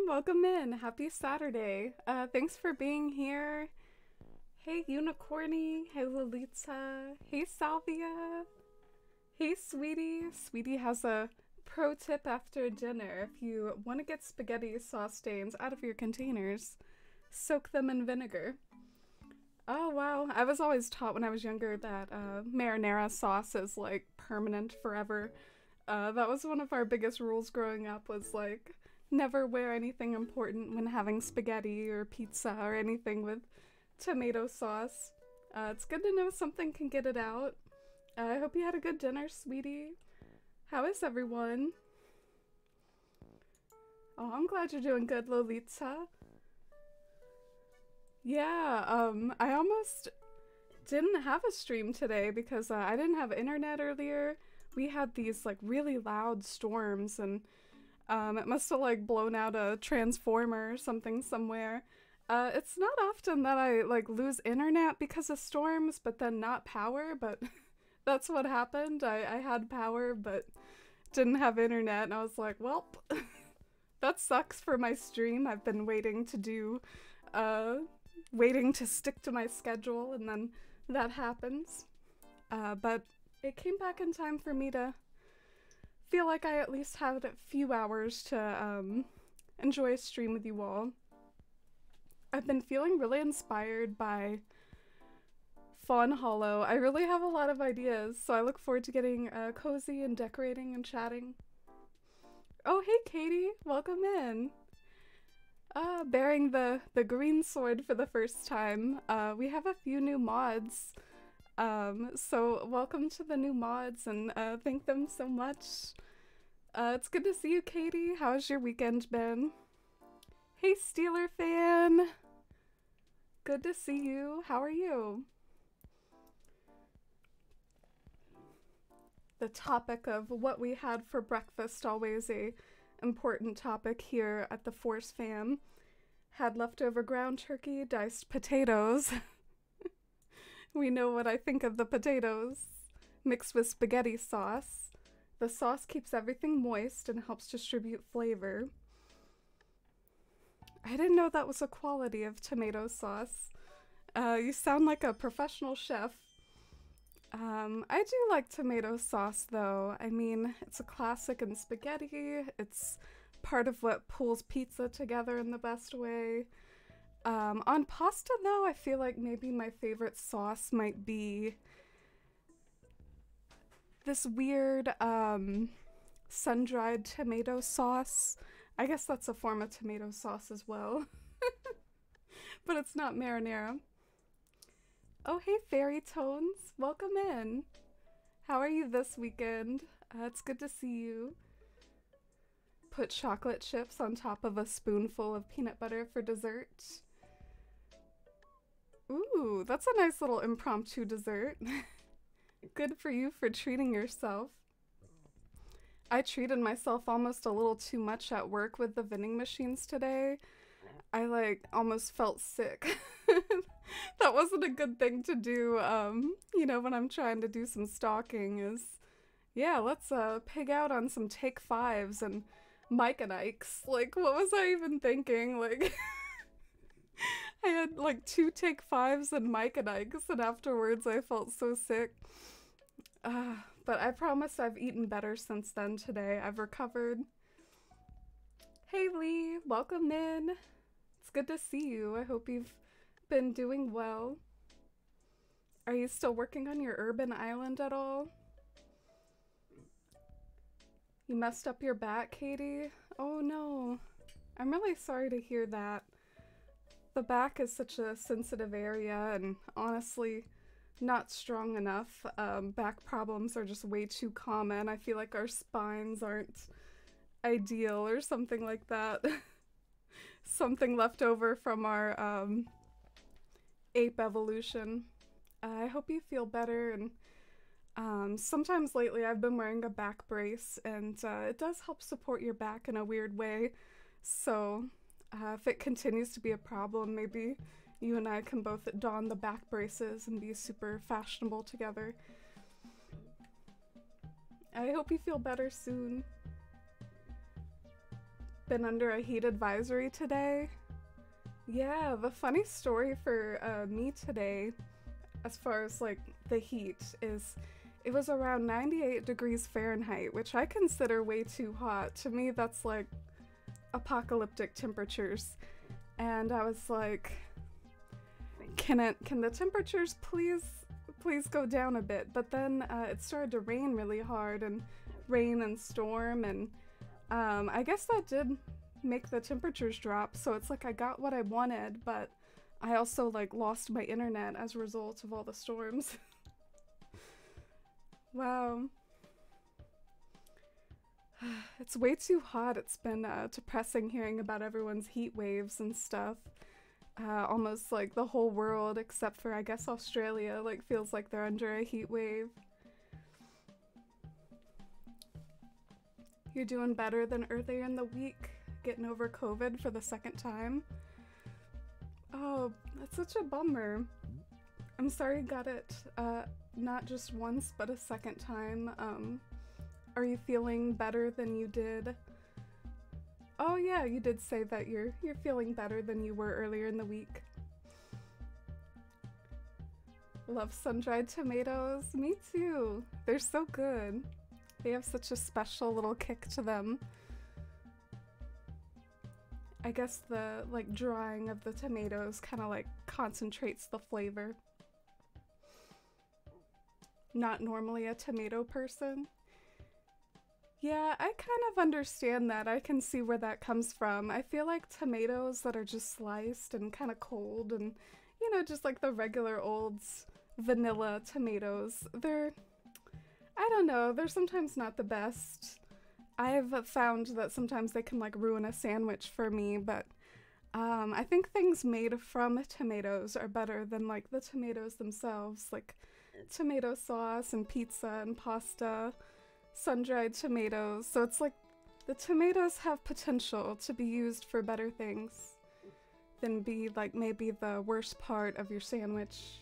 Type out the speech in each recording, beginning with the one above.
welcome in. Happy Saturday. Thanks for being here. Hey, Unicorny. Hey, Lolita. Hey, Salvia. Hey, Sweetie. Sweetie has a pro tip after dinner. If you want to get spaghetti sauce stains out of your containers, soak them in vinegar. Oh, wow. I was always taught when I was younger that marinara sauce is like permanent forever. That was one of our biggest rules growing up was like never wear anything important when having spaghetti or pizza or anything with tomato sauce. It's good to know something can get it out. I hope you had a good dinner, sweetie. How is everyone? Oh, I'm glad you're doing good, Lolita. Yeah, I almost didn't have a stream today because I didn't have internet earlier. We had these like really loud storms and it must have like blown out a transformer or something somewhere. It's not often that I like lose internet because of storms, but then not power, but that's what happened. I had power, but didn't have internet, and I was like, well, that sucks for my stream. I've been waiting to stick to my schedule, and then that happens. But it came back in time for me to feel like I at least had a few hours to enjoy a stream with you all. I've been feeling really inspired by Fawn Hollow. I really have a lot of ideas, so I look forward to getting cozy and decorating and chatting. Oh, hey Katie, welcome in. Bearing the green sword for the first time. We have a few new mods. So welcome to the new mods and thank them so much. It's good to see you, Katie. How's your weekend been? Hey, Steeler fan. Good to see you. How are you? The topic of what we had for breakfast, always a important topic here at the Force Fam. Had leftover ground turkey, diced potatoes. We know what I think of the potatoes, mixed with spaghetti sauce. The sauce keeps everything moist and helps distribute flavor. I didn't know that was a quality of tomato sauce. You sound like a professional chef. I do like tomato sauce though. I mean, it's a classic in spaghetti. It's part of what pulls pizza together in the best way. On pasta though, I feel like maybe my favorite sauce might be this weird sun-dried tomato sauce. I guess that's a form of tomato sauce as well. But it's not marinara. Oh, hey Fairy Tones, welcome in. How are you this weekend? It's good to see you. Put chocolate chips on top of a spoonful of peanut butter for dessert. Ooh, that's a nice little impromptu dessert. Good for you for treating yourself. I treated myself almost a little too much at work with the vending machines today. I like almost felt sick. That wasn't a good thing to do, you know, when I'm trying to do some stalking is, yeah, let's pig out on some take fives and Mike and Ike's. Like, what was I even thinking? Like, I had like 2 take fives and Mike and Ike's, and afterwards I felt so sick. But I promise I've eaten better since then today. I've recovered. Hey Lee, welcome in. It's good to see you. I hope you've been doing well. Are you still working on your urban island at all? You messed up your back, Katie? Oh no. I'm really sorry to hear that. The back is such a sensitive area and honestly not strong enough. Back problems are just way too common. I feel like our spines aren't ideal or something like that. Something left over from our ape evolution. I hope you feel better, and sometimes lately I've been wearing a back brace and it does help support your back in a weird way. So if it continues to be a problem, maybe you and I can both don the back braces and be super fashionable together. I hope you feel better soon. been under a heat advisory today. Yeah, the funny story for me today, as far as like the heat, is it was around 98 degrees Fahrenheit, which I consider way too hot. To me, that's like apocalyptic temperatures. And I was like, can the temperatures please go down a bit? But then it started to rain really hard, and rain and storm, and I guess that did make the temperatures drop, so it's like I got what I wanted, but I also like lost my internet as a result of all the storms. Wow. It's way too hot. It's been depressing hearing about everyone's heat waves and stuff. Almost like the whole world, except for I guess Australia, like feels like they're under a heat wave. You're doing better than earlier in the week, getting over COVID for the second time. Oh, that's such a bummer. I'm sorry you got it not just once, but a second time. Are you feeling better than you did? Oh yeah, you did say that you're feeling better than you were earlier in the week. Love sun-dried tomatoes. Me too. They're so good. They have such a special little kick to them. I guess the like drying of the tomatoes kind of like concentrates the flavor. Not normally a tomato person. Yeah, I kind of understand that. I can see where that comes from. I feel like tomatoes that are just sliced and kind of cold and, you know, just like the regular old vanilla tomatoes, I don't know, they're sometimes not the best. I've found that sometimes they can like ruin a sandwich for me, but I think things made from tomatoes are better than like the tomatoes themselves, like tomato sauce and pizza and pasta, sun-dried tomatoes. So it's like the tomatoes have potential to be used for better things than be like maybe the worst part of your sandwich.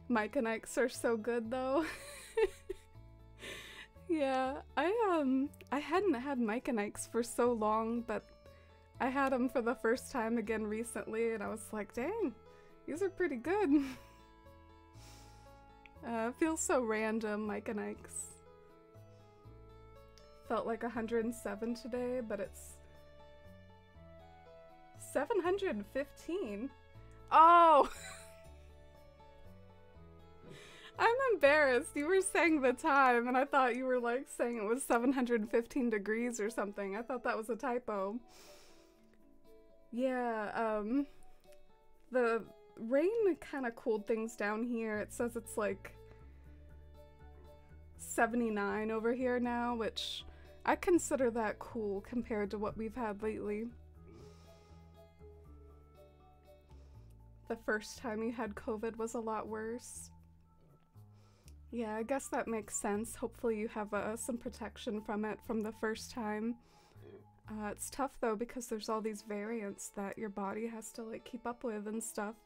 Mike and Ike's are so good though. Yeah, I hadn't had Mike and Ike's for so long, but I had them for the first time again recently, and I was like, dang, these are pretty good. Feels so random, Mike and Ike's. Felt like 107 today, but it's 715. Oh! I'm embarrassed. You were saying the time, and I thought you were like saying it was 715 degrees or something. I thought that was a typo. Yeah, the rain kind of cooled things down here. It says it's like 79 over here now, which I consider that cool compared to what we've had lately. The first time you had COVID was a lot worse. Yeah, I guess that makes sense. Hopefully you have some protection from it from the first time. It's tough though because there's all these variants that your body has to like keep up with and stuff.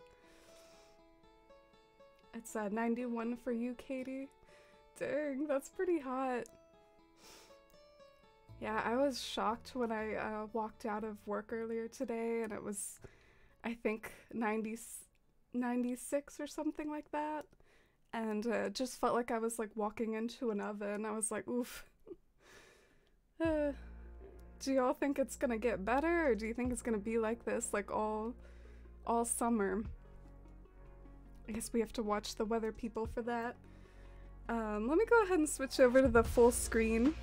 It's 91 for you, Katie. Dang, that's pretty hot. Yeah, I was shocked when I walked out of work earlier today and it was, I think, 96 or something like that. And it just felt like I was like walking into an oven. I was like, oof. Do y'all think it's gonna get better, or do you think it's gonna be like this like all summer? I guess we have to watch the weather people for that. Let me go ahead and switch over to the full screen.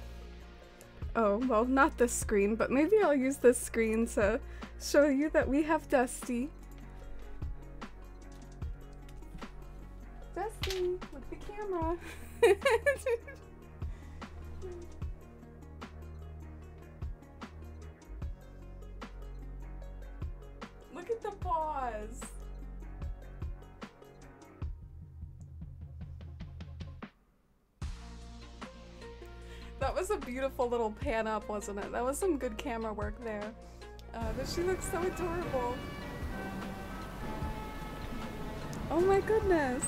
Oh, well, not this screen, but maybe I'll use this screen to show you that we have Dusty. Dusty, look at the camera. Look at the paws. That was a beautiful little pan up, wasn't it? That was some good camera work there. But she looks so adorable. Oh my goodness.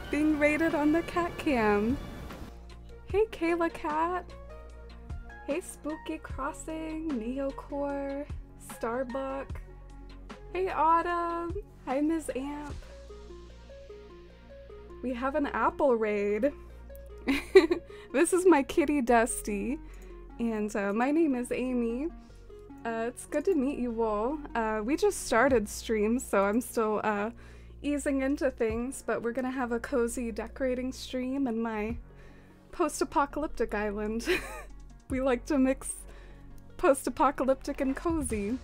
Being rated on the cat cam. Hey Kayla Cat. Hey Spooky Crossing, Neocore, Starbuck. Hey Autumn. Hi Ms. Amp. We have an apple raid. This is my kitty Dusty, and my name is Amy. It's good to meet you all. We just started stream, so I'm still easing into things, but we're gonna have a cozy decorating stream in my post-apocalyptic island. We like to mix post-apocalyptic and cozy.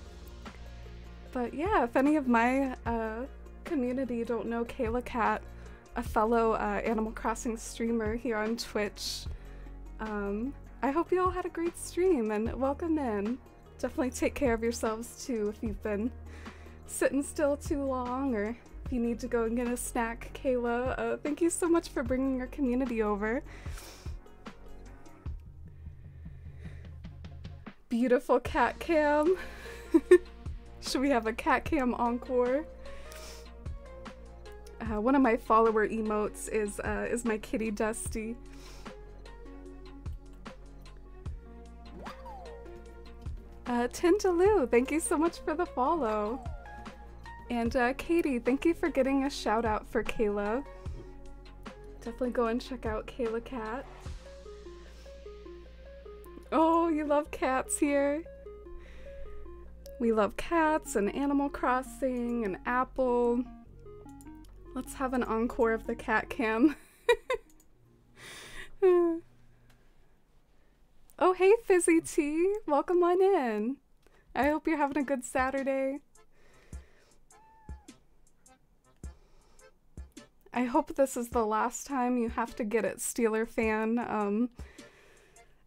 But yeah, if any of my community don't know Kayla Cat, a fellow Animal Crossing streamer here on Twitch, I hope you all had a great stream and welcome in. Definitely take care of yourselves too if you've been sitting still too long, or if you need to go and get a snack. Kayla, thank you so much for bringing your community over. Beautiful cat cam. Should we have a cat cam encore? One of my follower emotes is my kitty Dusty. Tintaloo, thank you so much for the follow. And Katie, thank you for getting a shout out for Kayla. Definitely go and check out Kayla Cat. Oh, you love cats here. We love cats and Animal Crossing and Apple. Let's have an encore of the cat cam. Oh, hey Fizzy Tea, welcome on in. I hope you're having a good Saturday. I hope this is the last time you have to get it, Steeler fan.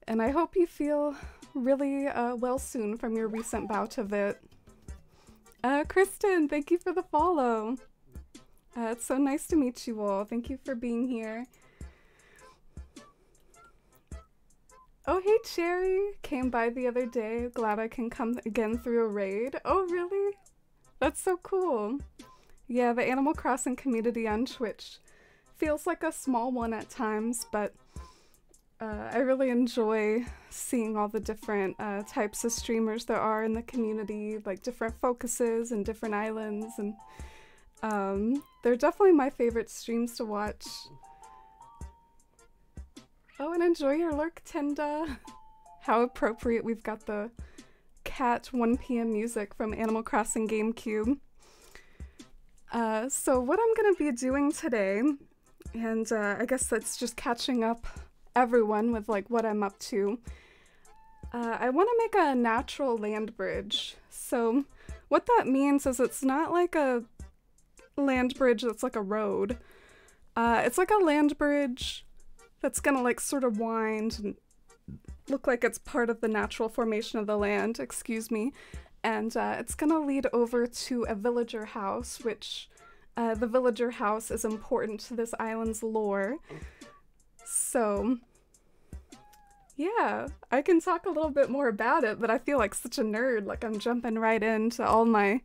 And I hope you feel really well soon from your recent bout of it. Kristen, thank you for the follow. It's so nice to meet you all. Thank you for being here. Oh, hey Cherry, came by the other day. Glad I can come again through a raid. Oh, really? That's so cool. Yeah, the Animal Crossing community on Twitch feels like a small one at times, but I really enjoy seeing all the different types of streamers there are in the community, like different focuses and different islands, and they're definitely my favorite streams to watch. Oh, and enjoy your lurk, Tinda. How appropriate, we've got the cat 1 PM music from Animal Crossing GameCube. So what I'm gonna be doing today, and I guess that's just catching up everyone with like what I'm up to. I want to make a natural land bridge. So what that means is it's not like a land bridge that's like a road. It's like a land bridge that's gonna like sort of wind and look like it's part of the natural formation of the land, excuse me. And it's gonna lead over to a villager house, which the villager house is important to this island's lore. So yeah, I can talk a little bit more about it, but I feel like such a nerd, like I'm jumping right into all my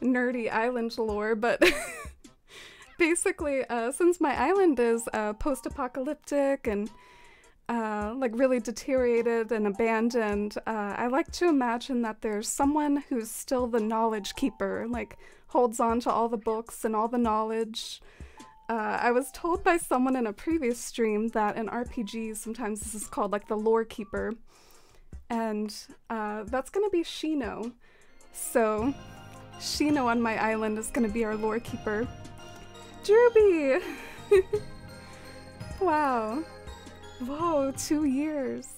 nerdy island lore, but basically, since my island is post-apocalyptic and like really deteriorated and abandoned, I like to imagine that there's someone who's still the knowledge keeper, like holds on to all the books and all the knowledge. I was told by someone in a previous stream that in RPGs sometimes this is called like the lore keeper, and that's gonna be Shino. So Shino on my island is gonna be our lore keeper. Drewby! Wow. Whoa, 2 years.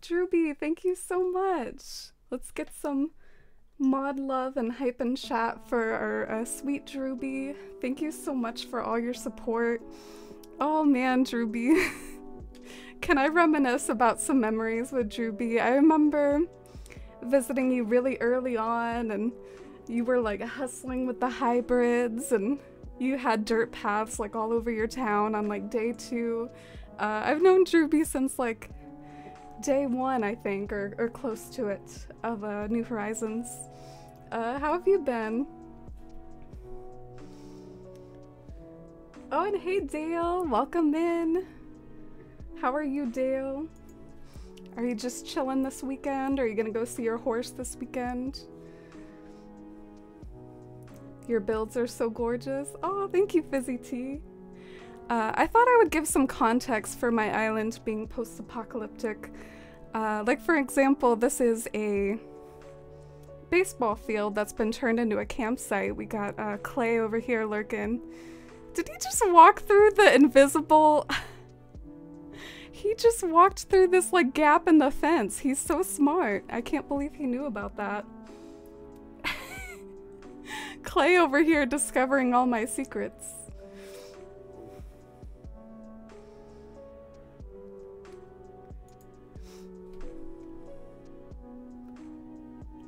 Drewby, thank you so much. Let's get some mod love and hype and chat for our sweet Drewby. Thank you so much for all your support. Oh man, Drewby. Can I reminisce about some memories with Drewby? I remember visiting you really early on, and you were like hustling with the hybrids, and you had dirt paths like all over your town on like day 2. I've known Drewby since like day 1, I think, or close to it, of New Horizons. How have you been? Oh, and hey Dale, welcome in. How are you, Dale? Are you just chilling this weekend? Or are you gonna go see your horse this weekend? Your builds are so gorgeous. Oh, thank you, Fizzy Tea. I thought I would give some context for my island being post-apocalyptic. Like, for example, this is a baseball field that's been turned into a campsite. We got Clay over here lurking. Did he just walk through the invisible... He just walked through this, like, gap in the fence. He's so smart. I can't believe he knew about that. Clay over here discovering all my secrets.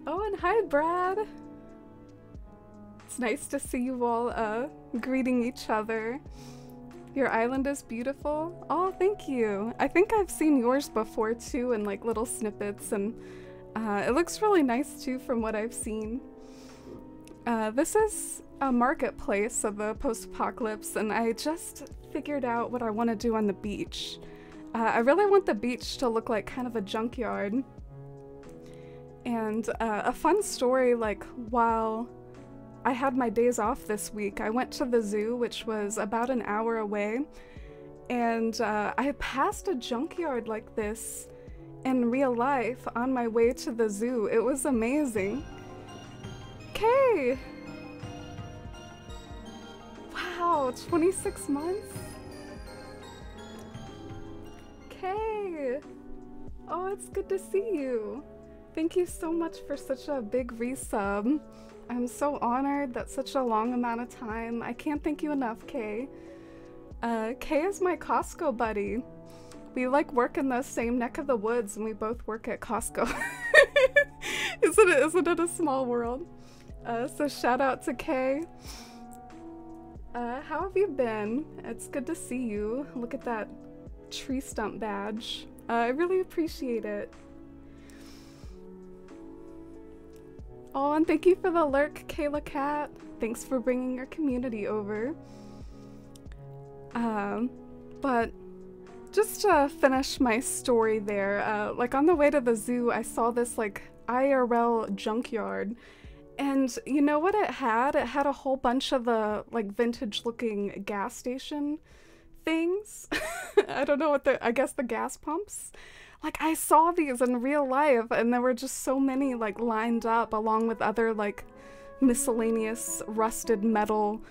Oh, and hi, Brad. It's nice to see you all greeting each other. Your island is beautiful. Oh, thank you. I think I've seen yours before too in like little snippets, and it looks really nice too from what I've seen. This is a marketplace of the post-apocalypse, and I just figured out what I want to do on the beach. I really want the beach to look like kind of a junkyard. And a fun story, like while I had my days off this week, I went to the zoo, which was about an hour away, and I passed a junkyard like this in real life on my way to the zoo. It was amazing. Okay. Wow, 26 months? Okay. Oh, it's good to see you. Thank you so much for such a big resub. I'm so honored that such a long amount of time. I can't thank you enough, Kay. Kay is my Costco buddy. We like work in the same neck of the woods, and we both work at Costco. Isn't it a small world? So shout out to Kay. How have you been? It's good to see you. Look at that tree stump badge. I really appreciate it. Oh, and thank you for the lurk, Kayla Cat. Thanks for bringing your community over. But just to finish my story there, like on the way to the zoo, I saw this like IRL junkyard. And you know what it had? It had a whole bunch of the like vintage looking gas station things. I don't know what I guess the gas pumps. Like I saw these in real life, and there were just so many like lined up along with other like miscellaneous rusted metal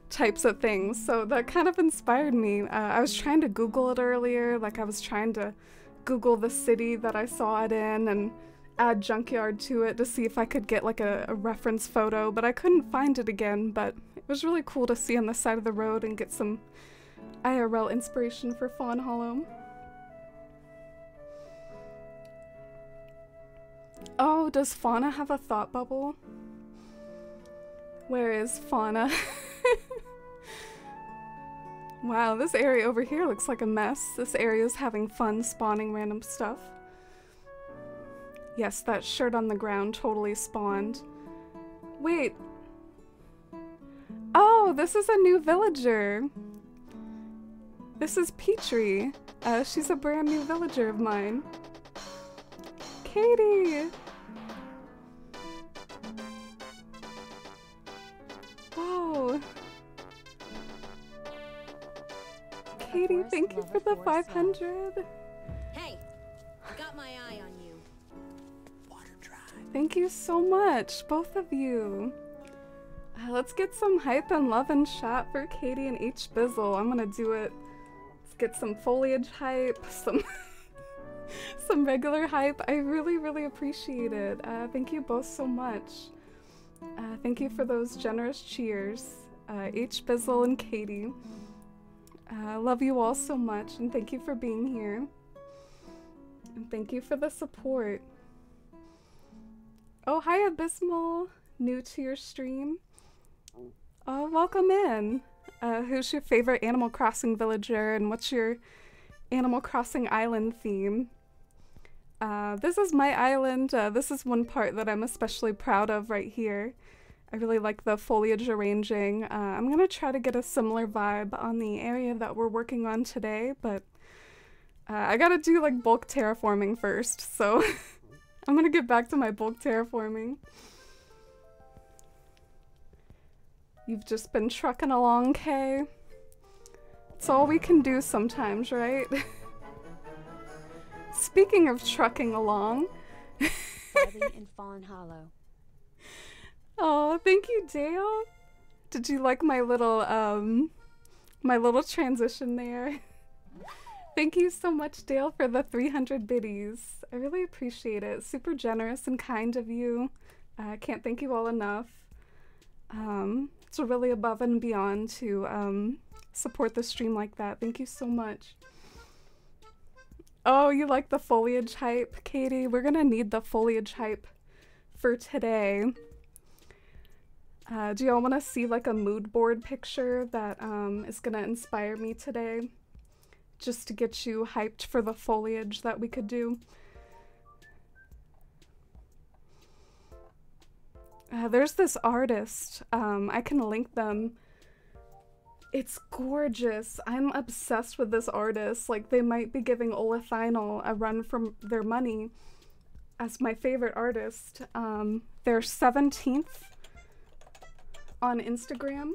types of things. So that kind of inspired me. I was trying to Google it earlier, like I was trying to Google the city that I saw it in and add junkyard to it to see if I could get like a reference photo, but I couldn't find it again. But it was really cool to see on the side of the road and get some IRL inspiration for Fawn Hollow. Oh, does Fauna have a thought bubble? Where is Fauna? Wow, this area over here looks like a mess. This area is having fun spawning random stuff. Yes, that shirt on the ground totally spawned. Wait. Oh, this is a new villager. This is Petrie. She's a brand new villager of mine. Katie! Whoa! Katie, thank you for the 500! Hey! I got my eye on you. Water drive. Thank you so much, both of you. Let's get some hype and love and chat for Katie and H Bizzle. I'm gonna do it. Let's get some foliage hype, some regular hype. I really appreciate it. Thank you both so much. Thank you for those generous cheers. H Bizzle and Katie. Love you all so much, and thank you for being here. And thank you for the support. Oh, hi Abysmal. New to your stream. Oh, welcome in. Who's your favorite Animal Crossing villager, and what's your Animal Crossing island theme? This is my island. This is one part that I'm especially proud of right here. I really like the foliage arranging. I'm gonna try to get a similar vibe on the area that we're working on today, but I gotta do like bulk terraforming first, so I'm gonna get back to my bulk terraforming. You've just been trucking along, Kay. It's all we can do sometimes, right? Speaking of trucking along. Starting in Fallen Hollow. Oh, thank you, Dale. Did you like my little transition there? Thank you so much, Dale, for the 300 biddies. I really appreciate it. Super generous and kind of you. I can't thank you all enough. It's really above and beyond to support the stream like that. Thank you so much. Oh, you like the foliage hype, Katie? We're gonna need the foliage hype for today. Do y'all want to see like a mood board picture that is gonna inspire me today? Just to get you hyped for the foliage that we could do. There's this artist. I can link them. It's gorgeous. I'm obsessed with this artist. Like, they might be giving Olithinal a run for their money as my favorite artist. They're 17th on Instagram.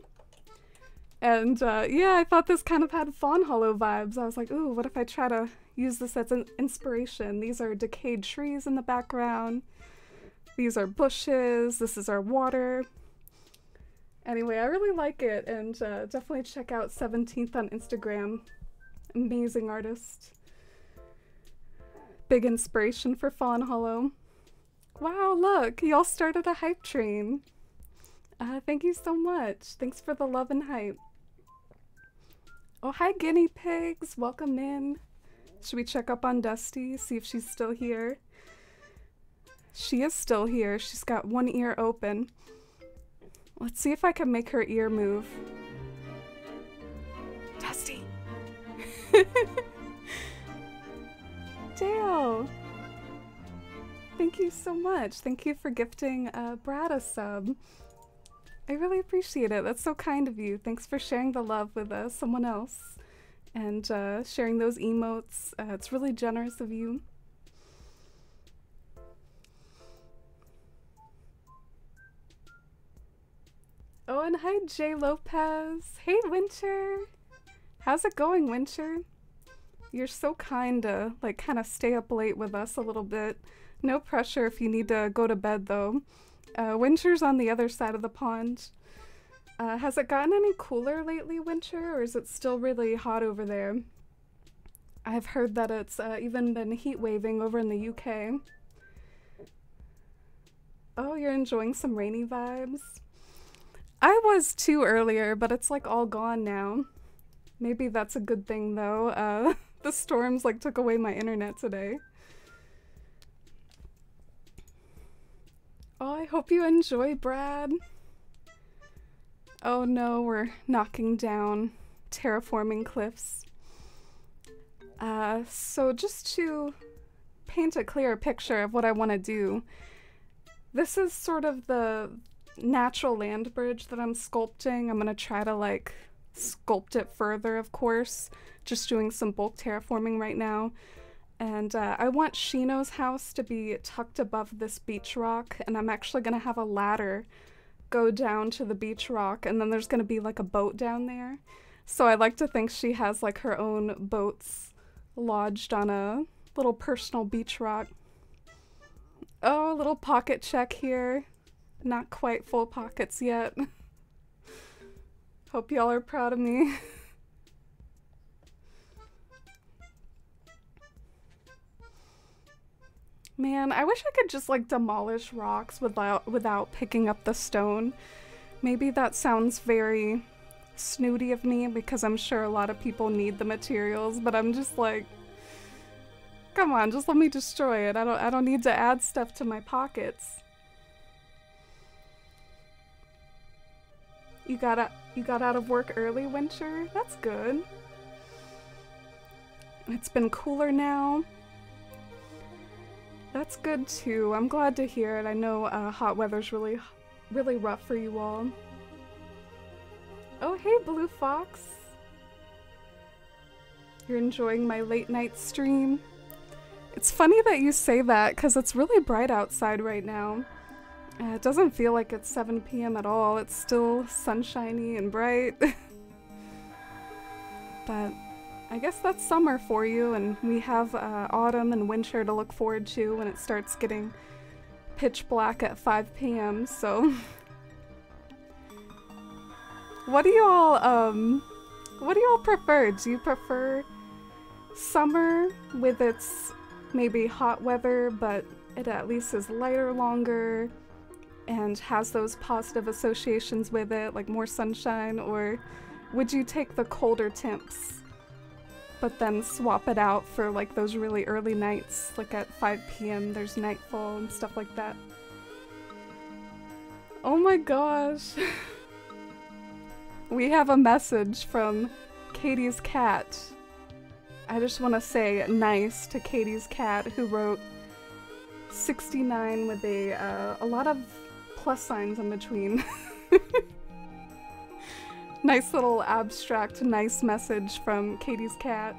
And yeah, I thought this kind of had Fawn Hollow vibes. I was like, ooh, what if I try to use this as an inspiration? These are decayed trees in the background. These are bushes. This is our water. Anyway, I really like it, and definitely check out 17th on Instagram. Amazing artist. Big inspiration for Fawn Hollow. Wow, look, y'all started a hype train. Thank you so much. Thanks for the love and hype. Oh, hi guinea pigs. Welcome in. Should we check up on Dusty, see if she's still here? She is still here. She's got one ear open. Let's see if I can make her ear move. Dusty. Dale. Thank you so much. Thank you for gifting Brad a sub. I really appreciate it. That's so kind of you. Thanks for sharing the love with someone else and sharing those emotes. It's really generous of you. Oh, and hi, Jay Lopez. Hey, Winter. How's it going, Winter? You're so kind to, like, kind of stay up late with us a little bit. No pressure if you need to go to bed, though. Winter's on the other side of the pond. Has it gotten any cooler lately, Winter, or is it still really hot over there? I've heard that it's even been heat waving over in the UK. Oh, you're enjoying some rainy vibes? I was too earlier, but it's like all gone now. Maybe that's a good thing though. The storms like took away my internet today. Oh, I hope you enjoy, Brad. Oh no, we're knocking down terraforming cliffs. So just to paint a clearer picture of what I want to do, this is sort of the natural land bridge that I'm sculpting. I'm gonna try to like sculpt it further, of course, just doing some bulk terraforming right now. And I want Shino's house to be tucked above this beach rock, and I'm actually gonna have a ladder go down to the beach rock, and then there's gonna be like a boat down there. So I like to think she has like her own boats lodged on a little personal beach rock. Oh, a little pocket check here. Not quite full pockets yet. Hope y'all are proud of me. Man, I wish I could just like demolish rocks without picking up the stone. Maybe that sounds very snooty of me because I'm sure a lot of people need the materials, but I'm just like, come on, just let me destroy it. I don't need to add stuff to my pockets. You got out of work early, Winter? That's good. It's been cooler now. That's good too. I'm glad to hear it. I know hot weather's really rough for you all. Oh, hey, Blue Fox. you're enjoying my late night stream. It's funny that you say that because it's really bright outside right now. It doesn't feel like it's 7 p.m. at all. It's still sunshiny and bright. But I guess that's summer for you, and we have autumn and winter to look forward to when it starts getting pitch black at 5 p.m. So what do you all prefer? Do you prefer summer with its maybe hot weather, but it at least is lighter longer and has those positive associations with it, like more sunshine? Or would you take the colder temps but then swap it out for like those really early nights, like at 5 p.m. there's nightfall and stuff like that? Oh my gosh. We have a message from Katie's cat. I just want to say nice to Katie's cat, who wrote 69 with a lot of plus signs in between. Nice little abstract, nice message from Katie's cat.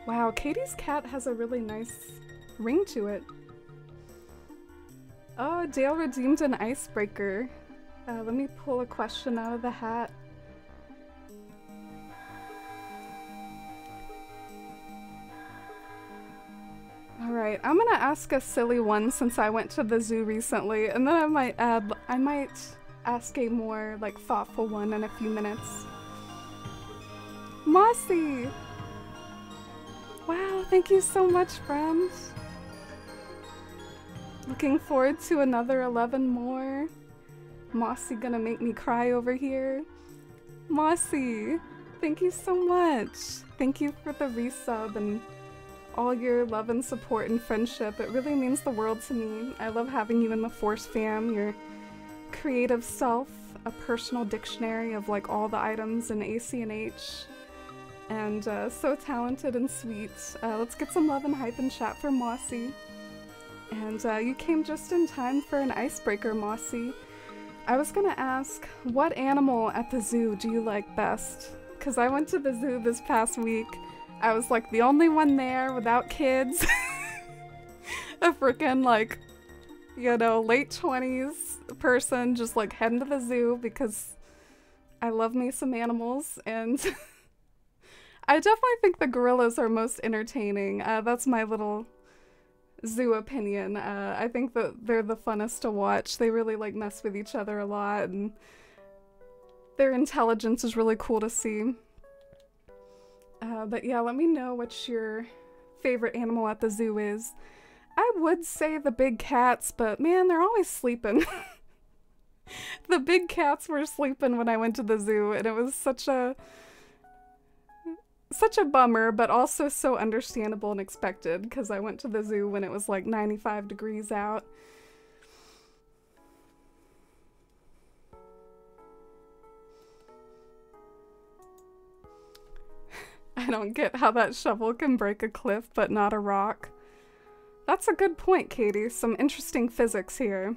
Wow, Katie's cat has a really nice ring to it. Oh, Dale redeemed an icebreaker. Let me pull a question out of the hat. Alright, I'm gonna ask a silly one since I went to the zoo recently, and then I might ask a more like thoughtful one in a few minutes. Mossy! Wow, thank you so much, friend. Looking forward to another 11 more. Mossy gonna make me cry over here. Mossy, thank you so much. Thank you for the resub and all your love and support and friendship. It really means the world to me. I love having you in the Force fam. Your creative self, a personal dictionary of like all the items in ACNH, and so talented and sweet. Let's get some love and hype and chat for Mossy. And you came just in time for an icebreaker, Mossy. I was gonna ask, what animal at the zoo do you like best? Because I went to the zoo this past week. I was like the only one there without kids. A freaking like, you know, late 20s person just like heading to the zoo because I love me some animals, and I definitely think the gorillas are most entertaining. That's my little zoo opinion. I think that they're the funnest to watch. They really like mess with each other a lot, and their intelligence is really cool to see. But yeah, let me know what your favorite animal at the zoo is. I would say the big cats, but man, they're always sleeping. The big cats were sleeping when I went to the zoo, and it was such a bummer, but also so understandable and expected, because I went to the zoo when it was like 95 degrees out. I don't get how that shovel can break a cliff but not a rock. That's a good point, Katie. Some interesting physics here.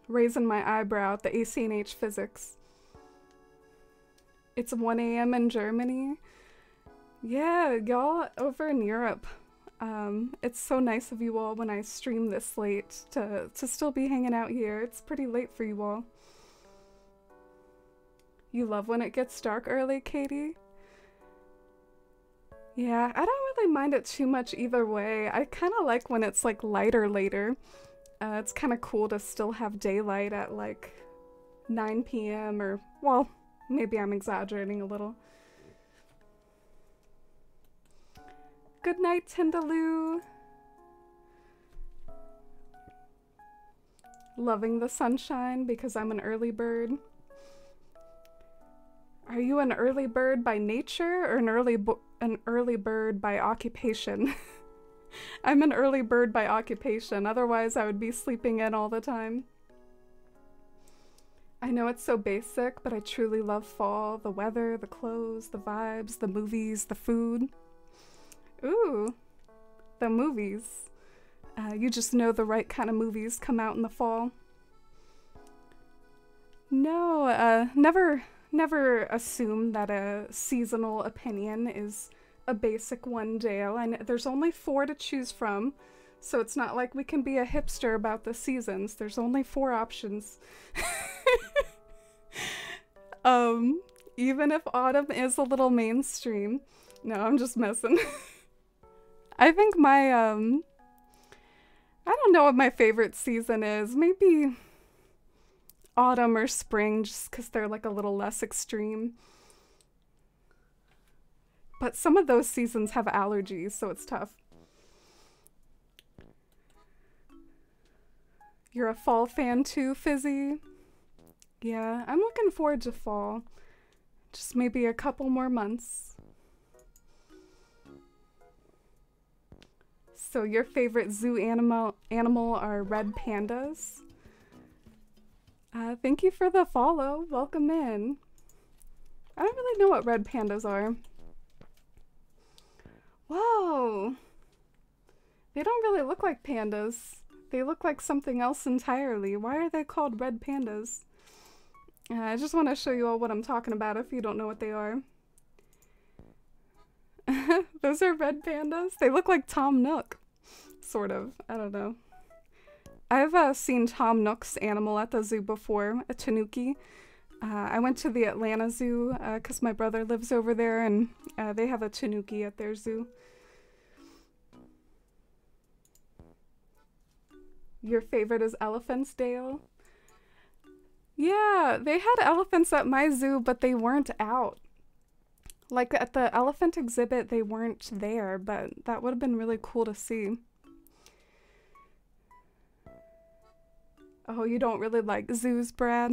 Raising my eyebrow at the ACNH physics. It's 1 a.m. in Germany. Yeah, y'all over in Europe. It's so nice of you all when I stream this late to still be hanging out here. It's pretty late for you all. You love when it gets dark early, Katie? Yeah, I don't really mind it too much either way. I kind of like when it's like lighter later. It's kind of cool to still have daylight at like 9 p.m. or, well, maybe I'm exaggerating a little. Good night, Tindaloo. Loving the sunshine because I'm an early bird. Are you an early bird by nature or an early bird by occupation? I'm an early bird by occupation, otherwise I would be sleeping in all the time. I know it's so basic, but I truly love fall. The weather, the clothes, the vibes, the movies, the food. Ooh, the movies. You just know the right kind of movies come out in the fall. No, never assume that a seasonal opinion is a basic one, Dale. There's only 4 to choose from, so it's not like we can be a hipster about the seasons. There's only 4 options. Even if autumn is a little mainstream. No, I'm just messing. I think my, I don't know what my favorite season is. Maybe autumn or spring, just because they're like a little less extreme. But some of those seasons have allergies, so it's tough. You're a fall fan too, Fizzy? Yeah, I'm looking forward to fall. Just maybe a couple more months. So your favorite zoo animal are red pandas? Thank you for the follow. Welcome in. I don't really know what red pandas are. Whoa! They don't really look like pandas. They look like something else entirely. Why are they called red pandas? I just want to show you all what I'm talking about if you don't know what they are. Those are red pandas? They look like Tom Nook. Sort of. I don't know. I've seen Tom Nook's animal at the zoo before, a tanuki. I went to the Atlanta Zoo because my brother lives over there, and they have a tanuki at their zoo. Your favorite is elephants, Dale? Yeah, they had elephants at my zoo, but they weren't out. Like at the elephant exhibit, they weren't there, but that would have been really cool to see. Oh, you don't really like zoos, Brad?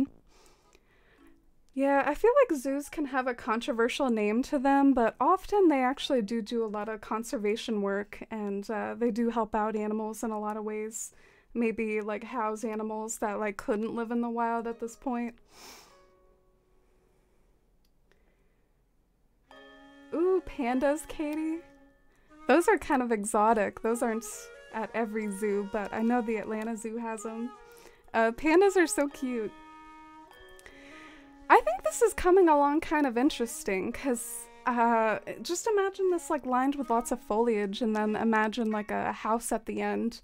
Yeah, I feel like zoos can have a controversial name to them, but often they actually do a lot of conservation work, and they do help out animals in a lot of ways. Maybe like house animals that like couldn't live in the wild at this point. Ooh, pandas, Katie. Those are kind of exotic. Those aren't at every zoo, but I know the Atlanta Zoo has them. Pandas are so cute. I think this is coming along kind of interesting, because just imagine this like lined with lots of foliage, and then imagine like a house at the end.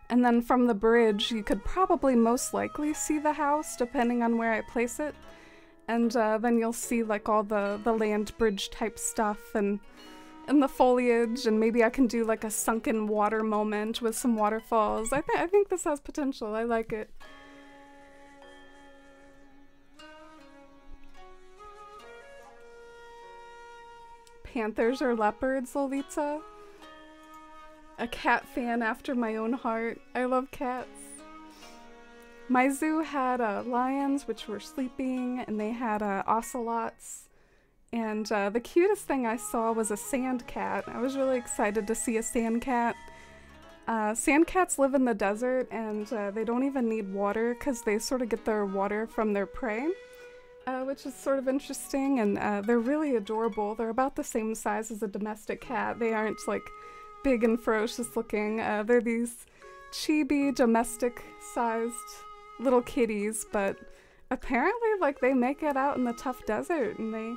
And then from the bridge, you could probably most likely see the house, depending on where I place it. And then you'll see like all the land bridge type stuff and the foliage, and maybe I can do like a sunken water moment with some waterfalls. I think this has potential. I like it. Panthers or leopards, Lolita? A cat fan after my own heart. I love cats. My zoo had lions, which were sleeping, and they had ocelots. And the cutest thing I saw was a sand cat. I was really excited to see a sand cat. Sand cats live in the desert, and they don't even need water because they sort of get their water from their prey, which is sort of interesting. And they're really adorable. They're about the same size as a domestic cat. They aren't like big and ferocious looking. They're these chibi domestic-sized little kitties, but apparently like they make it out in the tough desert and they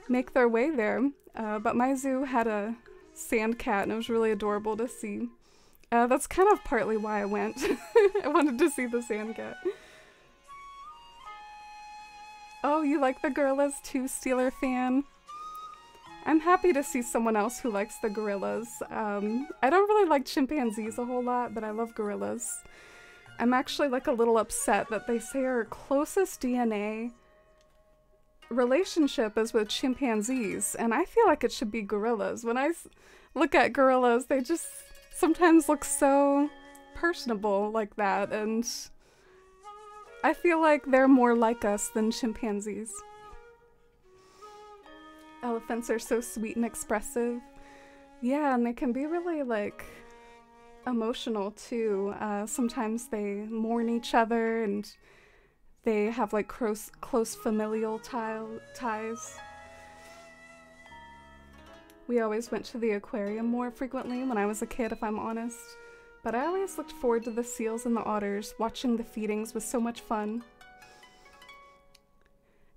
make their way there. But my zoo had a sand cat and it was really adorable to see. That's kind of partly why I went. I wanted to see the sand cat. Oh, you like the gorillas too, Steeler fan? I'm happy to see someone else who likes the gorillas. I don't really like chimpanzees a whole lot, but I love gorillas. I'm actually like a little upset that they say our closest DNA relationship is with chimpanzees, and I feel like it should be gorillas. When I look at gorillas, they just sometimes look so personable like that, and I feel like they're more like us than chimpanzees. Elephants are so sweet and expressive. Yeah, and they can be really like emotional too. Sometimes they mourn each other and they have like close familial ties. We always went to the aquarium more frequently when I was a kid, if I'm honest. But I always looked forward to the seals and the otters. Watching the feedings was so much fun.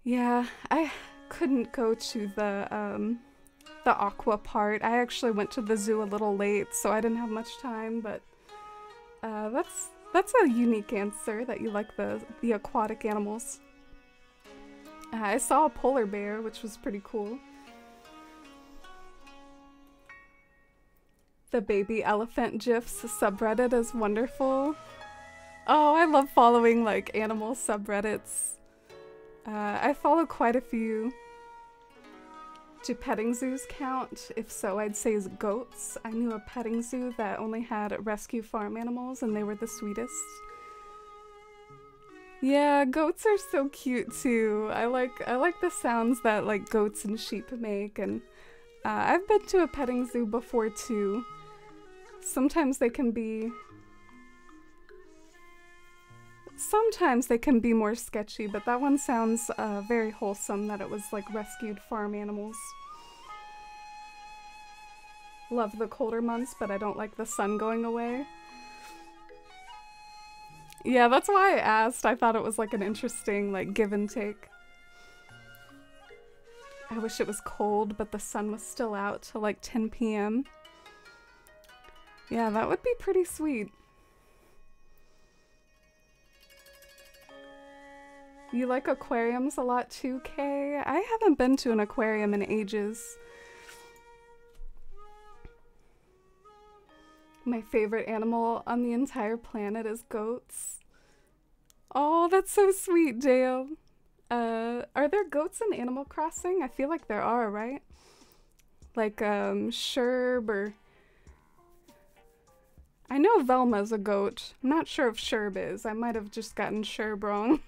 Yeah, I couldn't go to the aqua part. I actually went to the zoo a little late, so I didn't have much time, but that's a unique answer that you like the aquatic animals. I saw a polar bear, which was pretty cool. The baby elephant GIFs subreddit is wonderful. Oh, I love following like animal subreddits. I follow quite a few. Do petting zoos count? If so, I'd say goats. I knew a petting zoo that only had rescue farm animals and they were the sweetest. Yeah, goats are so cute too. I like the sounds that like goats and sheep make, and I've been to a petting zoo before too. Sometimes they can be more sketchy, but that one sounds very wholesome, that it was like rescued farm animals. Love the colder months, but I don't like the sun going away. Yeah, that's why I asked. I thought it was like an interesting like give and take. I wish it was cold, but the sun was still out till like 10 p.m. Yeah, that would be pretty sweet. You like aquariums a lot too, Kay? I haven't been to an aquarium in ages. My favorite animal on the entire planet is goats. Oh, that's so sweet, Dale. Are there goats in Animal Crossing? I feel like there are, right? Like, Sherb or... I know Velma's a goat. I'm not sure if Sherb is. I might have just gotten Sherb wrong.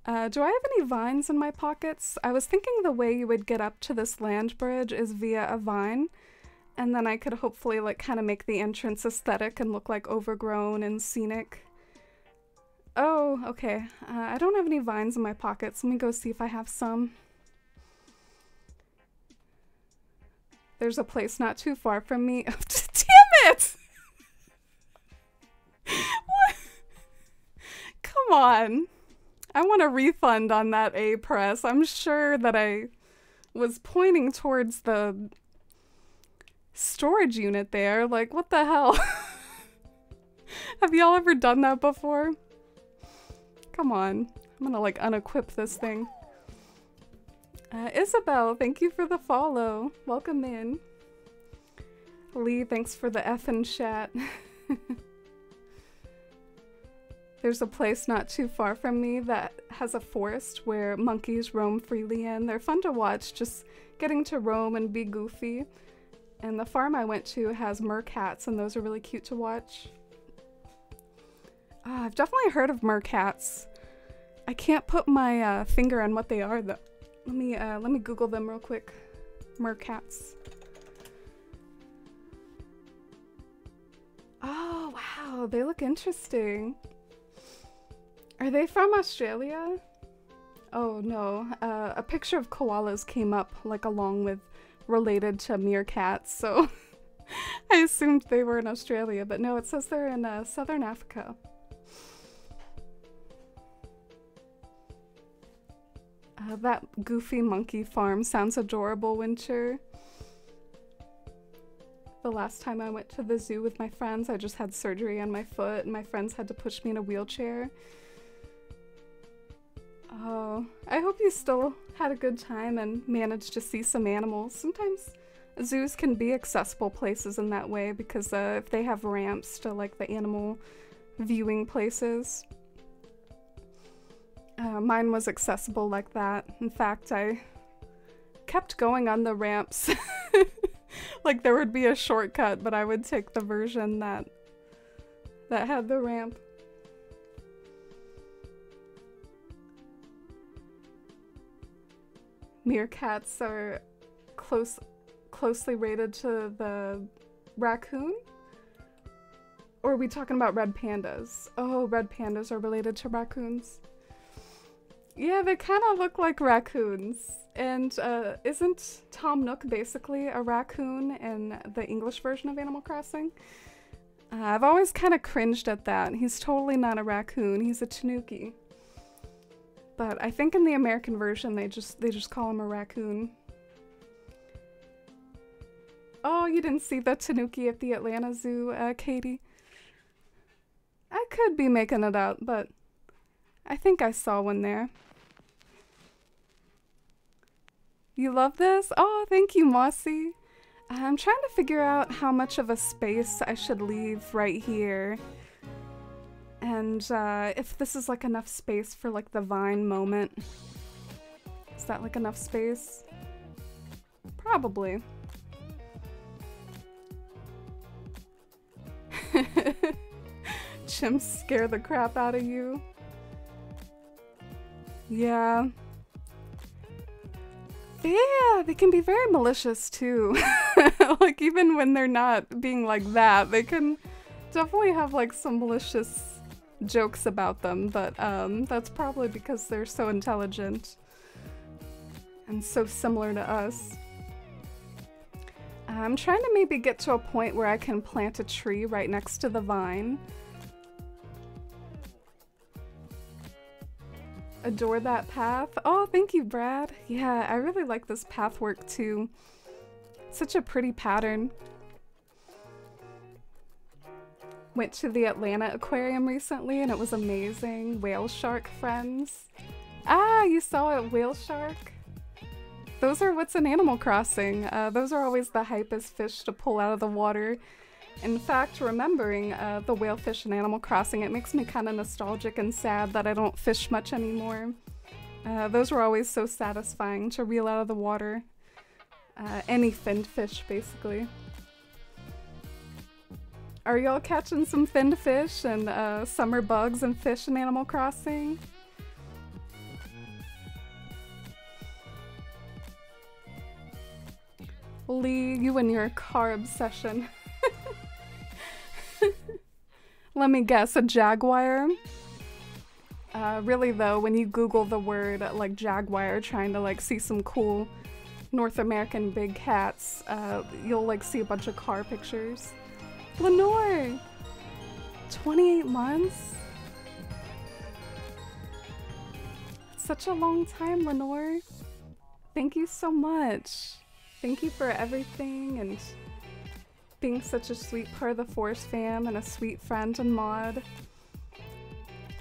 Do I have any vines in my pockets? I was thinking the way you would get up to this land bridge is via a vine, and then I could hopefully like kind of make the entrance aesthetic and look like overgrown and scenic. Oh, okay. I don't have any vines in my pockets. Let me go see if I have some. There's a place not too far from me. Damn it! What? Come on. I want a refund on that A press. I'm sure that I was pointing towards the storage unit there. Like, what the hell? Have y'all ever done that before? Come on. I'm gonna like unequip this thing. Isabel, thank you for the follow. Welcome in. Lee, thanks for the F in chat. There's a place not too far from me that has a forest where monkeys roam freely in. They're fun to watch, just getting to roam and be goofy. And the farm I went to has meerkats, and those are really cute to watch. I've definitely heard of meerkats. I can't put my finger on what they are though. Let me Google them real quick. Meerkats. Oh wow, they look interesting. Are they from Australia? Oh no, a picture of koalas came up like along with related to meerkats, so I assumed they were in Australia, but no, it says they're in southern Africa. That goofy monkey farm sounds adorable, Winter. The last time I went to the zoo with my friends, I just had surgery on my foot and my friends had to push me in a wheelchair. Oh, I hope you still had a good time and managed to see some animals. Sometimes zoos can be accessible places in that way because if they have ramps to like the animal viewing places. Mine was accessible like that. In fact, I kept going on the ramps. Like there would be a shortcut, but I would take the version that had the ramp. Meerkats are closely related to the raccoon? Or are we talking about red pandas? Oh, red pandas are related to raccoons. Yeah, they kind of look like raccoons. And isn't Tom Nook basically a raccoon in the English version of Animal Crossing? I've always kind of cringed at that. He's totally not a raccoon. He's a tanuki. But I think in the American version they just call him a raccoon. Oh, you didn't see the tanuki at the Atlanta Zoo, Katie? I could be making it up, but I think I saw one there. You love this? Oh, thank you, Mossy. I'm trying to figure out how much of a space I should leave right here. And if this is like enough space for like the vine moment. Is that like enough space? Probably. Chimps scare the crap out of you. Yeah. Yeah, they can be very malicious too. Like even when they're not being like that, they can definitely have like some malicious jokes about them, but that's probably because they're so intelligent and so similar to us. I'm trying to maybe get to a point where I can plant a tree right next to the vine. Adore that path. Oh, thank you, Brad. Yeah, I really like this path work too. Such a pretty pattern. Went to the Atlanta Aquarium recently and it was amazing. Whale shark friends. Ah, you saw a whale shark? Those are what's in Animal Crossing. Those are always the hypest fish to pull out of the water. In fact, remembering the whale fish in Animal Crossing, it makes me kind of nostalgic and sad that I don't fish much anymore. Those were always so satisfying to reel out of the water. Any finned fish, basically. Are y'all catching some finned fish and summer bugs and fish in Animal Crossing? Lee, you and your car obsession. Let me guess, a jaguar? Really though, when you Google the word like jaguar, trying to like see some cool North American big cats, you'll like see a bunch of car pictures. Lenore! 28 months? Such a long time, Lenore. Thank you so much. Thank you for everything and being such a sweet part of the Force fam and a sweet friend and mod.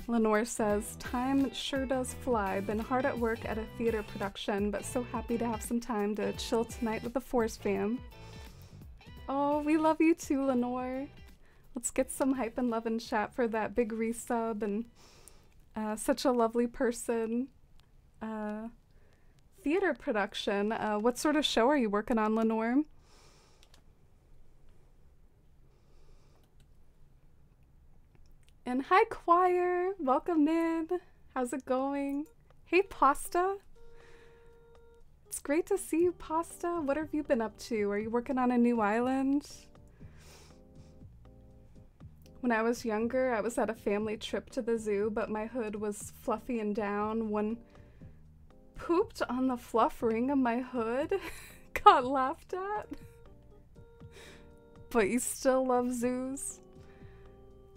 Lenore says, time sure does fly. Been hard at work at a theater production, but so happy to have some time to chill tonight with the Force fam. Oh, we love you too, Lenore. Let's get some hype and love and chat for that big resub and such a lovely person. Theater production. What sort of show are you working on, Lenore? And hi, choir. Welcome in. How's it going? Hey, Pasta. It's great to see you, Pasta. What have you been up to? Are you working on a new island? When I was younger, I was at a family trip to the zoo, but my hood was fluffy and down. One pooped on the fluff ring of my hood. Got laughed at. But you still love zoos?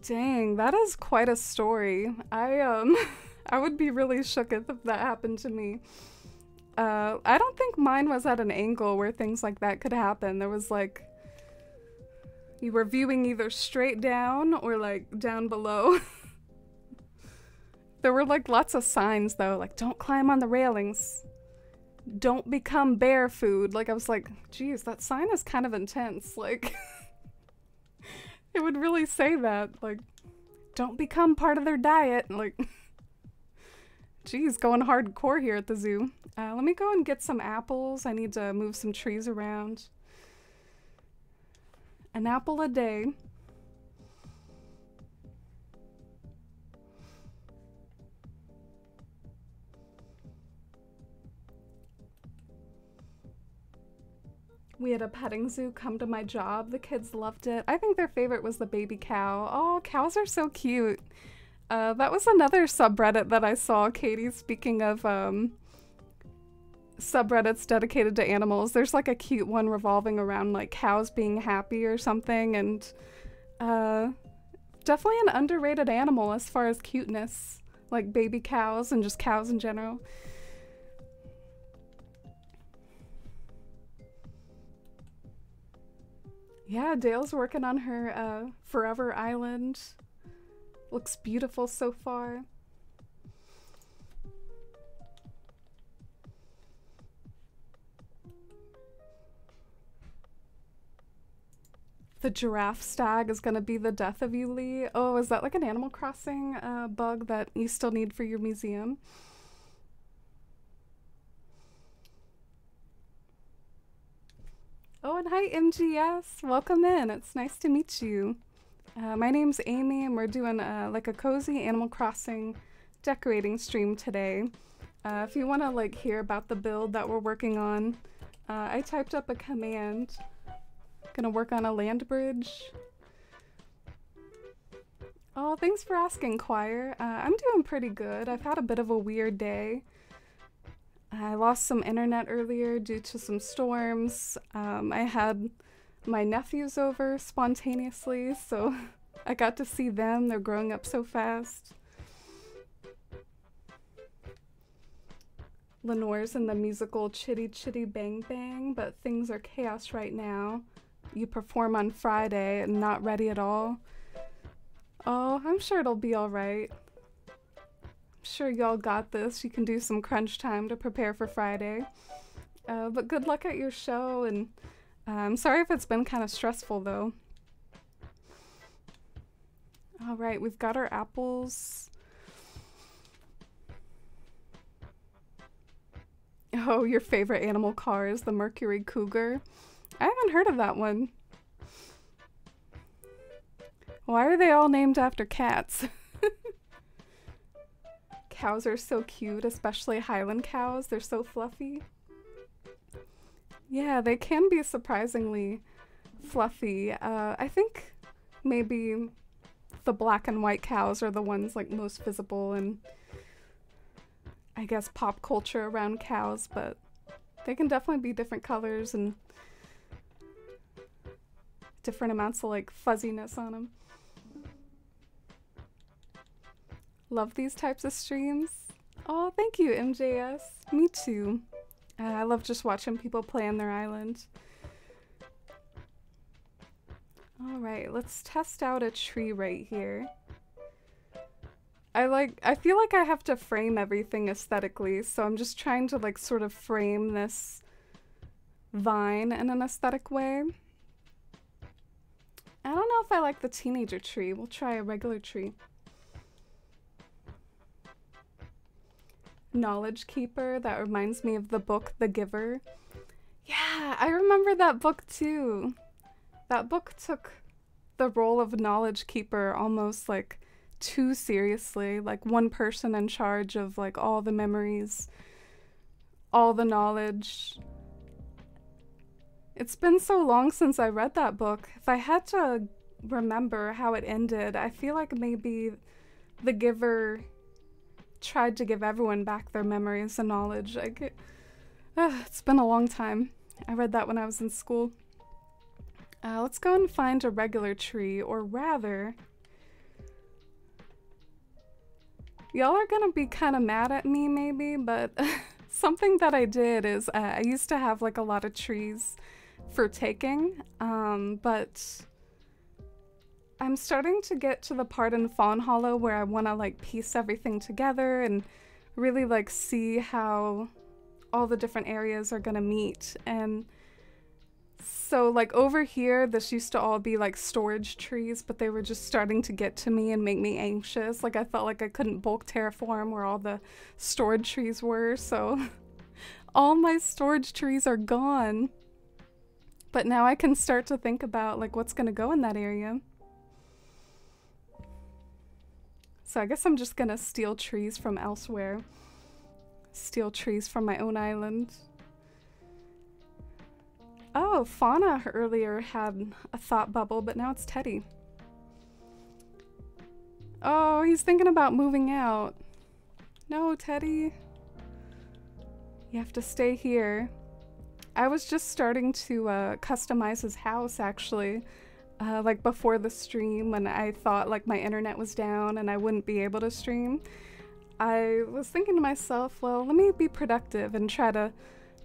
Dang, that is quite a story. I would be really shook if that happened to me. I don't think mine was at an angle where things like that could happen. There was like, you were viewing either straight down or like down below. There were like lots of signs though, like don't climb on the railings. Don't become bear food. Like I was like, geez, that sign is kind of intense. Like it would really say that, like, don't become part of their diet. Like, geez, going hardcore here at the zoo. Let me go and get some apples. I need to move some trees around. An apple a day. We had a petting zoo come to my job. The kids loved it. I think their favorite was the baby cow. Oh, cows are so cute. That was another subreddit that I saw, Katie, speaking of subreddits dedicated to animals. There's like a cute one revolving around like cows being happy or something, and definitely an underrated animal as far as cuteness. like baby cows and just cows in general. Yeah, Dale's working on her Forever Island. Looks beautiful so far. The giraffe stag is gonna be the death of you, Lee. Oh, is that like an Animal Crossing bug that you still need for your museum? Oh, and hi MGS, welcome in. It's nice to meet you. My name's Amy and we're doing like a cozy Animal Crossing decorating stream today. If you want to like hear about the build that we're working on, I typed up a command. Gonna work on a land bridge. Oh, thanks for asking, Choir. I'm doing pretty good. I've had a bit of a weird day. I lost some internet earlier due to some storms. I had my nephews over spontaneously, so I got to see them. They're growing up so fast. Lenore's in the musical Chitty Chitty Bang Bang, but things are chaos right now. You perform on Friday and not ready at all. Oh, I'm sure it'll be alright. Sure y'all got this. You can do some crunch time to prepare for Friday. But good luck at your show, and I'm sorry if it's been kind of stressful though. Alright, we've got our apples. Oh, your favorite animal car is the Mercury Cougar? I haven't heard of that one. Why are they all named after cats? Cows are so cute, especially Highland cows. They're so fluffy. Yeah, they can be surprisingly fluffy. I think maybe the black and white cows are the ones like most visible in, I guess, pop culture around cows, but they can definitely be different colors and different amounts of like fuzziness on them. Love these types of streams. Oh, thank you, MJS. Me too. I love just watching people play on their island. Alright, let's test out a tree right here. I feel like I have to frame everything aesthetically, so I'm just trying to like sort of frame this vine in an aesthetic way. I don't know if I like the teenager tree. We'll try a regular tree. Knowledge Keeper, that reminds me of the book The Giver. Yeah, I remember that book too. That book took the role of Knowledge Keeper almost like too seriously, like one person in charge of like all the memories, all the knowledge. It's been so long since I read that book. If I had to remember how it ended, I feel like maybe the giver tried to give everyone back their memories and knowledge. It's been a long time. I read that when I was in school. Let's go and find a regular tree, or rather, y'all are gonna be kind of mad at me maybe, but something that I did is I used to have like a lot of trees for taking, but I'm starting to get to the part in Fawn Hollow where I want to like piece everything together and really like see how all the different areas are gonna meet. And so like over here, this used to all be like storage trees, but they were just starting to get to me and make me anxious. Like I felt like I couldn't bulk terraform where all the storage trees were, so all my storage trees are gone. But now I can start to think about like what's gonna go in that area. So I guess I'm just gonna steal trees from elsewhere. Steal trees from my own island. Oh, Fauna earlier had a thought bubble, but now it's Teddy. Oh, he's thinking about moving out. No, Teddy. You have to stay here. I was just starting to customize his house, actually. Like before the stream, when I thought like my internet was down and I wouldn't be able to stream. I was thinking to myself, well, let me be productive and try to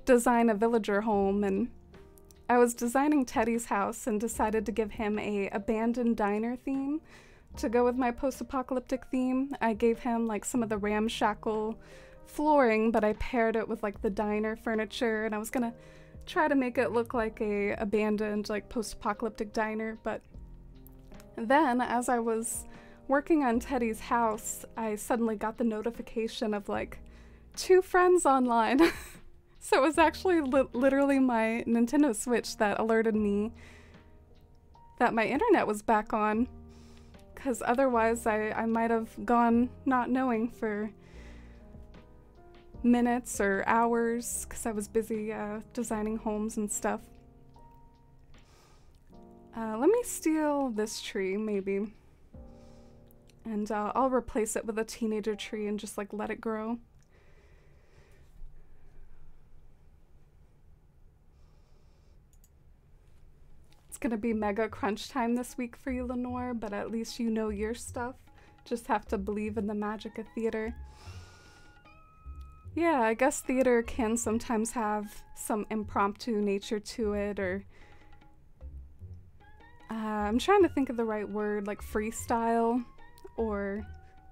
design a villager home. And I was designing Teddy's house and decided to give him a abandoned diner theme to go with my post-apocalyptic theme. I gave him like some of the ramshackle flooring, but I paired it with like the diner furniture, and I was gonna try to make it look like a abandoned like post-apocalyptic diner. But then as I was working on Teddy's house, I suddenly got the notification of like 2 friends online. So it was actually literally my Nintendo Switch that alerted me that my internet was back on, because otherwise I might have gone not knowing for minutes or hours because I was busy designing homes and stuff. Let me steal this tree, maybe. And I'll replace it with a teenager tree and just like let it grow. It's gonna be mega crunch time this week for you, Lenore, but at least you know your stuff. Just have to believe in the magic of theater. Yeah, I guess theater can sometimes have some impromptu nature to it, or I'm trying to think of the right word, like freestyle, or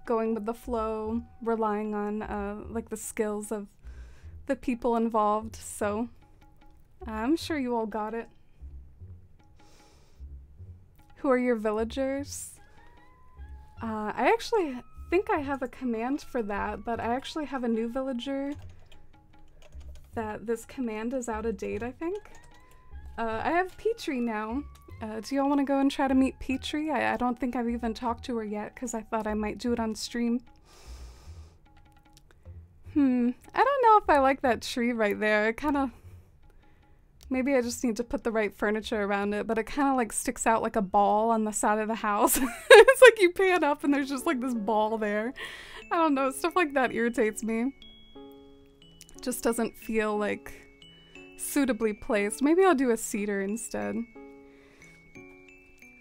going with the flow, relying on like the skills of the people involved. So I'm sure you all got it. Who are your villagers? I actually think I have a command for that, but I actually have a new villager that this command is out of date, I think. I have Petrie now. Do y'all want to go and try to meet Petrie? I don't think I've even talked to her yet because I thought I might do it on stream. I don't know if I like that tree right there. It kind of... Maybe I just need to put the right furniture around it, but it kind of like sticks out like a ball on the side of the house. It's like you pan up and there's just like this ball there. I don't know, stuff like that irritates me. It just doesn't feel like suitably placed. Maybe I'll do a cedar instead.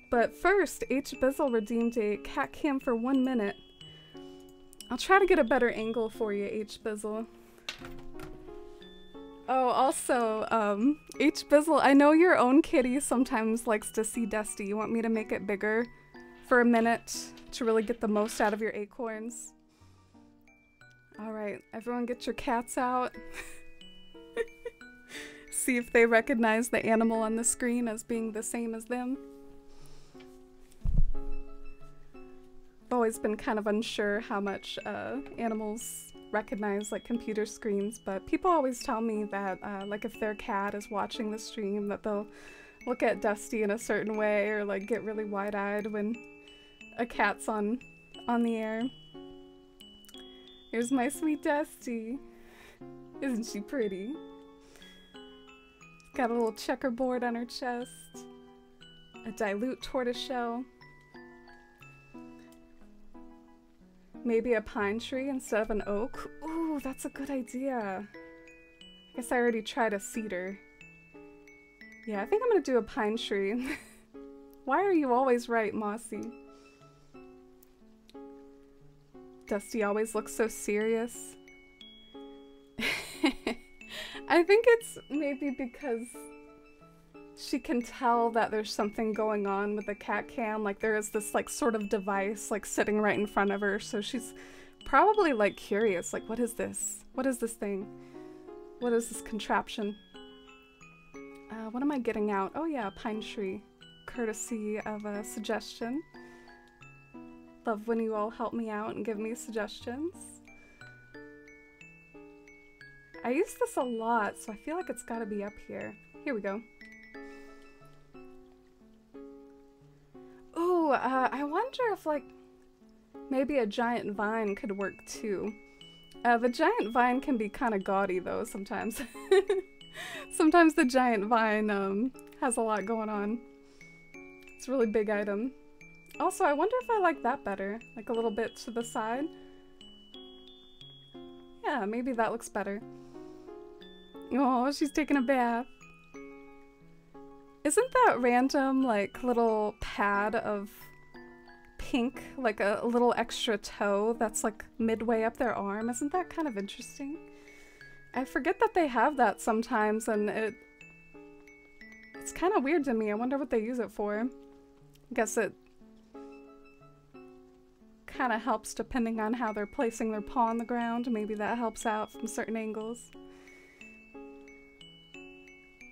But first, H. Bizzle redeemed a cat cam for 1 minute. I'll try to get a better angle for you, H. Bizzle. Oh, also, H. Bizzle, I know your own kitty sometimes likes to see Dusty. You want me to make it bigger for a minute to really get the most out of your acorns? Alright, everyone get your cats out. See if they recognize the animal on the screen as being the same as them. I've always been kind of unsure how much animals recognize like computer screens, but people always tell me that like if their cat is watching the stream that they'll look at Dusty in a certain way or like get really wide-eyed when a cat's on the air. Here's my sweet Dusty. Isn't she pretty? Got a little checkerboard on her chest, a dilute tortoiseshell. Maybe a pine tree instead of an oak. Ooh, that's a good idea. I guess I already tried a cedar. Yeah, I think I'm gonna do a pine tree. Why are you always right, Mossy? Dusty always looks so serious. I think it's maybe because she can tell that there's something going on with the cat cam. Like there is this like sort of device like sitting right in front of her, so she's probably like curious, like what is this? What is this thing? What is this contraption? What am I getting out? Oh yeah, pine tree. Courtesy of a suggestion. Love when you all help me out and give me suggestions. I use this a lot, so I feel like it's gotta be up here. Here we go. Ooh, I wonder if like maybe a giant vine could work too. The giant vine can be kind of gaudy though sometimes. Sometimes the giant vine has a lot going on. It's a really big item. Also, I wonder if I like that better, like a little bit to the side. Yeah, maybe that looks better. Oh, she's taking a bath. Isn't that random, like, little pad of pink, like a little extra toe that's like midway up their arm. Isn't that kind of interesting? I forget that they have that sometimes, and it's kind of weird to me. I wonder what they use it for. I guess it kind of helps depending on how they're placing their paw on the ground. Maybe that helps out from certain angles.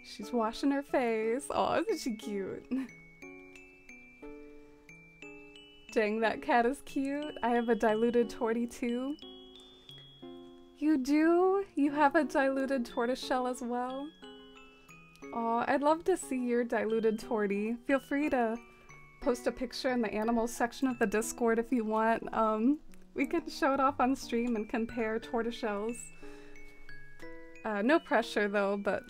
She's washing her face. Oh, isn't she cute? Dang, that cat is cute. I have a diluted tortie too. You do? You have a diluted tortoiseshell as well? Oh, I'd love to see your diluted tortie. Feel free to post a picture in the animals section of the Discord if you want. We can show it off on stream and compare tortoiseshells. No pressure though, but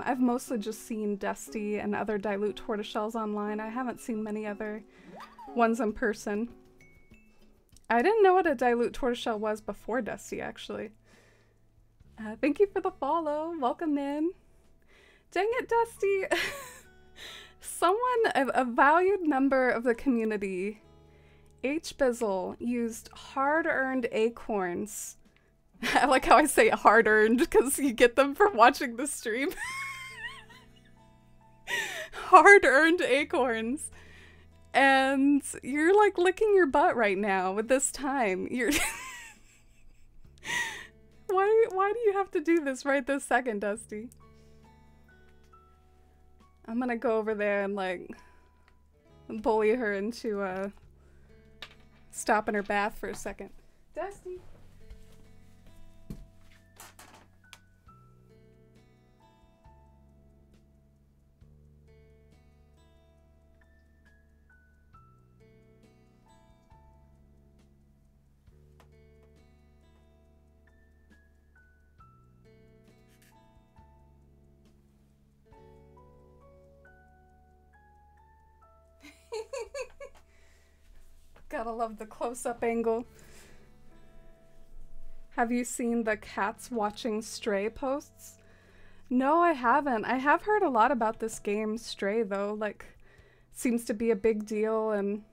I've mostly just seen Dusty and other dilute tortoiseshells online. I haven't seen many other ones in person. I didn't know what a dilute tortoiseshell was before Dusty, actually. Thank you for the follow. Welcome in. Dang it, Dusty. Someone, a valued member of the community, H. Bizzle, used hard-earned acorns. I like how I say hard-earned because you get them from watching the stream. Hard-earned acorns. And you're like licking your butt right now with this time. You're why do you have to do this right this second, Dusty? I'm gonna go over there and like bully her into stopping her bath for a second. Dusty. Gotta love the close-up angle. Have you seen the cats watching Stray posts? No, I haven't. I have heard a lot about this game, Stray, though. Like, seems to be a big deal, and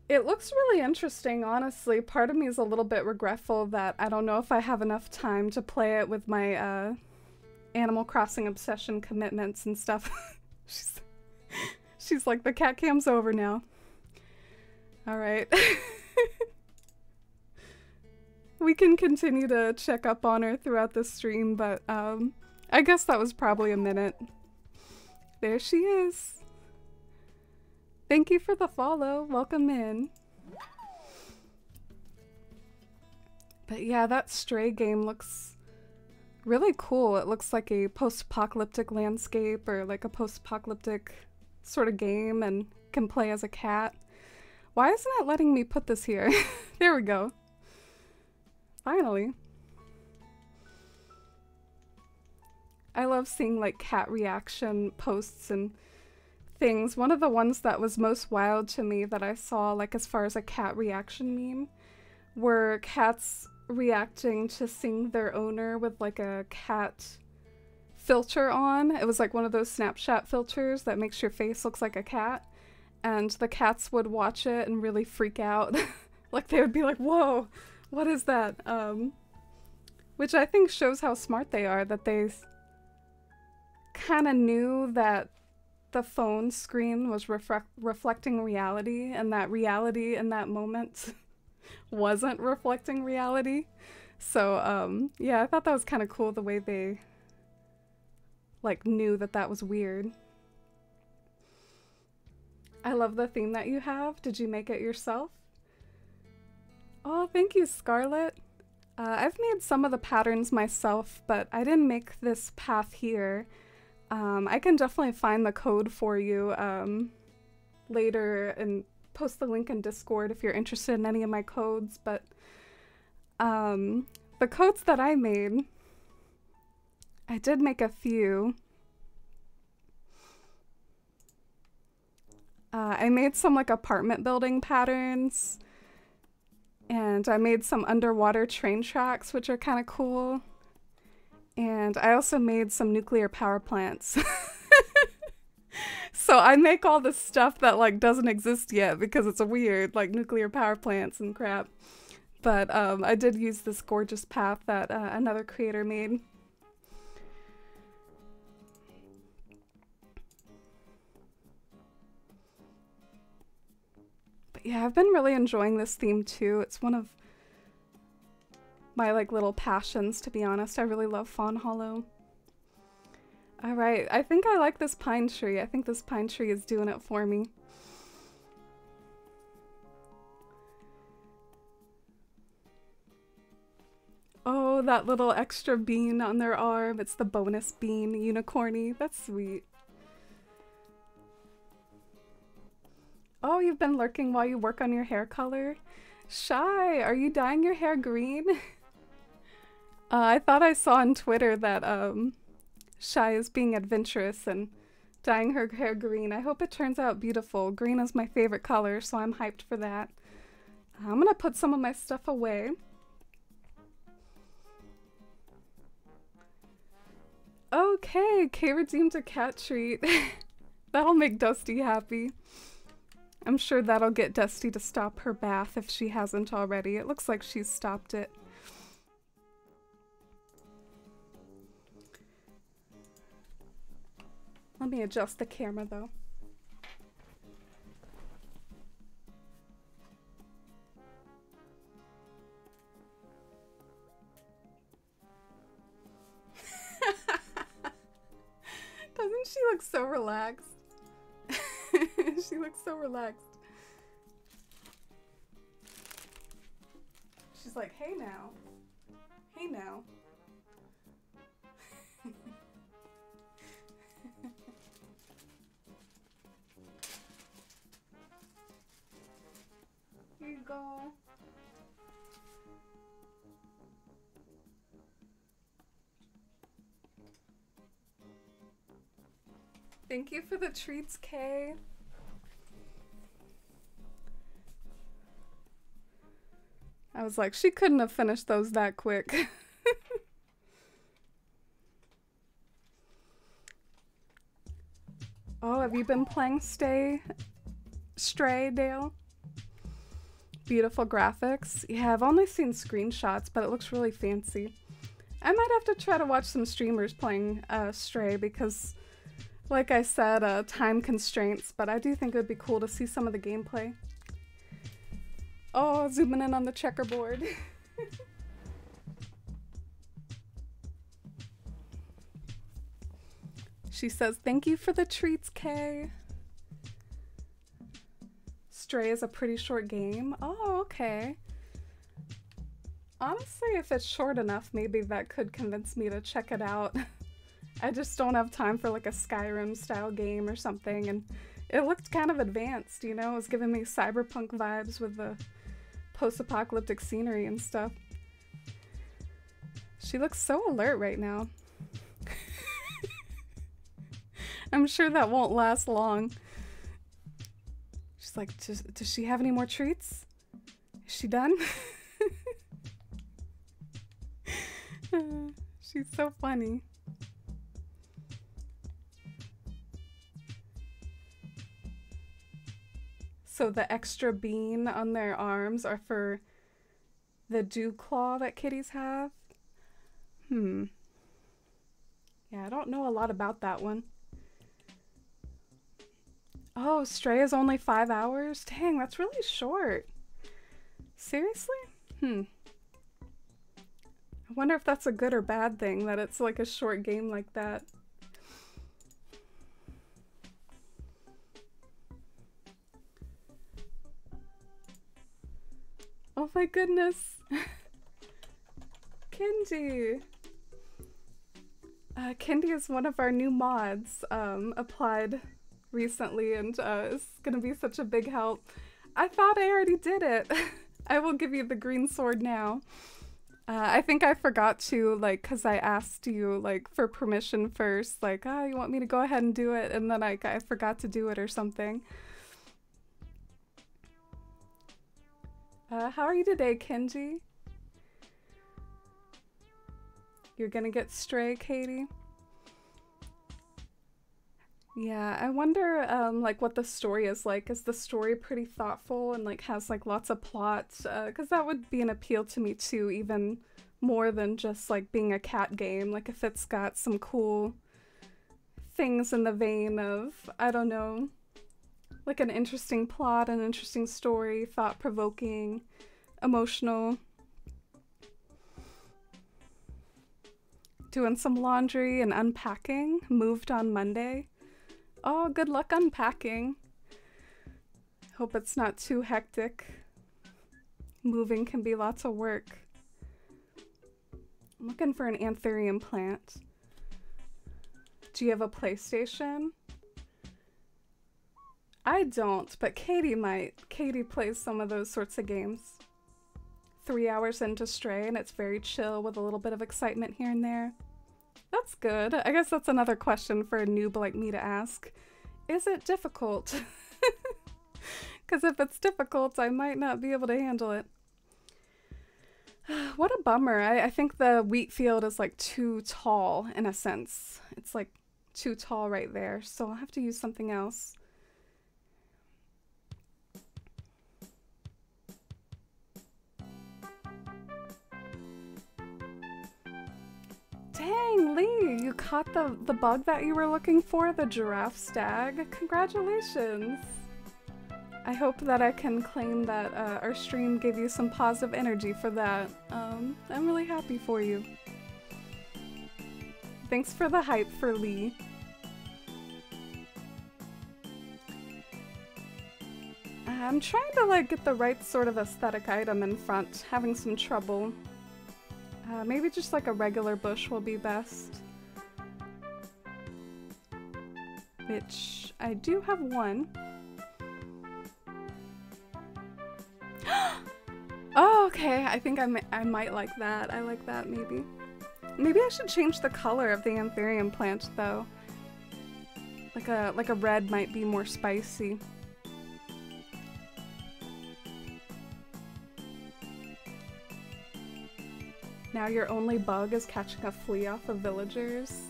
it looks really interesting, honestly. Part of me is a little bit regretful that I don't know if I have enough time to play it with my Animal Crossing obsession commitments and stuff. She's like, the cat cam's over now. Alright. We can continue to check up on her throughout the stream, but I guess that was probably a minute. There she is. Thank you for the follow. Welcome in. But yeah, that Stray game looks really cool. It looks like a post-apocalyptic landscape or like a post-apocalyptic sort of game and can play as a cat. Why isn't it letting me put this here? There we go. Finally. I love seeing like cat reaction posts and things. One of the ones that was most wild to me that I saw, like as far as a cat reaction meme, were cats reacting to seeing their owner with like a cat filter on. It was like one of those Snapchat filters that makes your face looks like a cat. And the cats would watch it and really freak out. Like they would be like, whoa, what is that? Which I think shows how smart they are, that they kind of knew that the phone screen was reflecting reality, and that reality in that moment wasn't reflecting reality. So yeah, I thought that was kind of cool the way they like knew that that was weird. I love the theme that you have. Did you make it yourself? Oh, thank you, Scarlett. I've made some of the patterns myself, but I didn't make this path here. I can definitely find the code for you later and post the link in Discord if you're interested in any of my codes, but the codes that I made, I did make a few. I made some like apartment building patterns, and I made some underwater train tracks, which are kind of cool. And I also made some nuclear power plants. So I make all this stuff that like doesn't exist yet because it's weird, like nuclear power plants and crap. But I did use this gorgeous path that another creator made. But yeah, I've been really enjoying this theme too. It's one of my like little passions, to be honest. I really love Fawn Hollow. All right, I think I like this pine tree. I think this pine tree is doing it for me. Oh, that little extra bean on their arm. It's the bonus bean, unicorny. That's sweet. Oh, you've been lurking while you work on your hair color? Shy, are you dyeing your hair green? I thought I saw on Twitter that Shy is being adventurous and dyeing her hair green. I hope it turns out beautiful. Green is my favorite color, so I'm hyped for that. I'm gonna put some of my stuff away. Okay, Kay redeemed a cat treat. That'll make Dusty happy. I'm sure that'll get Dusty to stop her bath if she hasn't already. It looks like she's stopped it. Let me adjust the camera though. Doesn't she look so relaxed? She looks so relaxed. She's like, hey now. Hey now. Here you go. Thank you for the treats, Kay. I was like, she couldn't have finished those that quick. Oh, have you been playing Stray, Dale? Beautiful graphics. Yeah, I've only seen screenshots, but it looks really fancy. I might have to try to watch some streamers playing Stray because, like I said, time constraints, but I do think it would be cool to see some of the gameplay. Oh, zooming in on the checkerboard. She says, thank you for the treats, Kay. Stray is a pretty short game. Oh, okay. Honestly, if it's short enough, maybe that could convince me to check it out. I just don't have time for like a Skyrim style game or something, and it looked kind of advanced, you know? It was giving me cyberpunk vibes with the post-apocalyptic scenery and stuff. She looks so alert right now. I'm sure that won't last long. She's like, does she have any more treats? Is she done? She's so funny. So the extra bean on their arms are for the dew claw that kitties have? Yeah, I don't know a lot about that one. Oh, Stray is only 5 hours? Dang, that's really short. Seriously? I wonder if that's a good or bad thing, that it's like a short game like that. Oh my goodness. Kendi. Kendi is one of our new mods, applied recently, and is gonna be such a big help. I thought I already did it. I will give you the green sword now. I think I forgot to, like, cause I asked you, like, for permission first, like, oh, you want me to go ahead and do it, and then I forgot to do it or something. How are you today, Kenji? You're gonna get Stray, Katie? Yeah, I wonder like what the story is like. Is the story pretty thoughtful and like has like lots of plots? Because that would be an appeal to me too, even more than just like being a cat game. Like if it's got some cool things in the vein of, I don't know, like an interesting plot, an interesting story, thought-provoking, emotional. Doing some laundry and unpacking. Moved on Monday. Oh, good luck unpacking. Hope it's not too hectic. Moving can be lots of work. I'm looking for an anthurium plant. Do you have a PlayStation? I don't, but Katie might. Katie plays some of those sorts of games. 3 hours into Stray, and it's very chill with a little bit of excitement here and there. That's good. I guess that's another question for a noob like me to ask. Is it difficult? Because if it's difficult, I might not be able to handle it. What a bummer. I think the wheat field is like too tall in a sense. It's like too tall right there, so I'll have to use something else. Dang, Lee, you caught the bug that you were looking for, the giraffe stag. Congratulations. I hope that I can claim that our stream gave you some positive energy for that. I'm really happy for you. Thanks for the hype for Lee. I'm trying to like get the right sort of aesthetic item in front, having some trouble. Maybe just like a regular bush will be best. Which I do have one. Oh, okay. I think I might like that. I like that maybe. Maybe I should change the color of the anthurium plant though. Like a red might be more spicy. Now your only bug is catching a flea off of villagers.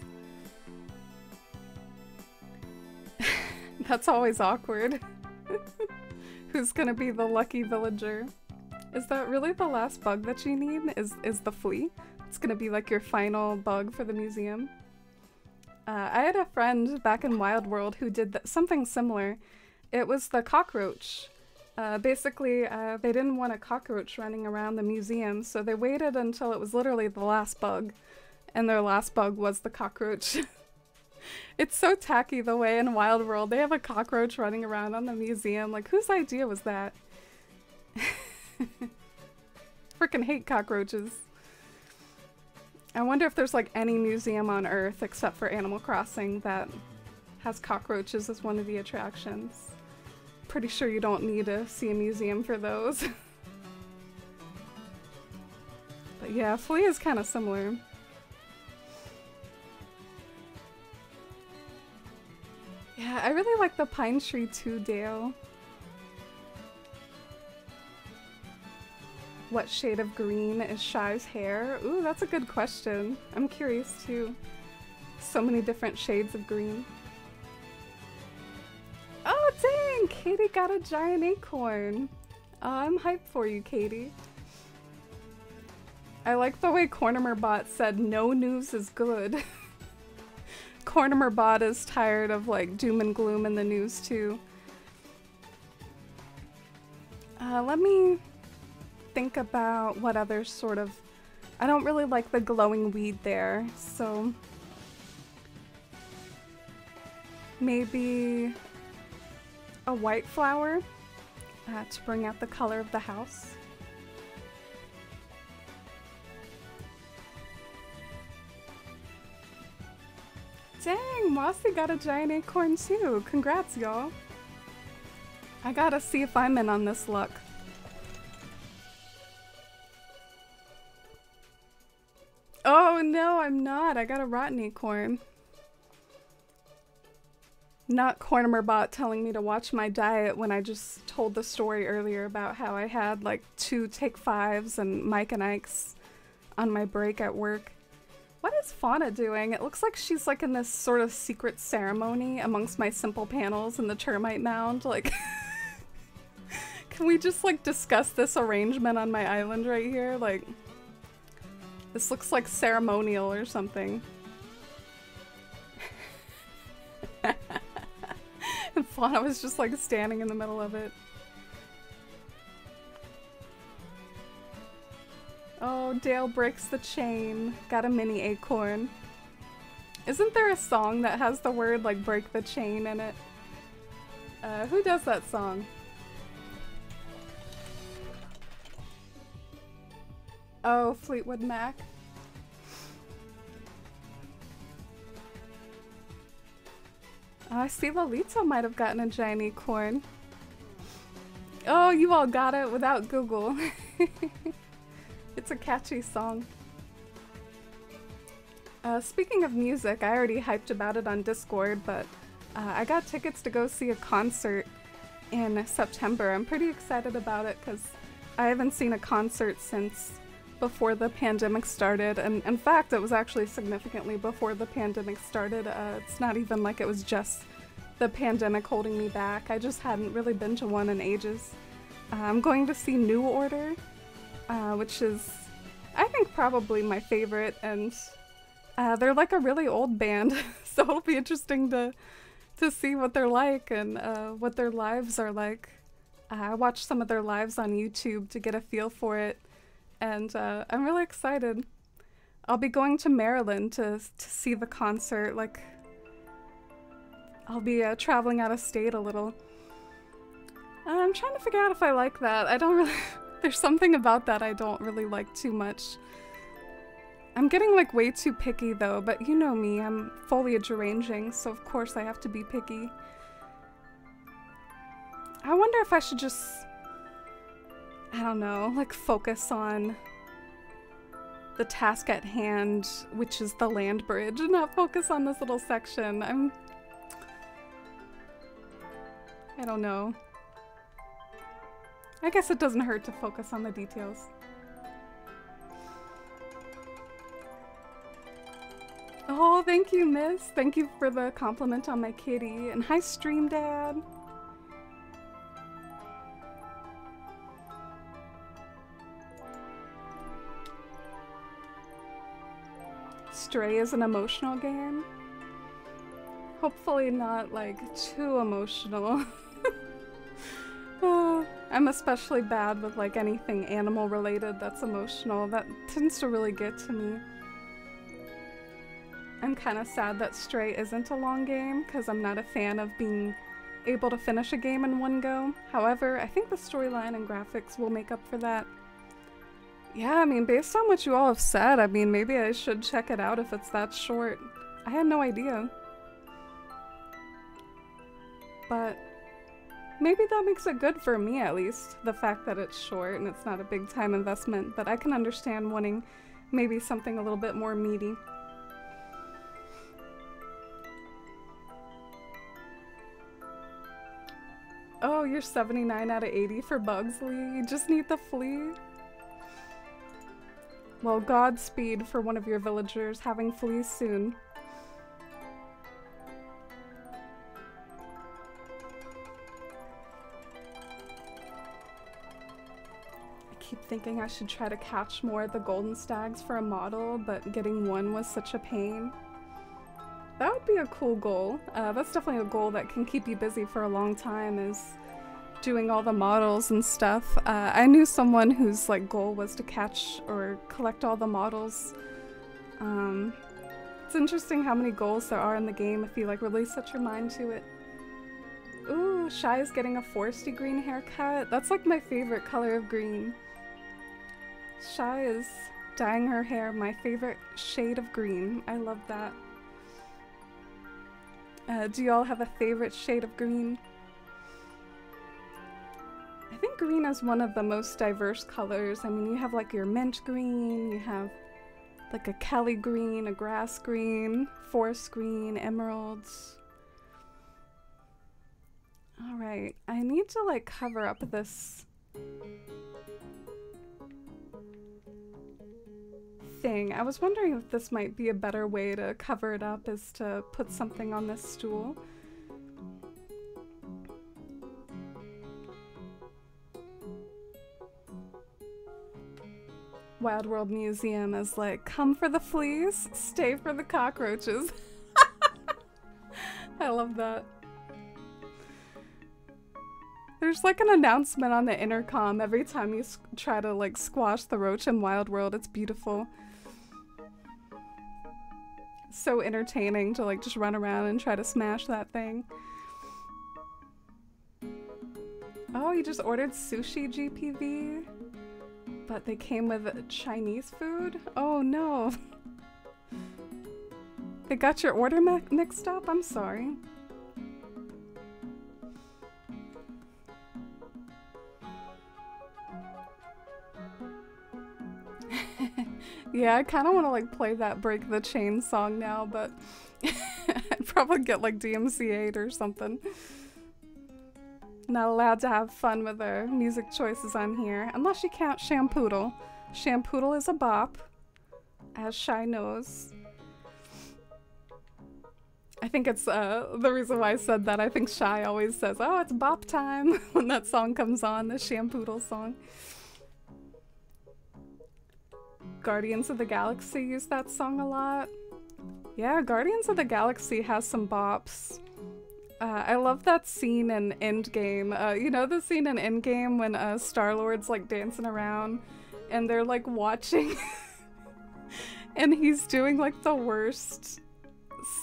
That's always awkward. Who's gonna be the lucky villager? Is that really the last bug that you need? Is the flea? It's gonna be like your final bug for the museum. I had a friend back in Wild World who did something similar. It was the cockroach. Basically, they didn't want a cockroach running around the museum, so they waited until it was literally the last bug, and their last bug was the cockroach. It's so tacky the way in Wild World they have a cockroach running around on the museum. Like, whose idea was that? Freaking hate cockroaches. I wonder if there's like any museum on Earth except for Animal Crossing that has cockroaches as one of the attractions. Pretty sure you don't need to see a museum for those. But yeah, flea is kind of similar. Yeah, I really like the pine tree too, Dale. What shade of green is Shy's hair? Ooh, that's a good question. I'm curious too. So many different shades of green. Oh dang! Katie got a giant acorn. I'm hyped for you, Katie. I like the way Cornemerbot said no news is good. Cornemerbot is tired of like doom and gloom in the news too. Let me think about what other sort of... I don't really like the glowing weed there, so... maybe a white flower to bring out the color of the house. Dang, Mossy got a giant acorn too. Congrats, y'all. I gotta see if I'm in on this luck. Oh no, I'm not. I got a rotten acorn. Not Cornemerbot telling me to watch my diet when I just told the story earlier about how I had like 2 Take 5s and Mike and Ike's on my break at work. What is Fauna doing? It looks like she's like in this sort of secret ceremony amongst my simple panels in the termite mound. Like, can we just like discuss this arrangement on my island right here? Like, this looks like ceremonial or something. And Fauna was just like standing in the middle of it. Oh, Dale breaks the chain. Got a mini acorn. Isn't there a song that has the word like break the chain in it? Who does that song? Oh, Fleetwood Mac. I see Lolita might have gotten a giant acorn. Oh, you all got it without Google. It's a catchy song. Speaking of music, I already hyped about it on Discord, but I got tickets to go see a concert in September. I'm pretty excited about it because I haven't seen a concert since before the pandemic started, and in fact, it was actually significantly before the pandemic started. It's not even like it was just the pandemic holding me back. I just hadn't really been to one in ages. I'm going to see New Order, which is, I think, probably my favorite, and they're like a really old band, so it'll be interesting to see what they're like and what their lives are like. I watched some of their lives on YouTube to get a feel for it, and I'm really excited. I'll be going to Maryland to see the concert. Like, I'll be traveling out of state a little. I'm trying to figure out if I like that. I don't really... There's something about that I don't really like too much. I'm getting like way too picky though, but you know me, I'm foliage arranging, so of course I have to be picky. I wonder if I should just, I don't know, like focus on the task at hand, which is the land bridge, and not focus on this little section. I don't know. I guess it doesn't hurt to focus on the details. Oh, thank you, miss. Thank you for the compliment on my kitty. And hi, Stream Dad. Stray is an emotional game. Hopefully not, like, too emotional. I'm especially bad with like anything animal related that's emotional. That tends to really get to me. I'm kind of sad that Stray isn't a long game because I'm not a fan of being able to finish a game in one go. However, I think the storyline and graphics will make up for that. Yeah, I mean, based on what you all have said, I mean, maybe I should check it out if it's that short. I had no idea. But maybe that makes it good for me, at least, the fact that it's short and it's not a big time investment, but I can understand wanting maybe something a little bit more meaty. Oh, you're 79 out of 80 for Bugsley. You just need the flea. Well, Godspeed for one of your villagers having fleas soon. I keep thinking I should try to catch more of the golden stags for a model, but getting one was such a pain. That would be a cool goal. That's definitely a goal that can keep you busy for a long time, is doing all the models and stuff. I knew someone whose like goal was to catch or collect all the models. It's interesting how many goals there are in the game if you like really set your mind to it. Ooh, Shy is getting a foresty green haircut. That's like my favorite color of green. Shy is dyeing her hair my favorite shade of green. I love that. Do y'all have a favorite shade of green? I think green is one of the most diverse colors. I mean, you have like your mint green, you have like a Kelly green, a grass green, forest green, emeralds. Alright, I need to like cover up this thing. I was wondering if this might be a better way to cover it up, is to put something on this stool. Wild World Museum is like, come for the fleas, stay for the cockroaches. I love that. There's like an announcement on the intercom every time you try to like squash the roach in Wild World. It's beautiful. So entertaining to like just run around and try to smash that thing. Oh, you just ordered sushi GPV? But they came with Chinese food? Oh no. They got your order mixed up? I'm sorry. Yeah, I kind of want to like play that Break the Chain song now, but I'd probably get like DMCA'd or something. Not allowed to have fun with our music choices on here, unless you count Shampoodle. Shampoodle is a bop, as Shy knows. I think it's the reason why I said that. I think Shy always says, oh, it's bop time when that song comes on, the Shampoodle song. Guardians of the Galaxy use that song a lot. Yeah, Guardians of the Galaxy has some bops. I love that scene in Endgame. You know the scene in Endgame when Star-Lord's like dancing around and they're like watching and he's doing like the worst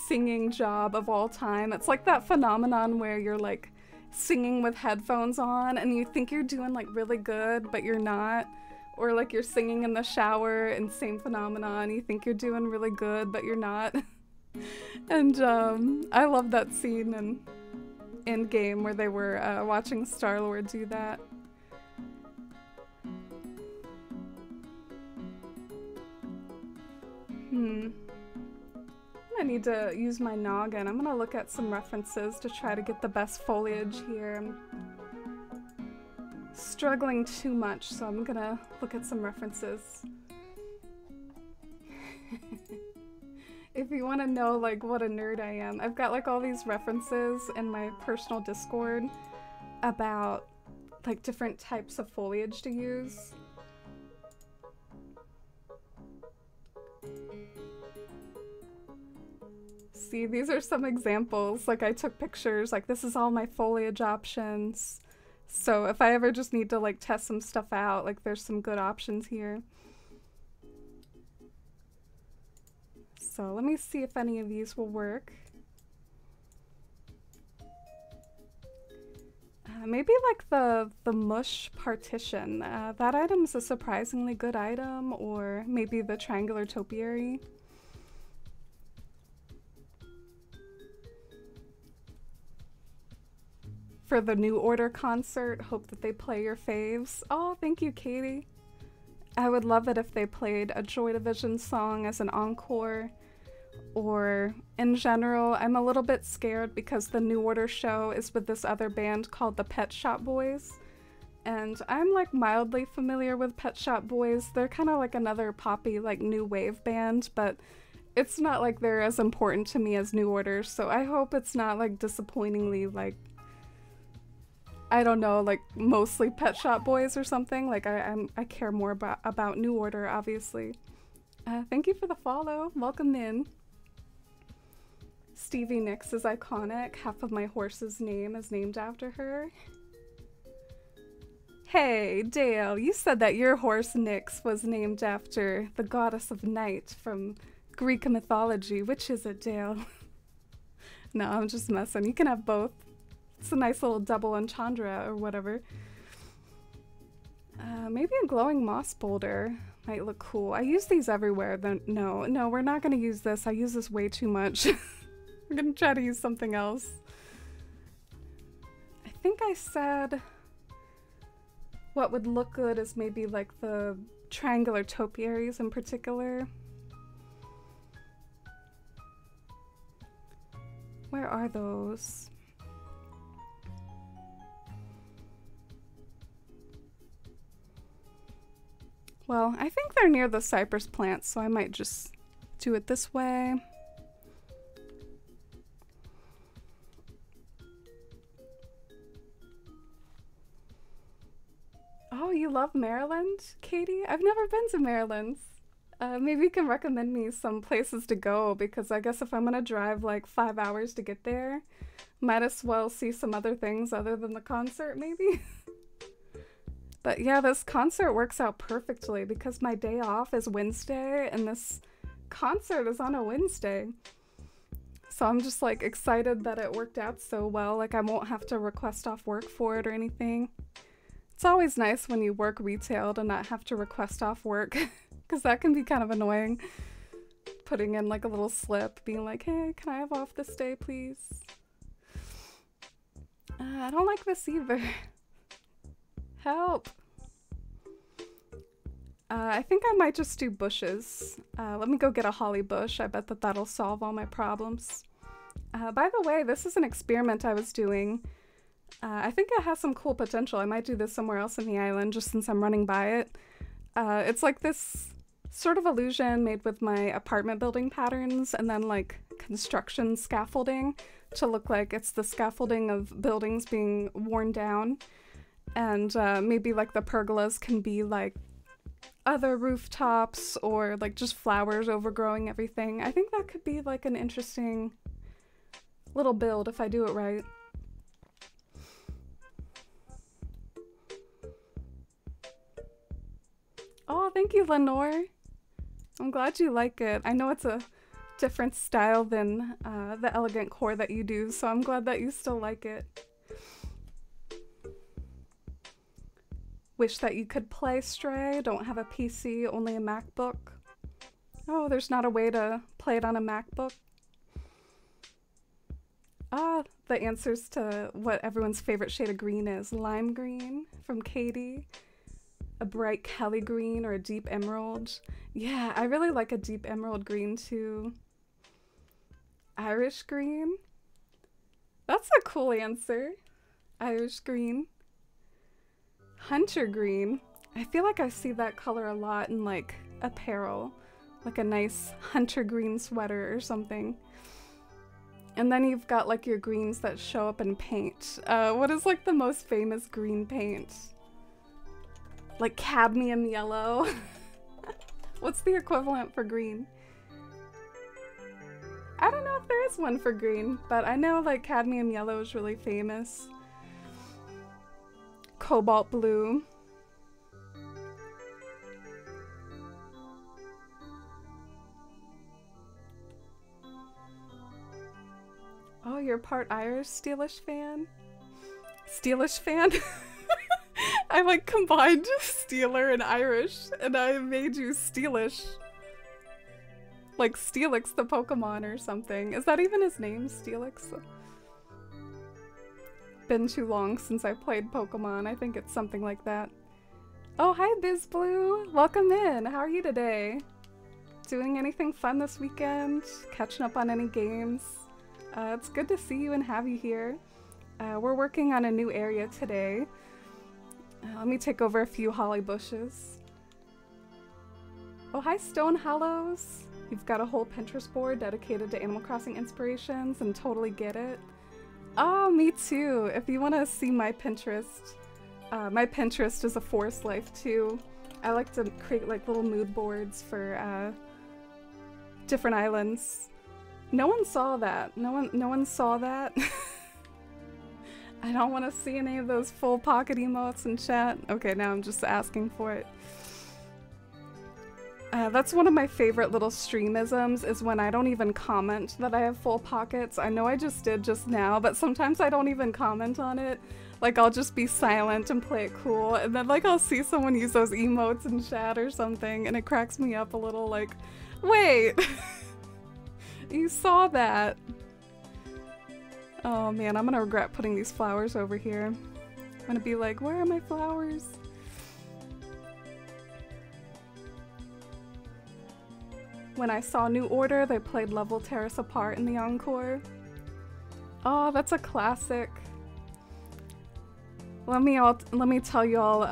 singing job of all time. It's like that phenomenon where you're like singing with headphones on and you think you're doing like really good, but you're not. Or like you're singing in the shower and same phenomenon. You think you're doing really good, but you're not. And I love that scene in Endgame where they were watching Star-Lord do that. I need to use my noggin. I'm gonna look at some references to try to get the best foliage here. I'm struggling too much, so I'm gonna look at some references. If you want to know like what a nerd I am, I've got like all these references in my personal Discord about like different types of foliage to use. See, these are some examples. Like I took pictures, like this is all my foliage options. So if I ever just need to like test some stuff out, like there's some good options here. So let me see if any of these will work. Maybe like the mush partition. That item is a surprisingly good item, or maybe the triangular topiary. For the New Order concert, hope that they play your faves. Oh, thank you, Katie. I would love it if they played a Joy Division song as an encore. Or in general, I'm a little bit scared because the New Order show is with this other band called the Pet Shop Boys. And I'm like mildly familiar with Pet Shop Boys. They're kind of like another poppy like new wave band, but it's not like they're as important to me as New Order. So I hope it's not like disappointingly like, I don't know, like mostly Pet Shop Boys or something. Like I care more about New Order, obviously. Thank you for the follow. Welcome in. Stevie Nicks is iconic. Half of my horse's name is named after her. Hey, Dale, you said that your horse Nyx was named after the goddess of night from Greek mythology. Which is it, Dale? No, I'm just messing. You can have both. It's a nice little double entendre or whatever. Maybe a glowing moss boulder might look cool. I use these everywhere. No, we're not going to use this. I use this way too much. We're going to try to use something else. I think I said what would look good is maybe like the triangular topiaries in particular. Where are those? Well, I think they're near the cypress plants, so I might just do it this way. Oh, you love Maryland, Katie? I've never been to Maryland. Maybe you can recommend me some places to go, because I guess if I'm gonna drive like 5 hours to get there, might as well see some other things other than the concert, maybe? But yeah, this concert works out perfectly because my day off is Wednesday and this concert is on a Wednesday. So I'm just like excited that it worked out so well. Like I won't have to request off work for it or anything. It's always nice when you work retail to not have to request off work because that can be kind of annoying. Putting in like a little slip, being like, hey, can I have off this day, please? I don't like this either. Help. I think I might just do bushes. Let me go get a holly bush. I bet that that'll solve all my problems. By the way, this is an experiment I was doing. I think it has some cool potential. I might do this somewhere else in the island just since I'm running by it. It's like this sort of illusion made with my apartment building patterns and then like construction scaffolding to look like it's the scaffolding of buildings being worn down. And maybe like the pergolas can be like other rooftops or like just flowers overgrowing everything. I think that could be like an interesting little build if I do it right. Oh, thank you, Lenore. I'm glad you like it. I know it's a different style than the elegant core that you do, so I'm glad that you still like it. Wish that you could play Stray. Don't have a PC, only a MacBook. Oh, there's not a way to play it on a MacBook. Ah, the answers to what everyone's favorite shade of green is. Lime green from Katie. A bright Kelly green or a deep emerald. Yeah, I really like a deep emerald green too. Irish green. That's a cool answer. Irish green. Hunter green. I feel like I see that color a lot in like apparel. Like a nice hunter green sweater or something. And then you've got like your greens that show up in paint. What is like the most famous green paint? Like cadmium yellow. What's the equivalent for green? I don't know if there is one for green, but I know like cadmium yellow is really famous. Cobalt blue. Oh, you're part Irish Steelish fan? Steelish fan? I like combined Steeler and Irish, and I made you Steelish. Like Steelix the Pokemon or something. Is that even his name, Steelix? Been too long since I played Pokemon. I think it's something like that. Oh, hi BizBlue! Welcome in! How are you today? Doing anything fun this weekend? Catching up on any games? It's good to see you and have you here. We're working on a new area today. Let me take over a few holly bushes. Oh, hi Stone Hollows! You've got a whole Pinterest board dedicated to Animal Crossing inspirations and totally get it. Oh, me too! If you want to see my Pinterest is a forest life too. I like to create like little mood boards for different islands. No one saw that. No one saw that. I don't want to see any of those full pocket emotes in chat. Okay, now I'm just asking for it. That's one of my favorite little streamisms is when I don't even comment that I have full pockets. I know I just did just now, but sometimes I don't even comment on it. Like I'll just be silent and play it cool, and then like I'll see someone use those emotes in chat or something, and it cracks me up a little like, wait, you saw that. Oh man, I'm gonna regret putting these flowers over here. I'm gonna be like, where are my flowers? When I saw New Order, they played Level Terrace Apart in the encore. Oh, that's a classic. Let me tell you all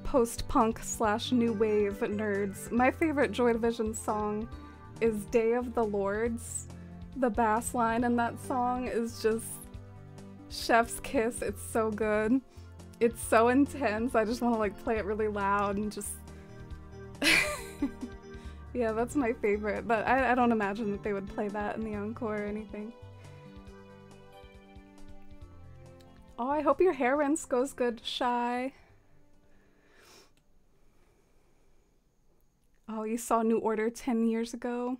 post-punk slash new wave nerds, my favorite Joy Division song is Day of the Lords. The bass line in that song is just chef's kiss. It's so good. It's so intense. I just want to like play it really loud and just yeah, that's my favorite, but I don't imagine that they would play that in the encore or anything. Oh, I hope your hair rinse goes good, Shy. Oh, you saw New Order 10 years ago?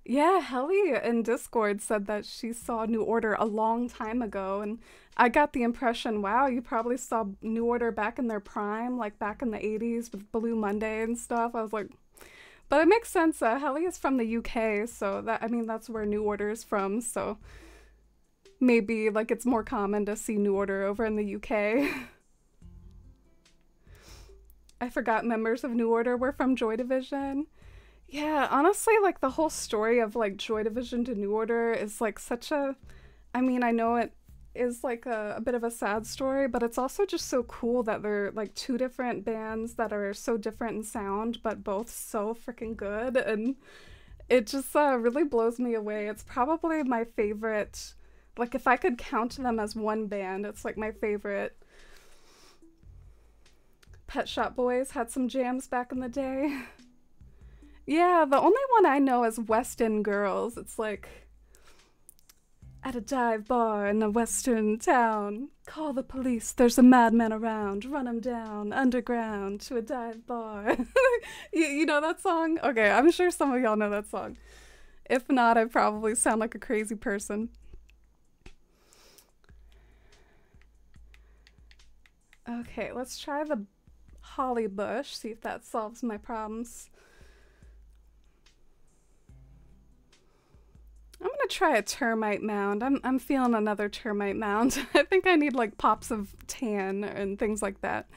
Yeah, Helly in Discord said that she saw New Order a long time ago, and I got the impression, wow, you probably saw New Order back in their prime, like back in the 80s with Blue Monday and stuff. I was like, but it makes sense. Helly is from the UK, so that, I mean, that's where New Order is from, so maybe like it's more common to see New Order over in the UK. I forgot members of New Order were from Joy Division. Yeah, honestly, like the whole story of like Joy Division to New Order is like such a, I mean, I know it is like a bit of a sad story, but it's also just so cool that they're like two different bands that are so different in sound, but both so freaking good. And it just really blows me away. It's probably my favorite, like if I could count them as one band, it's like my favorite. Pet Shop Boys had some jams back in the day. Yeah, the only one I know is Western Girls. It's like, at a dive bar in a western town, call the police, there's a madman around, run him down, underground, to a dive bar. you know that song? Okay, I'm sure some of y'all know that song. If not, I probably sound like a crazy person. Okay, let's try the holly bush, see if that solves my problems. I'm gonna try a termite mound. I'm feeling another termite mound. I think I need like pops of tan and things like that.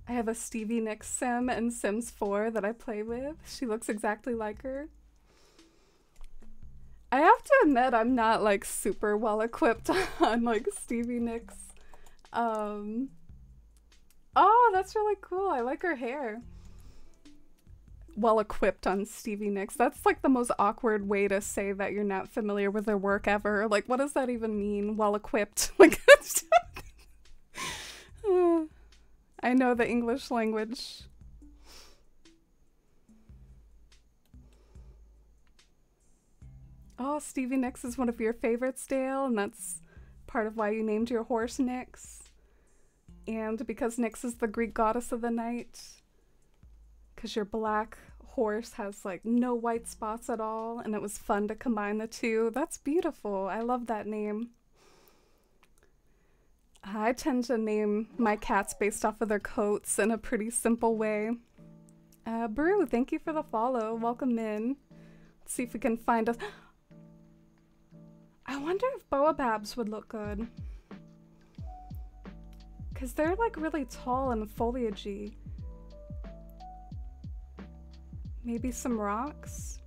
I have a Stevie Nicks sim in Sims 4 that I play with. She looks exactly like her. I have to admit I'm not like super well equipped on like Stevie Nicks. Oh, that's really cool. I like her hair. Well equipped on Stevie Nicks. That's like the most awkward way to say that you're not familiar with her work ever. Like, what does that even mean? Well equipped. Like, I know the English language. Oh, Stevie Nicks is one of your favorites, Dale, and that's part of why you named your horse Nyx. And because Nyx is the Greek goddess of the night. Because your black horse has like no white spots at all, and it was fun to combine the two. That's beautiful. I love that name. I tend to name my cats based off of their coats in a pretty simple way. Brew, thank you for the follow. Welcome in. Let's see if we can find us. I wonder if boababs would look good. Because they're like really tall and foliagey. Maybe some rocks?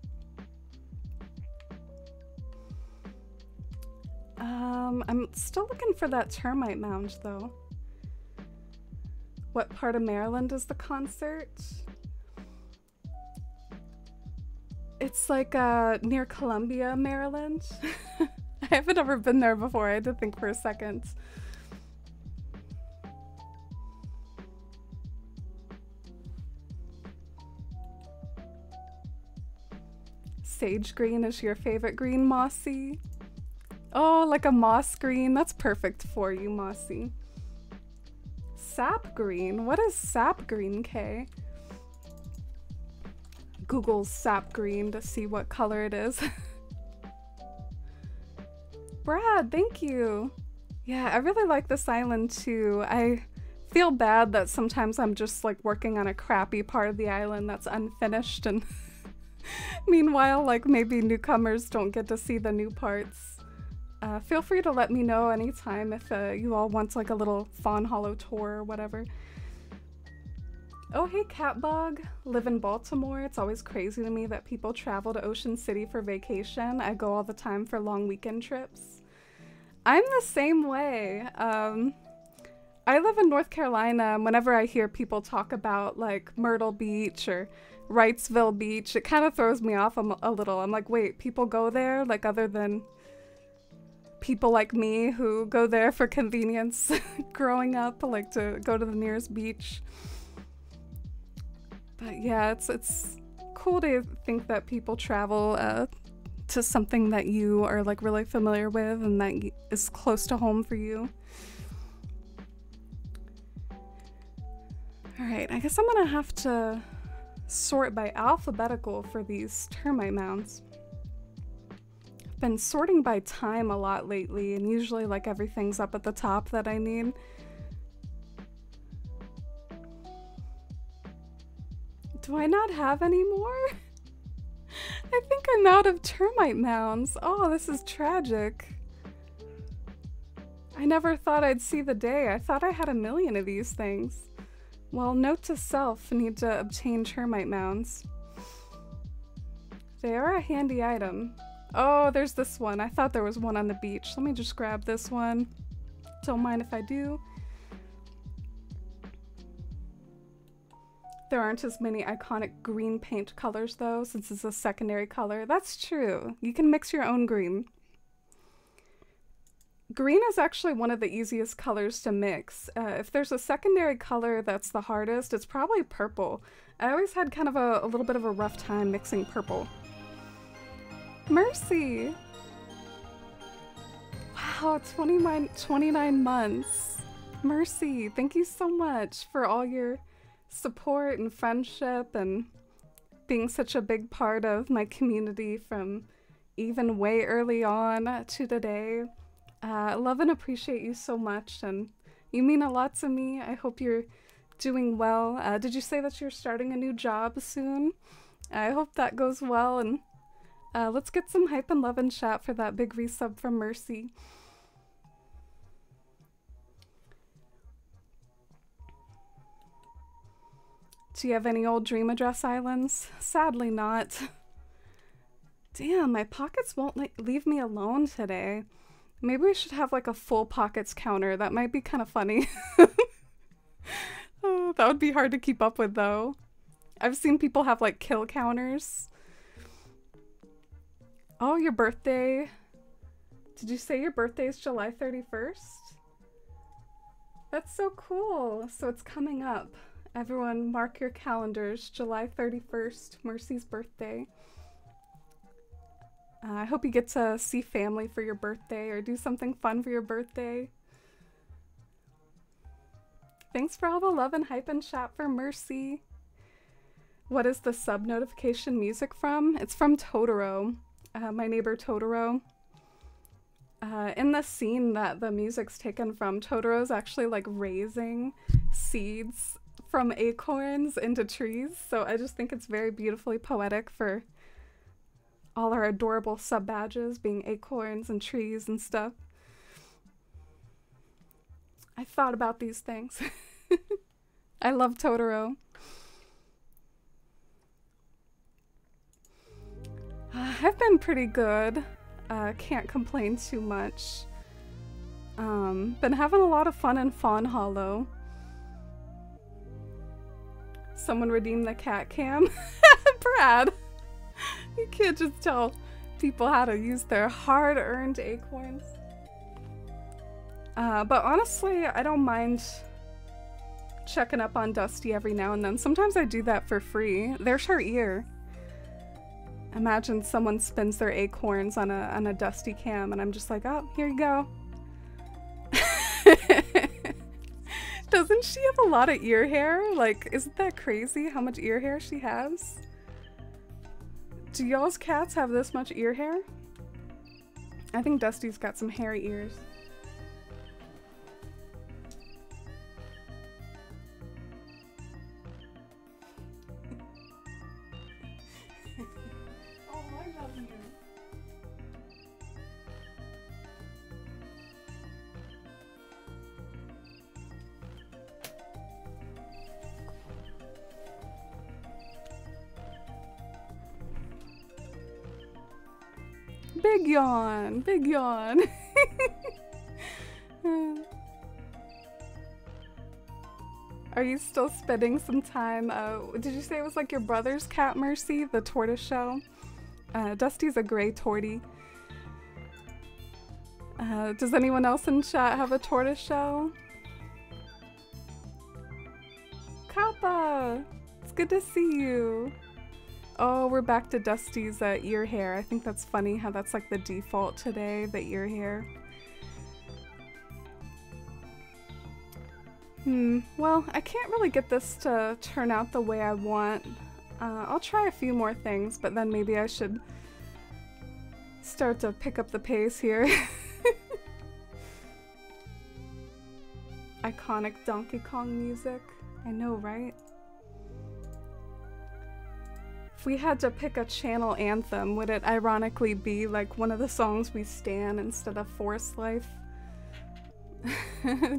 I'm still looking for that termite mound though. What part of Maryland is the concert? It's like near Columbia, Maryland. I haven't ever been there before. I had to think for a second. Sage green is your favorite green, Mossy? Oh, like a moss green? That's perfect for you, Mossy. Sap green? What is sap green, Kay? Google's sap green to see what color it is. Brad, thank you. Yeah, I really like this island too. I feel bad that sometimes I'm just like working on a crappy part of the island that's unfinished, and meanwhile, like maybe newcomers don't get to see the new parts. Feel free to let me know anytime if you all want like a little Fawn Hollow tour or whatever. Oh, hey, Catbug. Live in Baltimore. It's always crazy to me that people travel to Ocean City for vacation. I go all the time for long weekend trips. I'm the same way. I live in North Carolina, and whenever I hear people talk about like Myrtle Beach or Wrightsville Beach, it kind of throws me off a little. I'm like, wait, people go there, like, other than people like me who go there for convenience growing up, like to go to the nearest beach. But yeah, it's cool to think that people travel to something that you are like really familiar with and that is close to home for you. All right, I guess I'm gonna have to sort by alphabetical for these termite mounds. I've been sorting by time a lot lately, and usually like everything's up at the top that I need. Do I not have any more? I think I'm out of termite mounds. Oh, this is tragic. I never thought I'd see the day. I thought I had a million of these things. Well, note to self, need to obtain termite mounds. They are a handy item. Oh, there's this one. I thought there was one on the beach. Let me just grab this one. Don't mind if I do. There aren't as many iconic green paint colors though, since it's a secondary color. That's true. You can mix your own green. Green is actually one of the easiest colors to mix. If there's a secondary color that's the hardest, it's probably purple. I always had kind of a little bit of a rough time mixing purple. Mercy! Wow, 29 months. Mercy, thank you so much for all your support and friendship and being such a big part of my community from even way early on to today. I love and appreciate you so much, and you mean a lot to me. I hope you're doing well. Did you say that you're starting a new job soon? I hope that goes well, and let's get some hype and love and chat for that big resub from Mercy. Do you have any old dream address islands? Sadly not. Damn, my pockets won't leave me alone today. Maybe we should have like a full pockets counter. That might be kind of funny. Oh, that would be hard to keep up with though. I've seen people have like kill counters. Oh, your birthday. Did you say your birthday is July 31st? That's so cool. So it's coming up. Everyone mark your calendars. July 31st, Mercy's birthday. I hope you get to see family for your birthday or do something fun for your birthday. Thanks for all the love and hype and chat for Mercy. What is the sub notification music from? It's from Totoro, My Neighbor Totoro. In the scene that the music's taken from, Totoro's actually like raising seeds from acorns into trees. So I just think it's very beautifully poetic for all our adorable sub badges being acorns and trees and stuff. I thought about these things. I love Totoro. I've been pretty good. Can't complain too much. Been having a lot of fun in Fawn Hollow. Someone redeemed the cat cam. Brad. You can't just tell people how to use their hard-earned acorns. But honestly, I don't mind checking up on Dusty every now and then. Sometimes I do that for free. There's her ear. Imagine someone spins their acorns on a Dusty cam, and I'm just like, oh, here you go. Doesn't she have a lot of ear hair? Like, isn't that crazy how much ear hair she has? Do y'all's cats have this much ear hair? I think Dusty's got some hairy ears. Oh, I love you. Big yawn. Big yawn. Are you still spending some time? Did you say it was like your brother's cat, Mercy? The tortoise shell? Dusty's a gray tortie. Does anyone else in chat have a tortoise shell? Kappa! It's good to see you. Oh, we're back to Dusty's ear hair. I think that's funny how that's like the default today, the ear hair. Well, I can't really get this to turn out the way I want. I'll try a few more things, but then maybe I should start to pick up the pace here. Iconic Donkey Kong music. I know, right? If we had to pick a channel anthem, would it ironically be like one of the songs we stan instead of Forest Life?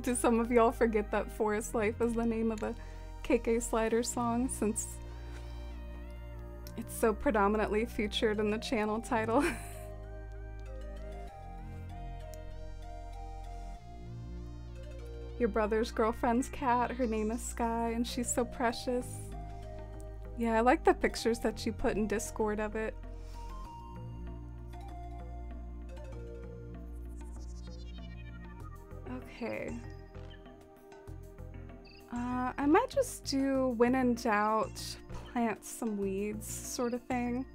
Do some of y'all forget that Forest Life is the name of a KK Slider song since it's so predominantly featured in the channel title? Your brother's girlfriend's cat, her name is Sky, and she's so precious. Yeah, I like the pictures that you put in Discord of it. Okay. I might just do when in doubt, plant some weeds sort of thing.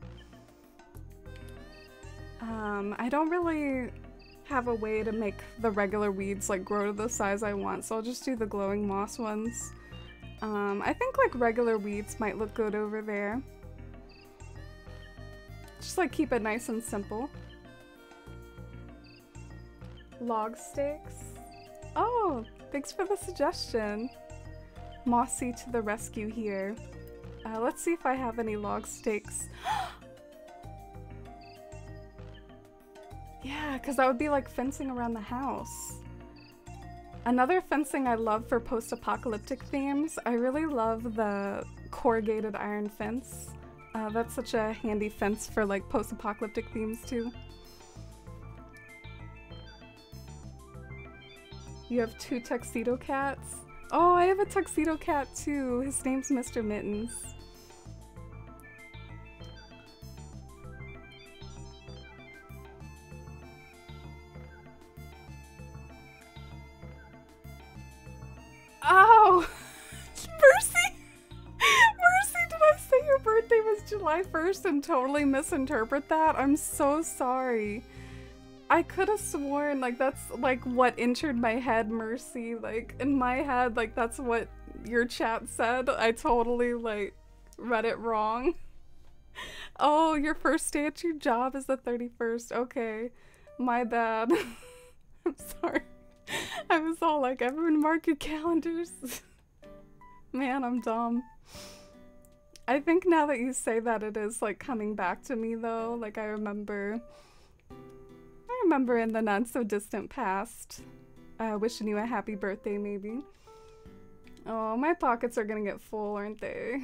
I don't really have a way to make the regular weeds like grow to the size I want, so I'll just do the glowing moss ones. I think like regular weeds might look good over there. Just like keep it nice and simple. Log stakes. Oh, thanks for the suggestion. Mossy to the rescue here. Let's see if I have any log stakes. Yeah, because that would be like fencing around the house. Another fencing I love for post-apocalyptic themes, I really love the corrugated iron fence. That's such a handy fence for like post-apocalyptic themes too. You have 2 tuxedo cats? Oh, I have a tuxedo cat too. His name's Mr. Mittens. Oh! Mercy! Mercy, did I say your birthday was July 1st and totally misinterpret that? I'm so sorry. I could have sworn like that's like what entered my head, Mercy. Like in my head, like that's what your chat said. I totally like read it wrong. Oh, your first day at your job is the 31st. Okay, my bad. I'm sorry. I was all like, everyone mark your calendars. Man, I'm dumb. I think now that you say that, it is like coming back to me though. Like I remember in the not so distant past, wishing you a happy birthday maybe. Oh, my pockets are gonna get full, aren't they?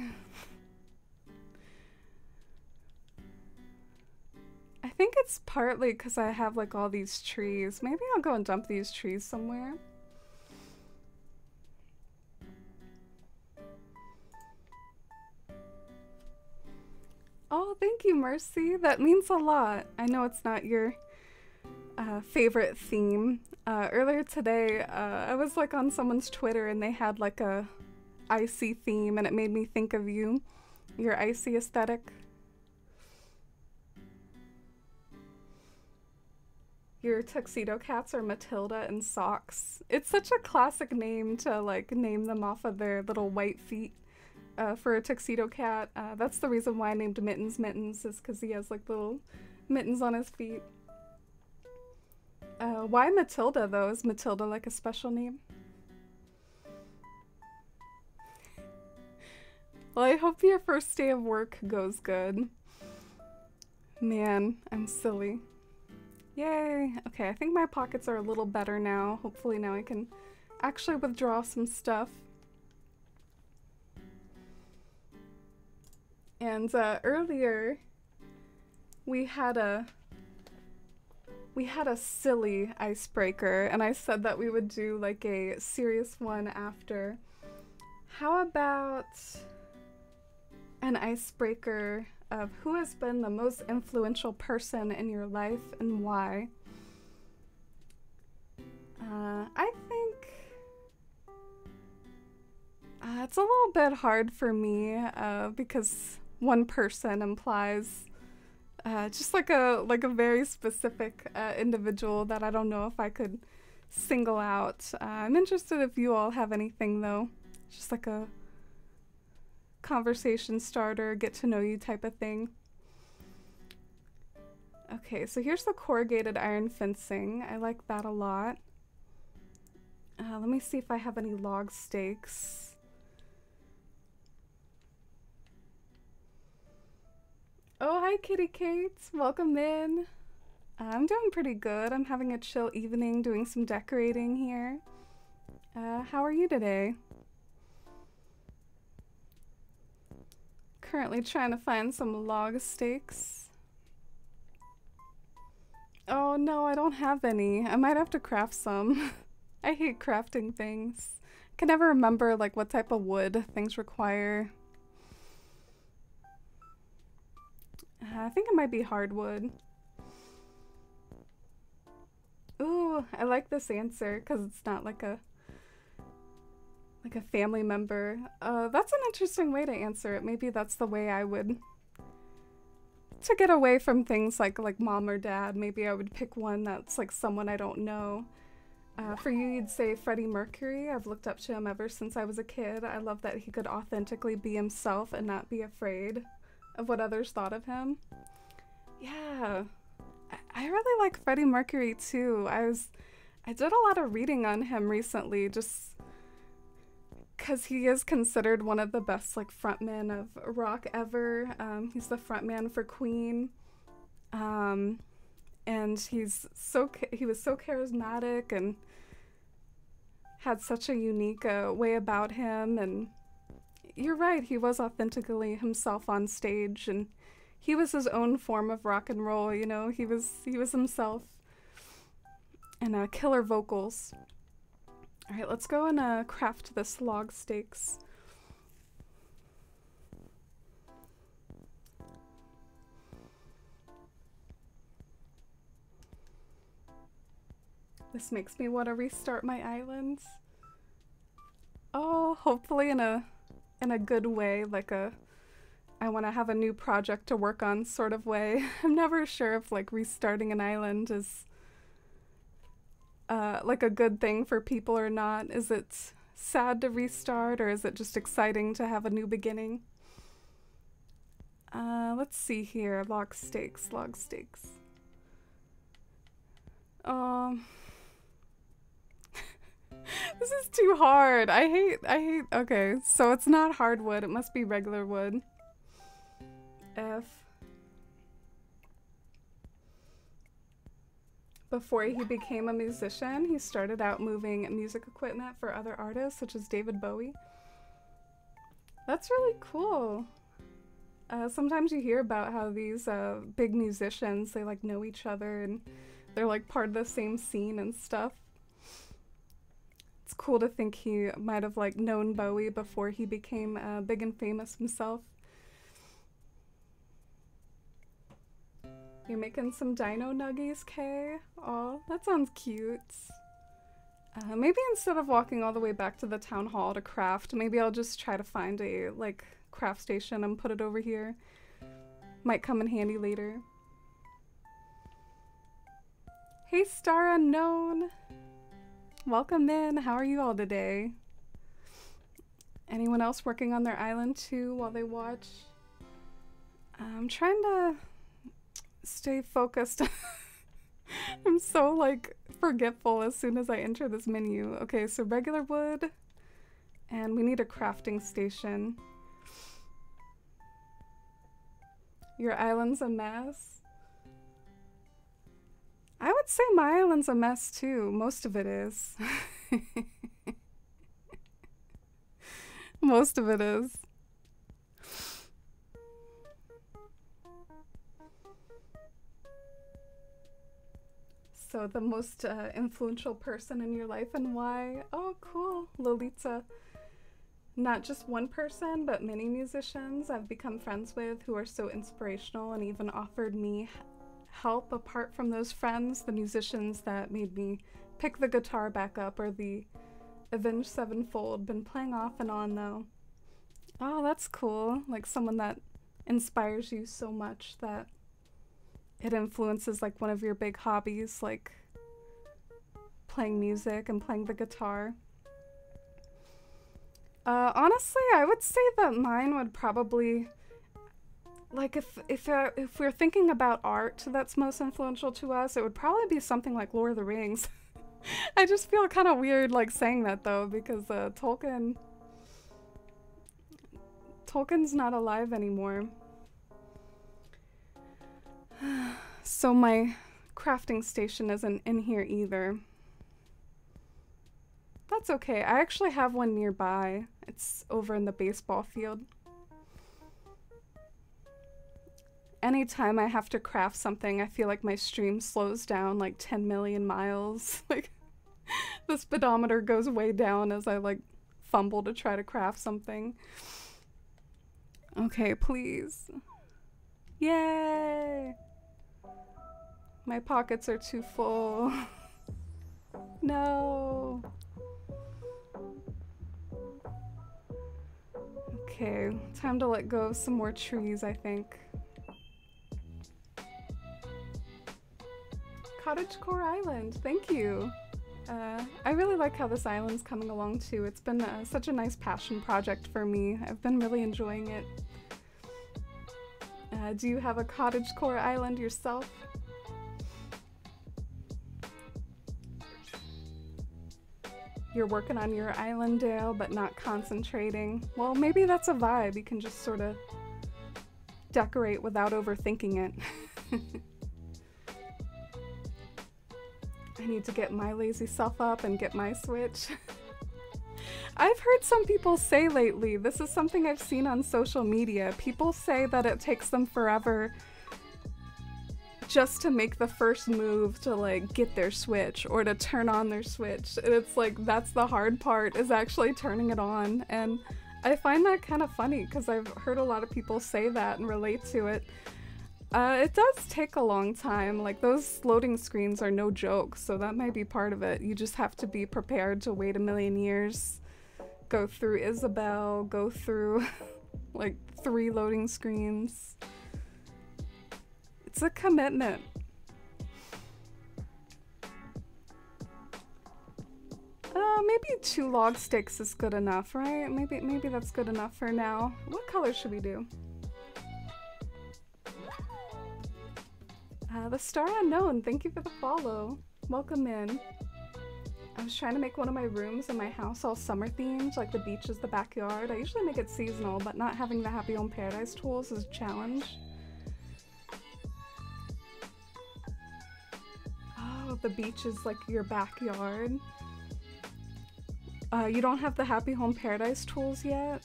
I think it's partly because I have like all these trees. Maybe I'll go and dump these trees somewhere. Oh, thank you, Mercy. That means a lot. I know it's not your favorite theme. Earlier today, I was like on someone's Twitter and they had like a icy theme and it made me think of you. Your icy aesthetic. Your tuxedo cats are Matilda and Socks. It's such a classic name to like name them off of their little white feet. For a tuxedo cat. That's the reason why I named Mittens Mittens, is because he has like little mittens on his feet. Why Matilda though? Is Matilda like a special name? Well, I hope your first day of work goes good. Man, I'm silly. Yay! Okay, I think my pockets are a little better now. Hopefully now I can actually withdraw some stuff. And earlier we had a We had a silly icebreaker, and I said that we would do like a serious one after. How about an icebreaker of who has been the most influential person in your life and why? I think it's a little bit hard for me because one person implies just like a very specific individual that I don't know if I could single out. I'm interested if you all have anything though, just like a conversation starter, get to know you type of thing. Okay, so here's the corrugated iron fencing. I like that a lot. Let me see if I have any log stakes. Oh, hi Kitty Kate. Welcome in. I'm doing pretty good. I'm having a chill evening doing some decorating here. How are you today? Currently trying to find some log stakes. Oh no, I don't have any. I might have to craft some. I hate crafting things. Can never remember like what type of wood things require. I think it might be hardwood. Ooh, I like this answer because it's not like a family member. That's an interesting way to answer it. Maybe that's the way I would, to get away from things like mom or dad. Maybe I would pick one that's like someone I don't know. For you, you'd say Freddie Mercury. I've looked up to him ever since I was a kid. I love that he could authentically be himself and not be afraid of what others thought of him. Yeah, I really like Freddie Mercury too. I did a lot of reading on him recently, just because he is considered one of the best like frontmen of rock ever. He's the frontman for Queen, and he was so charismatic and had such a unique way about him. And you're right, he was authentically himself on stage, and he was his own form of rock and roll. You know, he was himself, and killer vocals. All right, let's go and craft this log stakes. This makes me want to restart my island. Oh, hopefully in a good way, like I want to have a new project to work on sort of way. I'm never sure if like restarting an island is like a good thing for people or not. Is it sad to restart, or is it just exciting to have a new beginning? Let's see here. Log stakes. This is too hard. I hate, okay, so it's not hardwood, it must be regular wood. F. Before he became a musician, he started out moving music equipment for other artists, such as David Bowie. That's really cool. Sometimes you hear about how these big musicians, they like know each other and they're like part of the same scene and stuff. It's cool to think he might have like known Bowie before he became big and famous himself. You're making some dino nuggies, Kay? Aw, that sounds cute. Maybe instead of walking all the way back to the town hall to craft, maybe I'll just try to find a like craft station and put it over here. Might come in handy later. Hey Star Unknown! Welcome in, how are you all today? Anyone else working on their island too while they watch? I'm trying to stay focused. I'm so like forgetful as soon as I enter this menu. Okay, so regular wood, and we need a crafting station. Your island's a mess? I would say my island's a mess too. Most of it is. Most of it is. So the most influential person in your life and why? Oh, cool, Lolita. Not just one person, but many musicians I've become friends with who are so inspirational and even offered me help apart from those friends, the musicians that made me pick the guitar back up or the Avenged Sevenfold. Been playing off and on though. Oh, that's cool. Like someone that inspires you so much that it influences like one of your big hobbies, like playing music and playing the guitar. Honestly, I would say that mine would probably, like, if we're thinking about art that's most influential to us, it would probably be something like Lord of the Rings. I just feel kind of weird, like, saying that, though, because Tolkien's not alive anymore. So my crafting station isn't in here either. That's okay. I actually have one nearby. It's over in the baseball field. Anytime I have to craft something, I feel like my stream slows down like 10 million miles. Like, the speedometer goes way down as I like fumble to try to craft something. Okay, please. Yay! My pockets are too full. No. Okay, time to let go of some more trees, I think. Cottagecore Island, thank you. I really like how this island's coming along too. It's been such a nice passion project for me. I've been really enjoying it. Do you have a Cottagecore Island yourself? You're working on your island, Dale, but not concentrating. Well, maybe that's a vibe. You can just sort of decorate without overthinking it. I need to get my lazy self up and get my Switch. I've heard some people say lately, this is something I've seen on social media, people say that it takes them forever just to make the first move to like get their Switch or to turn on their Switch. And it's like, that's the hard part, is actually turning it on. And I find that kind of funny because I've heard a lot of people say that and relate to it. It does take a long time. Like, those loading screens are no joke, so that might be part of it. You just have to be prepared to wait a million years, go through Isabel, go through like 3 loading screens. It's a commitment. Maybe 2 log sticks is good enough, right? Maybe that's good enough for now. What color should we do? The Star Unknown, thank you for the follow. Welcome in. I was trying to make one of my rooms in my house all summer themed, like the beach is the backyard. I usually make it seasonal, but not having the Happy Home Paradise tools is a challenge. Oh, the beach is like your backyard. You don't have the Happy Home Paradise tools yet?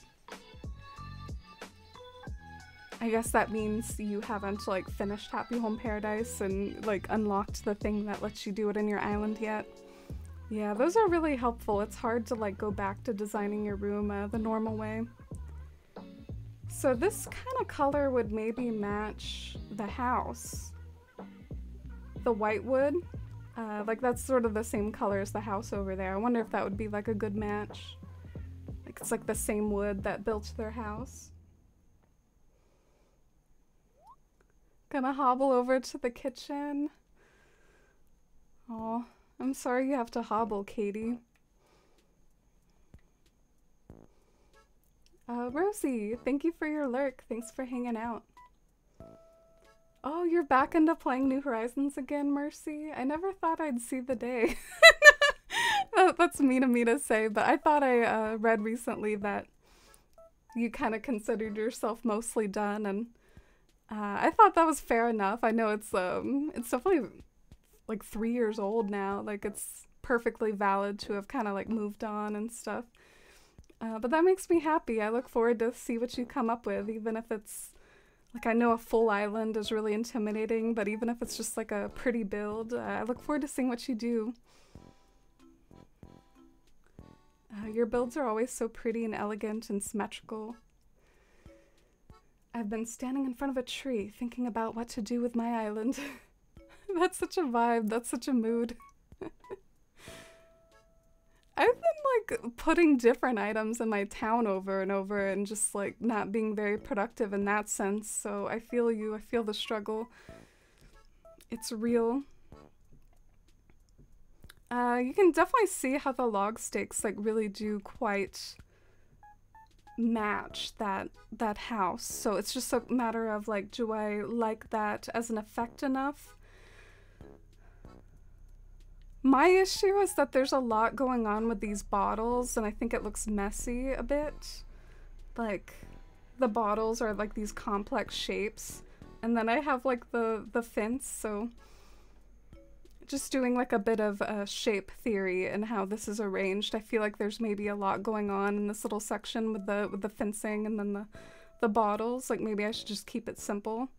I guess that means you haven't like finished Happy Home Paradise and like unlocked the thing that lets you do it in your island yet. Yeah, those are really helpful. It's hard to like go back to designing your room the normal way. So this kind of color would maybe match the house. The white wood. Like that's sort of the same color as the house over there. I wonder if that would be like a good match. Like it's like the same wood that built their house. Gonna hobble over to the kitchen. Oh, I'm sorry you have to hobble, Katie. Rosie, thank you for your lurk. Thanks for hanging out. Oh, you're back into playing New Horizons again, Mercy? I never thought I'd see the day. That's mean of me to say, but I thought I read recently that you kind of considered yourself mostly done, and I thought that was fair enough. I know it's definitely like 3 years old now. Like it's perfectly valid to have kind of like moved on and stuff. But that makes me happy. I look forward to see what you come up with, even if it's Like, I know a full island is really intimidating, but even if it's just like a pretty build, I look forward to seeing what you do. Your builds are always so pretty and elegant and symmetrical. I've been standing in front of a tree thinking about what to do with my island. That's such a vibe, that's such a mood. I've been like putting different items in my town over and over and just like not being very productive in that sense, so I feel you, I feel the struggle. It's real. You can definitely see how the log stakes like really do quite match that house. So it's just a matter of like, do I like that as an effect enough? My issue is that there's a lot going on with these bottles and I think it looks messy a bit. Like the bottles are like these complex shapes and then I have like the fence, so just doing like a bit of shape theory and how this is arranged. I feel like there's maybe a lot going on in this little section with the fencing and then the bottles. Like maybe I should just keep it simple.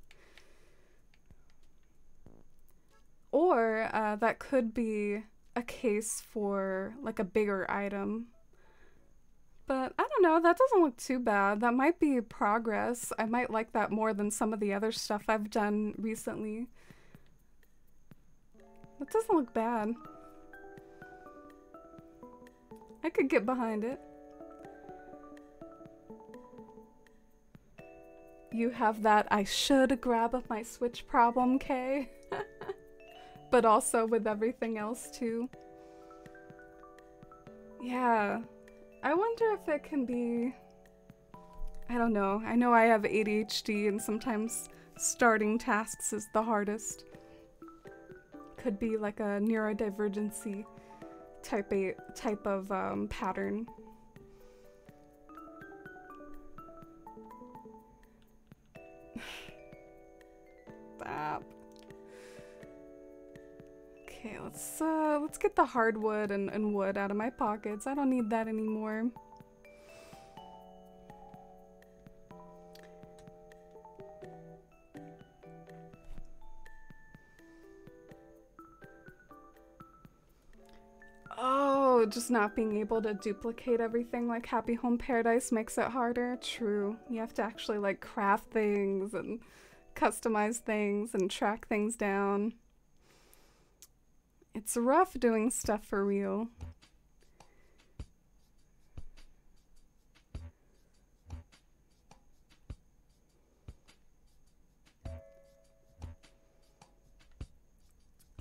Or that could be a case for like a bigger item. But I don't know, that doesn't look too bad. That might be progress. I might like that more than some of the other stuff I've done recently. That doesn't look bad. I could get behind it. You have that I should grab up my Switch problem, Kay. But also with everything else too. Yeah. I wonder if it can be... I don't know. I know I have ADHD and sometimes starting tasks is the hardest. Could be like a neurodivergency type of pattern. Stop. Okay, let's get the hardwood and wood out of my pockets. I don't need that anymore. Oh, just not being able to duplicate everything like Happy Home Paradise makes it harder. True. You have to actually like craft things and customize things and track things down. It's rough doing stuff for real.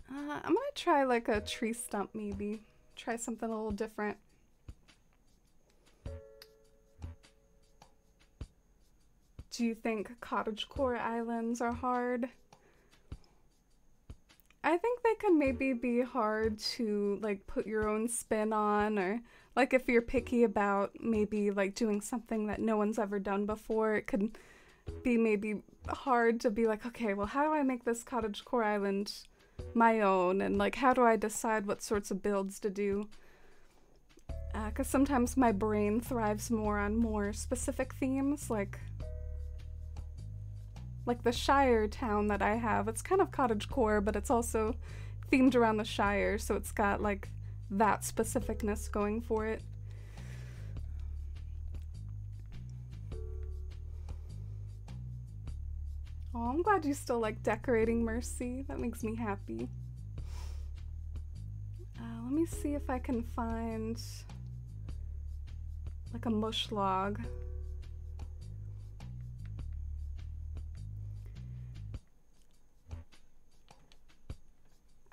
I'm gonna try like a tree stump maybe. Try something a little different. Do you think cottagecore islands are hard? I think they can maybe be hard to like put your own spin on, or like if you're picky about maybe like doing something that no one's ever done before, it could be maybe hard to be like, okay, well, how do I make this cottagecore island my own, and like how do I decide what sorts of builds to do? Because sometimes my brain thrives more on more specific themes, like the Shire town that I have. It's kind of cottagecore, but it's also themed around the Shire, so it's got like that specificness going for it. Oh, I'm glad you still like decorating, Mercy. That makes me happy. Let me see if I can find like a mush log.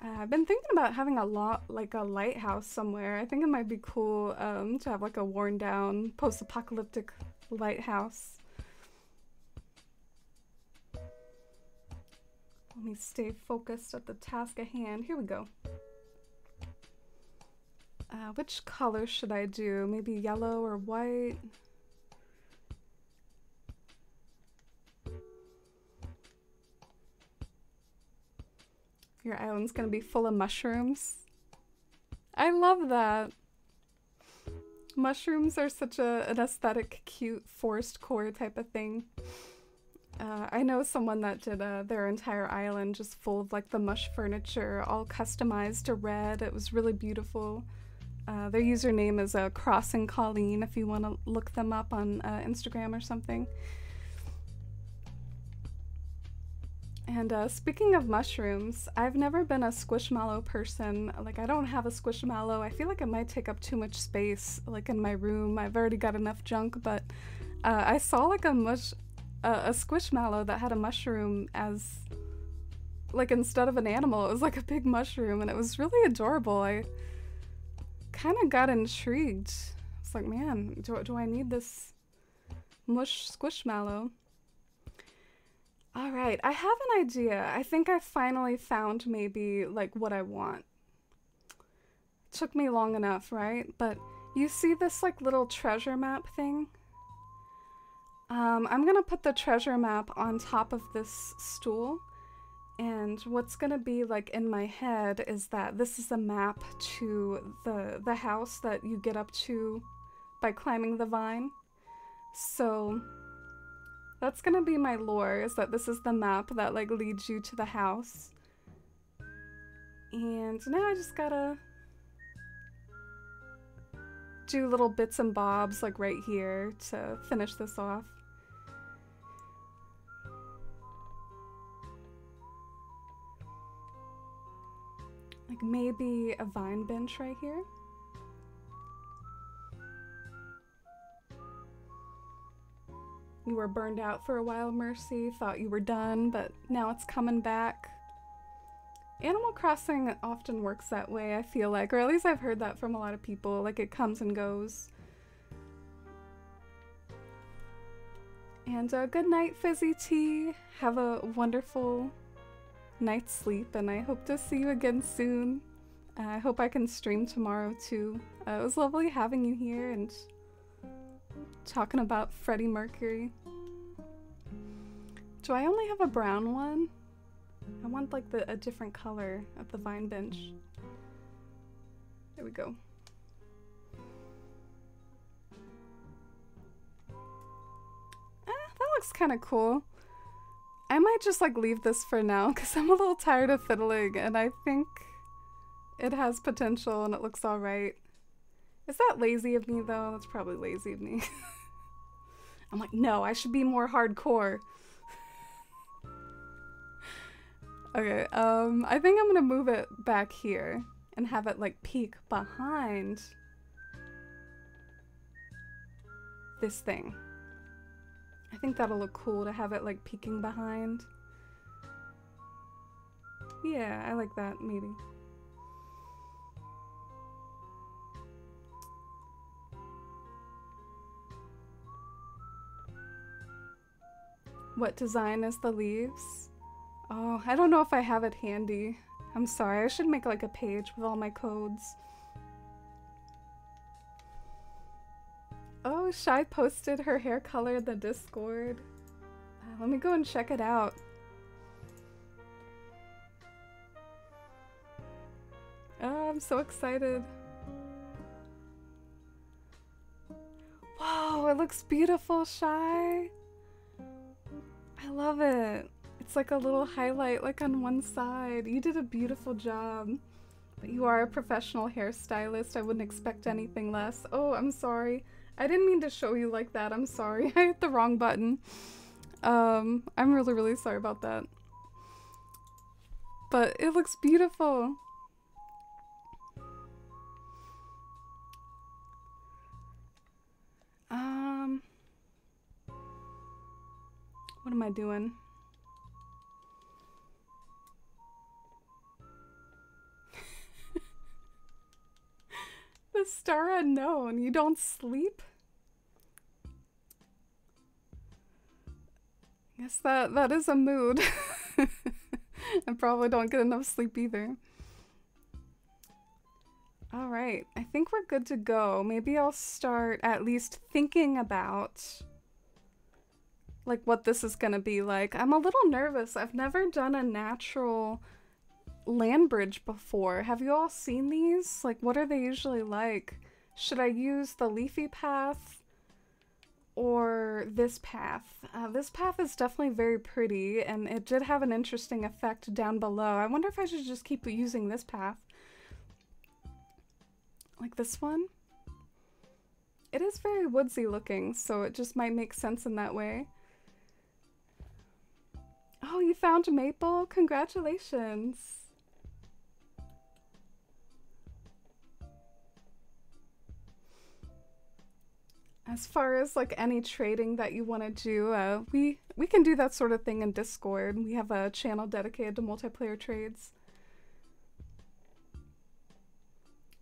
I've been thinking about having a lighthouse somewhere. I think it might be cool to have like a worn down post-apocalyptic lighthouse. Let me stay focused at the task at hand. Here we go. Which color should I do? Maybe yellow or white? Your island's gonna be full of mushrooms. I love that. Mushrooms are such an aesthetic, cute forest core type of thing. I know someone that did their entire island just full of like the mush furniture, all customized to red. It was really beautiful. Their username is Crossing Colleen if you want to look them up on Instagram or something. And speaking of mushrooms, I've never been a squishmallow person. Like, I don't have a squishmallow. I feel like it might take up too much space, like in my room. I've already got enough junk, but I saw like a squishmallow that had a mushroom as, like, instead of an animal, it was like a big mushroom, and it was really adorable. I kind of got intrigued. It's like, man, do I need this mush squishmallow? All right, I have an idea. I think I finally found maybe like what I want. Took me long enough, right? But you see this like little treasure map thing? I'm gonna put the treasure map on top of this stool, and what's gonna be like in my head is that this is a map to the house that you get up to by climbing the vine. So that's gonna be my lore, is that this is the map that like leads you to the house. And now I just gotta do little bits and bobs like right here to finish this off. Like maybe a vine bench right here. You were burned out for a while, Mercy. Thought you were done, but now it's coming back. Animal Crossing often works that way, I feel like, or at least I've heard that from a lot of people. Like, it comes and goes. And good night, Fizzy Tea. Have a wonderful night's sleep, and I hope to see you again soon. I hope I can stream tomorrow, too. It was lovely having you here and talking about Freddie Mercury. Do I only have a brown one? I want like a different color of the vine bench. There we go. That looks kind of cool. I might just like leave this for now because I'm a little tired of fiddling, and I think it has potential and it looks alright. Is that lazy of me though? That's probably lazy of me. I'm like, no, I should be more hardcore. Okay, I think I'm gonna move it back here and have it like peek behind this thing. I think that'll look cool to have it like peeking behind. Yeah, I like that, maybe. What design is the leaves? Oh, I don't know if I have it handy. I'm sorry, I should make like a page with all my codes. Oh, Shy posted her hair color in the Discord. Let me go and check it out. Oh, I'm so excited. Whoa, it looks beautiful, Shy. I love it. It's like a little highlight like on one side. You did a beautiful job. You are a professional hairstylist. I wouldn't expect anything less. Oh, I'm sorry. I didn't mean to show you like that. I'm sorry. I hit the wrong button. I'm really, really sorry about that. But it looks beautiful. What am I doing? The star unknown. You don't sleep? Guess that is a mood. I probably don't get enough sleep either. Alright, I think we're good to go. Maybe I'll start at least thinking about like what this is gonna be like. I'm a little nervous. I've never done a natural land bridge before. Have you all seen these? Like, what are they usually like? Should I use the leafy path or this path. This path is definitely very pretty, and it did have an interesting effect down below. I wonder if I should just keep using this path. Like this one? It is very woodsy looking, so it just might make sense in that way. Oh, you found maple? Congratulations! As far as like any trading that you want to do, we can do that sort of thing in Discord. We have a channel dedicated to multiplayer trades.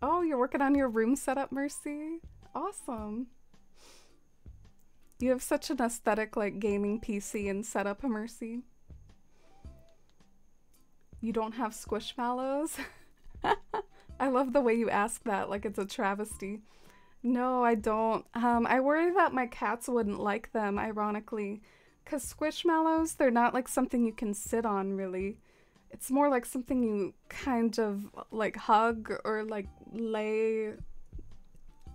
Oh, you're working on your room setup, Mercy? Awesome. You have such an aesthetic like gaming PC and setup, Mercy. You don't have squishmallows? I love the way you ask that like it's a travesty. No, I don't. I worry that my cats wouldn't like them, ironically. Because squishmallows, they're not like something you can sit on, really. It's more like something you kind of like hug or like lay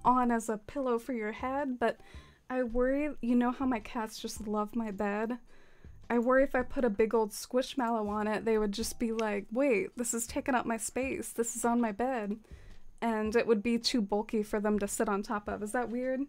on as a pillow for your head. But I worry, you know how my cats just love my bed? I worry if I put a big old squishmallow on it, they would just be like, wait, this is taking up my space. This is on my bed. And it would be too bulky for them to sit on top of. Is that weird?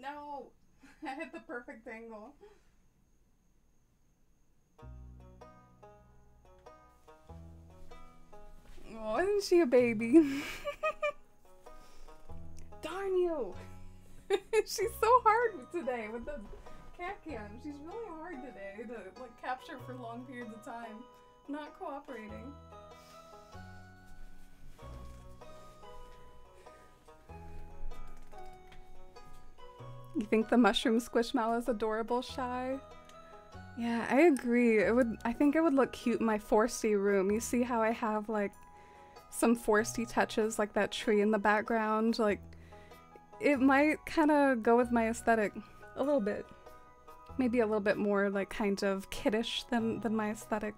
No! I hit the perfect angle. Oh, isn't she a baby? Darn you! She's so hard today with the cat cam. She's really hard today to like capture for long periods of time. Not cooperating. You think the mushroom squishmallow is adorable, Shy? Yeah, I agree. I think it would look cute in my foresty room. You see how I have like some foresty touches, like that tree in the background? Like, it might kind of go with my aesthetic a little bit. Maybe a little bit more like kind of kiddish than my aesthetic.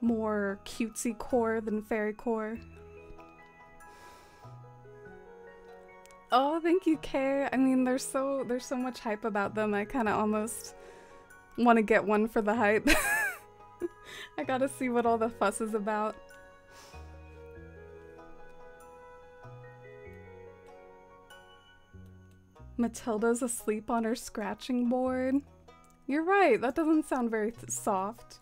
More cutesy core than fairy core. Oh, thank you, Kay. I mean, there's so much hype about them. I kind of almost want to get one for the hype. I gotta see what all the fuss is about. Matilda's asleep on her scratching board. You're right, that doesn't sound very soft.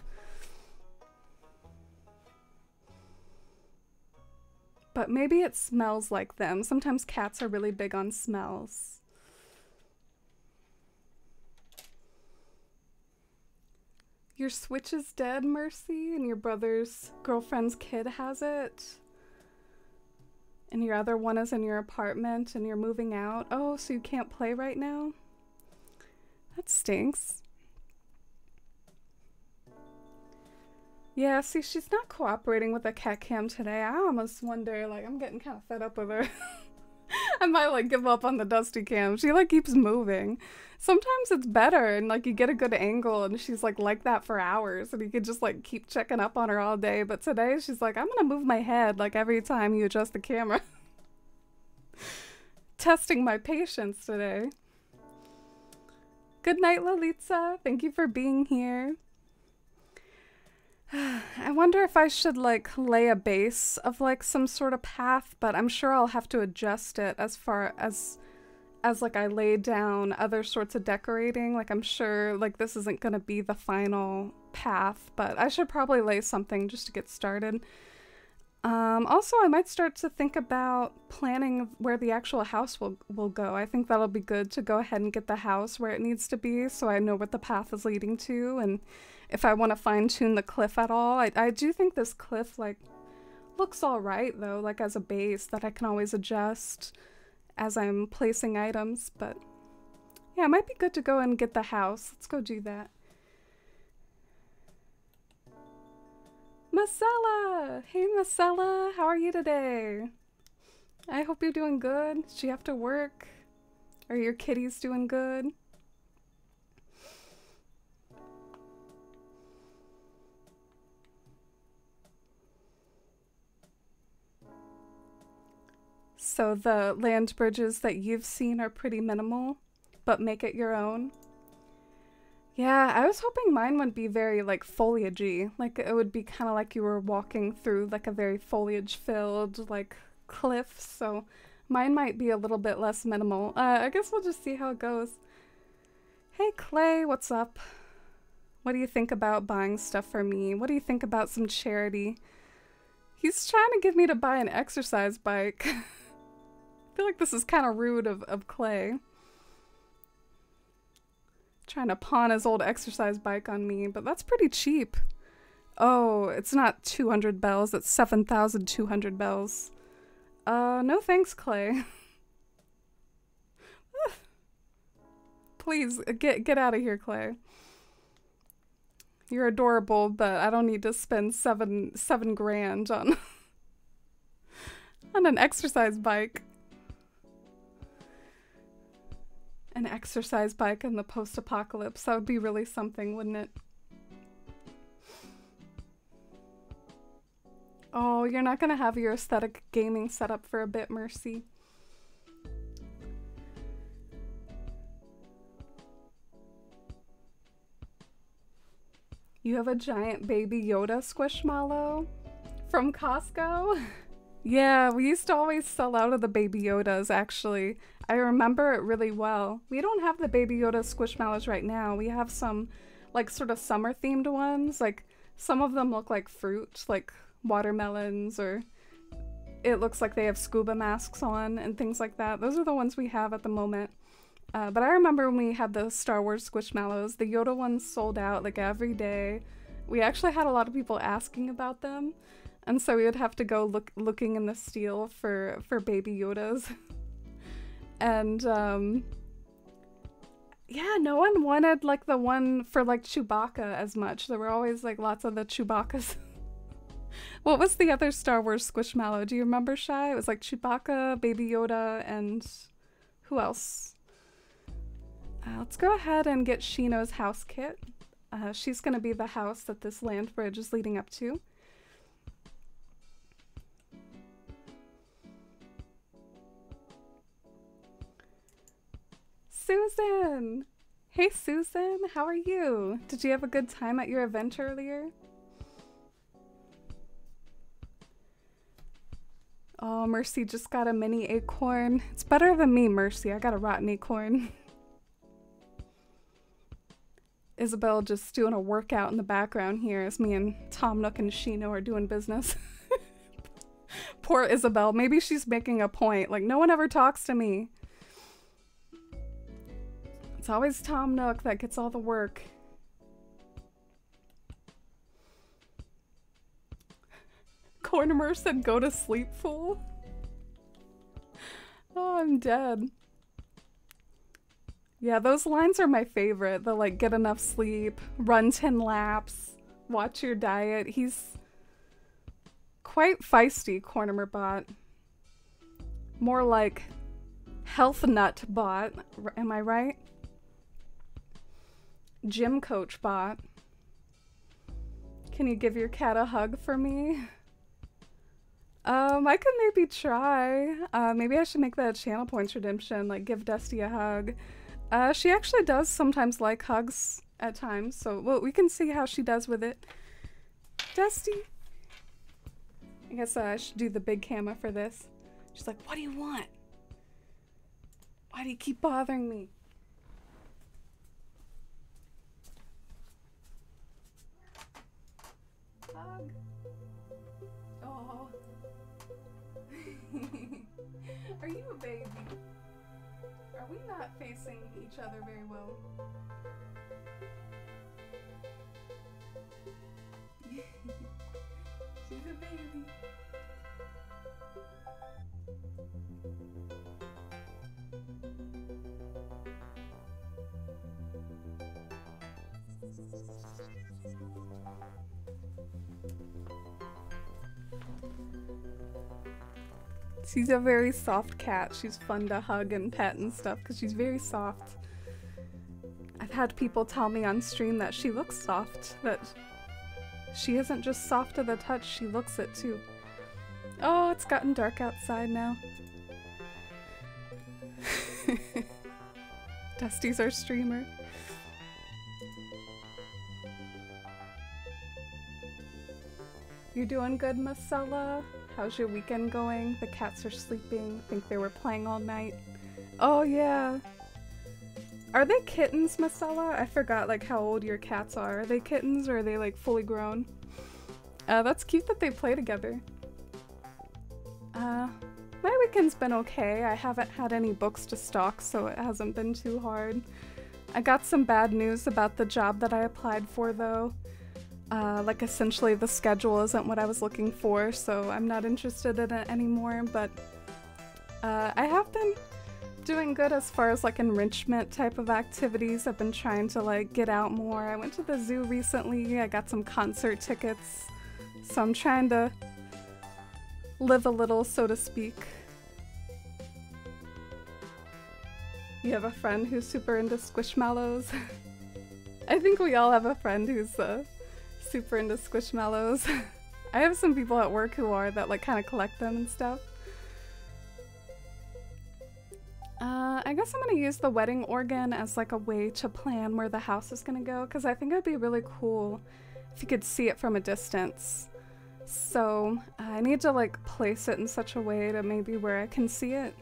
But maybe it smells like them. Sometimes cats are really big on smells. Your Switch is dead, Mercy, and your brother's girlfriend's kid has it. And your other one is in your apartment and you're moving out. Oh, so you can't play right now? That stinks. Yeah, see, she's not cooperating with the cat cam today. I almost wonder, like, I'm getting kind of fed up with her. I might, like, give up on the dusty cam. She, like, keeps moving. Sometimes it's better and, like, you get a good angle and she's, like that for hours and you could just, like, keep checking up on her all day. But today she's like, I'm gonna move my head, like, every time you adjust the camera. Testing my patience today. Good night, Lalitza. Thank you for being here. I wonder if I should like lay a base of like some sort of path, but I'm sure I'll have to adjust it as far as like I lay down other sorts of decorating. Like I'm sure like this isn't gonna be the final path, but I should probably lay something just to get started. Also, I might start to think about planning where the actual house will go. I think that'll be good to go ahead and get the house where it needs to be so I know what the path is leading to, and if I want to fine-tune the cliff at all. I do think this cliff, like, looks alright, though, like as a base that I can always adjust as I'm placing items, but yeah, it might be good to go and get the house. Let's go do that. Marcella! Hey Marcella, how are you today? I hope you're doing good. Did you have to work? Are your kitties doing good? So the land bridges that you've seen are pretty minimal, but make it your own. Yeah, I was hoping mine would be very like foliagey. Like it would be kind of like you were walking through like a very foliage-filled like cliff. So mine might be a little bit less minimal. I guess we'll just see how it goes. Hey Clay, what's up? What do you think about buying stuff for me? What do you think about some charity? He's trying to get me to buy an exercise bike. I feel like this is kind of rude of Clay. Trying to pawn his old exercise bike on me, but that's pretty cheap. Oh, it's not 200 bells, it's 7,200 bells. No thanks, Clay. Please, get out of here, Clay. You're adorable, but I don't need to spend seven grand on on an exercise bike. An exercise bike in the post-apocalypse. That would be really something, wouldn't it? Oh, you're not gonna have your aesthetic gaming set up for a bit, Mercy. You have a giant baby Yoda squishmallow from Costco? Yeah, we used to always sell out of the baby Yodas, actually. I remember it really well. We don't have the baby Yoda squishmallows right now. We have some, like, sort of summer-themed ones. Like, some of them look like fruit, like watermelons, or it looks like they have scuba masks on and things like that. Those are the ones we have at the moment. But I remember when we had the Star Wars squishmallows, the Yoda ones sold out, like, every day. We actually had a lot of people asking about them. And so we would have to go looking in the steel for baby Yodas. And, yeah, no one wanted, like, the one for, like, Chewbacca as much. There were always, like, lots of the Chewbaccas. What was the other Star Wars squishmallow? Do you remember, Shy? It was, like, Chewbacca, Baby Yoda, and who else? Let's go ahead and get Shino's house kit. She's gonna be the house that this land bridge is leading up to. Susan! Hey Susan, how are you? Did you have a good time at your event earlier? Oh, Mercy just got a mini acorn. It's better than me, Mercy. I got a rotten acorn. Isabel just doing a workout in the background here as me and Tom Nook and Shino are doing business. Poor Isabel. Maybe she's making a point. Like, no one ever talks to me. It's always Tom Nook that gets all the work. Cornimer said go to sleep, fool. Oh, I'm dead. Yeah, those lines are my favorite. The like, get enough sleep, run 10 laps, watch your diet. He's quite feisty, Cornimer bot. More like health nut bot, am I right? Gym coach bot. Can you give your cat a hug for me? I could maybe try. Maybe I should make that a channel points redemption, like give Dusty a hug. She actually does sometimes like hugs at times, so well, we can see how she does with it. Dusty! I guess I should do the big camera for this. She's like, what do you want? Why do you keep bothering me? Hug. Oh. Are you a baby? Are we not facing each other very well? She's a baby. She's a very soft cat. She's fun to hug and pet and stuff because she's very soft. I've had people tell me on stream that she looks soft, that she isn't just soft to the touch, she looks it too. Oh, it's gotten dark outside now. Dusty's our streamer. You doing good, Marcella? How's your weekend going? The cats are sleeping. Think they were playing all night. Oh yeah. Are they kittens, Marcella? I forgot like how old your cats are. Are they kittens or are they like fully grown? That's cute that they play together. My weekend's been okay. I haven't had any books to stock, so it hasn't been too hard. I got some bad news about the job that I applied for though. Like essentially the schedule isn't what I was looking for, so I'm not interested in it anymore, but I have been doing good as far as like enrichment type of activities. I've been trying to like get out more. I went to the zoo recently. I got some concert tickets, so I'm trying to live a little, so to speak. You have a friend who's super into squishmallows? I think we all have a friend who's super into squishmallows. I have some people at work who are that like kind of collect them and stuff. I guess I'm gonna use the wedding organ as like a way to plan where the house is gonna go, because I think it'd be really cool if you could see it from a distance. So I need to like place it in such a way to maybe where I can see it.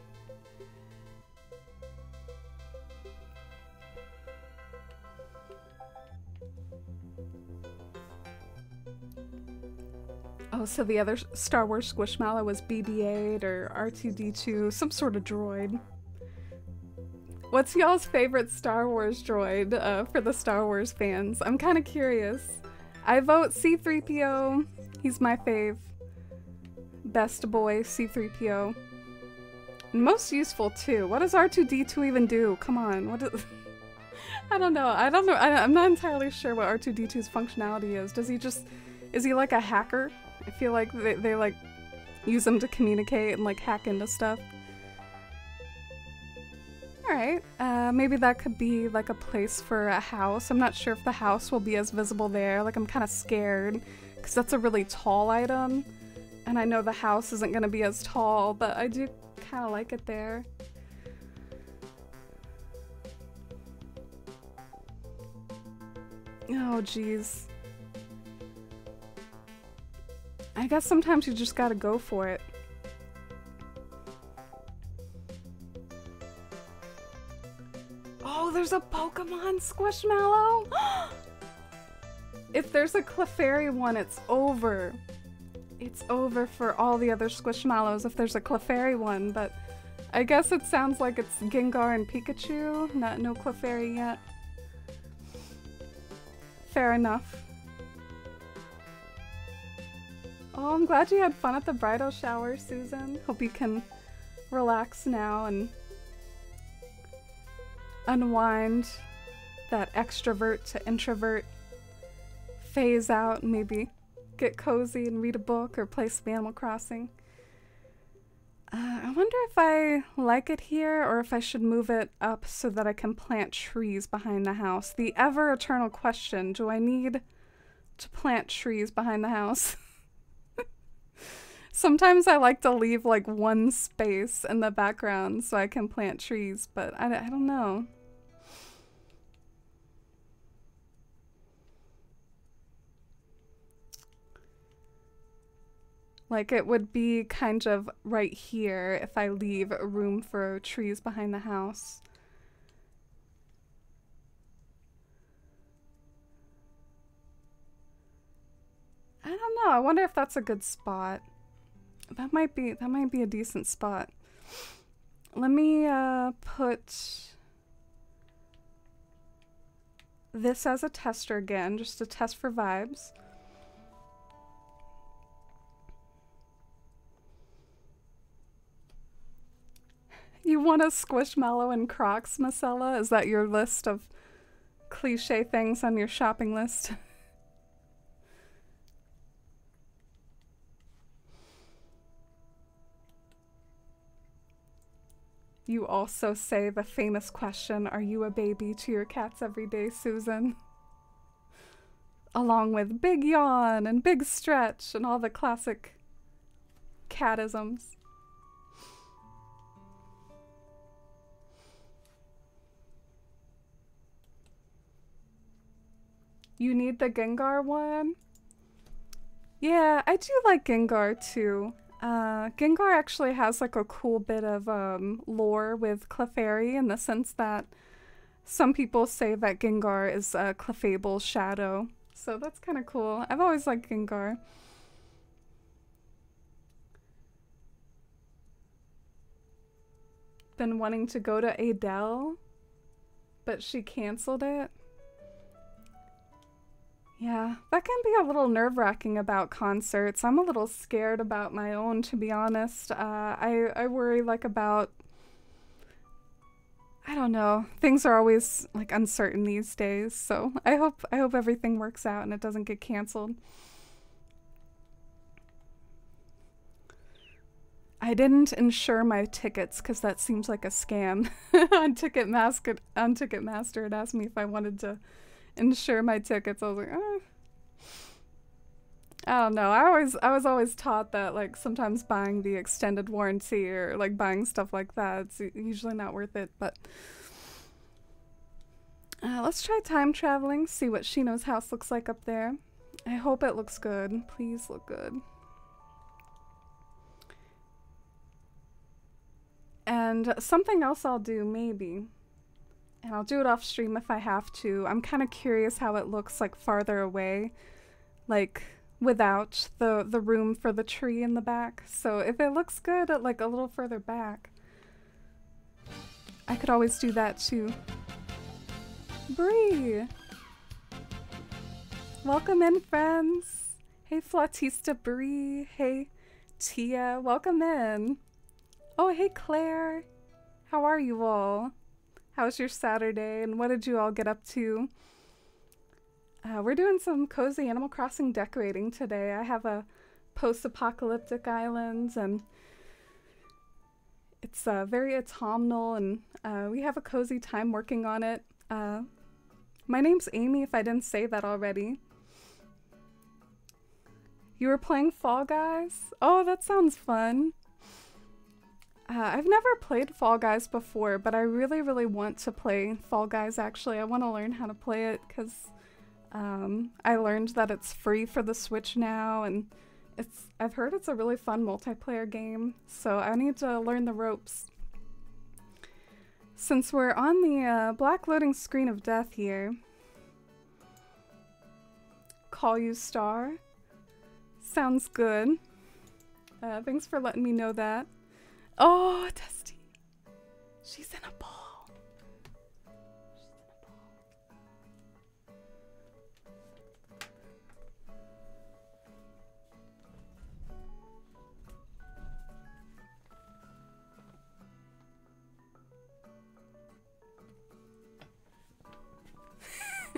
Oh, so the other Star Wars Squishmallow was BB-8 or R2-D2, some sort of droid. What's y'all's favorite Star Wars droid for the Star Wars fans? I'm kind of curious. I vote C-3PO. He's my fave. Best boy, C-3PO. And most useful too. What does R2-D2 even do? Come on, what is... I don't know. I'm not entirely sure what R2-D2's functionality is. Does he just... Is he like a hacker? I feel like they like use him to communicate and like hack into stuff. Alright, maybe that could be like a place for a house. I'm not sure if the house will be as visible there. Like I'm kind of scared because that's a really tall item. And I know the house isn't going to be as tall, but I do kind of like it there. Oh, jeez. I guess sometimes you just gotta go for it. Oh, there's a Pokemon Squishmallow! If there's a Clefairy one, it's over. It's over for all the other Squishmallows if there's a Clefairy one, but I guess it sounds like it's Gengar and Pikachu, no Clefairy yet. Fair enough. Oh, I'm glad you had fun at the bridal shower, Susan. Hope you can relax now and unwind that extrovert to introvert phase out and maybe get cozy and read a book or play some Animal Crossing. I wonder if I like it here or if I should move it up so that I can plant trees behind the house. The ever-eternal question, do I need to plant trees behind the house? Sometimes I like to leave like one space in the background so I can plant trees, but I don't know. Like it would be kind of right here if I leave room for trees behind the house. I don't know. I wonder if that's a good spot. That might be a decent spot. Let me put this as a tester again, just to test for vibes. You want a Squishmallow and Crocs, Marcella? Is that your list of cliche things on your shopping list? You also say the famous question, "Are you a baby?" to your cats every day, Susan. Along with big yawn and big stretch and all the classic catisms. You need the Gengar one? Yeah, I do like Gengar too. Gengar actually has like a cool bit of lore with Clefairy in the sense that some people say that Gengar is Clefable's shadow. So that's kind of cool. I've always liked Gengar. Been wanting to go to Adele, but she canceled it. Yeah, that can be a little nerve-wracking about concerts. I'm a little scared about my own, to be honest. I worry like about, I don't know. Things are always like uncertain these days, so I hope everything works out and it doesn't get canceled. I didn't insure my tickets because that seems like a scam. on Ticketmaster, it asked me if I wanted to insure my tickets. I was like, I don't know. I was always taught that like sometimes buying the extended warranty or like buying stuff like that, it's usually not worth it. But let's try time traveling, see what Shino's house looks like up there. I hope it looks good. Please look good. And something else I'll do, maybe, and I'll do it off stream if I have to. I'm kind of curious how it looks like farther away, like without the room for the tree in the back. So if it looks good at like a little further back, I could always do that too. Bree! Welcome in, friends! Hey Flautista Bree, hey Tia, welcome in! Oh, hey Claire! How are you all? How's your Saturday and what did you all get up to? We're doing some cozy Animal Crossing decorating today. I have a post-apocalyptic island and it's very autumnal and we have a cozy time working on it. My name's Amy, if I didn't say that already. You were playing Fall Guys? Oh, that sounds fun. I've never played Fall Guys before, but I really, really want to play Fall Guys actually. I want to learn how to play it because I learned that it's free for the Switch now and I've heard it's a really fun multiplayer game, so I need to learn the ropes. Since we're on the black loading screen of death here, call you Star. Sounds good. Thanks for letting me know that. Oh, Dusty. She's in a ball. She's in a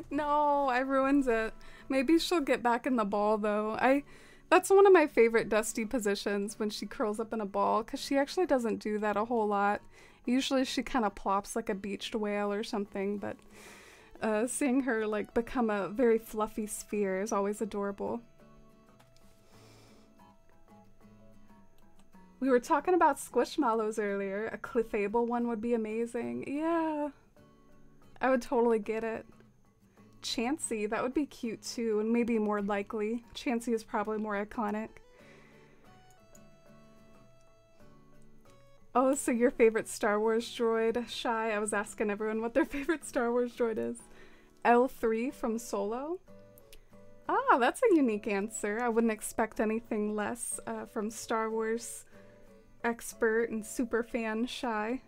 ball. No, I ruined it. Maybe she'll get back in the ball though. That's one of my favorite Dusty positions, when she curls up in a ball, because she actually doesn't do that a whole lot. Usually she kind of plops like a beached whale or something, but seeing her like become a very fluffy sphere is always adorable. We were talking about Squishmallows earlier. A Clefable one would be amazing. Yeah, I would totally get it. Chansey, that would be cute too, and maybe more likely. Chansey is probably more iconic. Oh, so your favorite Star Wars droid? Shy, I was asking everyone what their favorite Star Wars droid is. L3 from Solo? Ah, that's a unique answer. I wouldn't expect anything less from Star Wars expert and super fan Shy.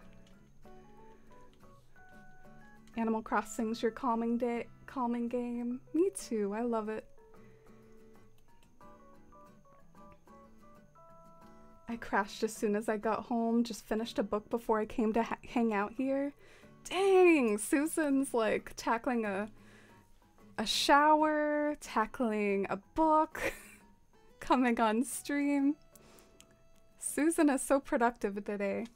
Animal Crossing's your calming game. Me too, I love it. I crashed as soon as I got home, just finished a book before I came to hang out here. Dang, Susan's like tackling a shower, tackling a book, coming on stream. Susan is so productive today.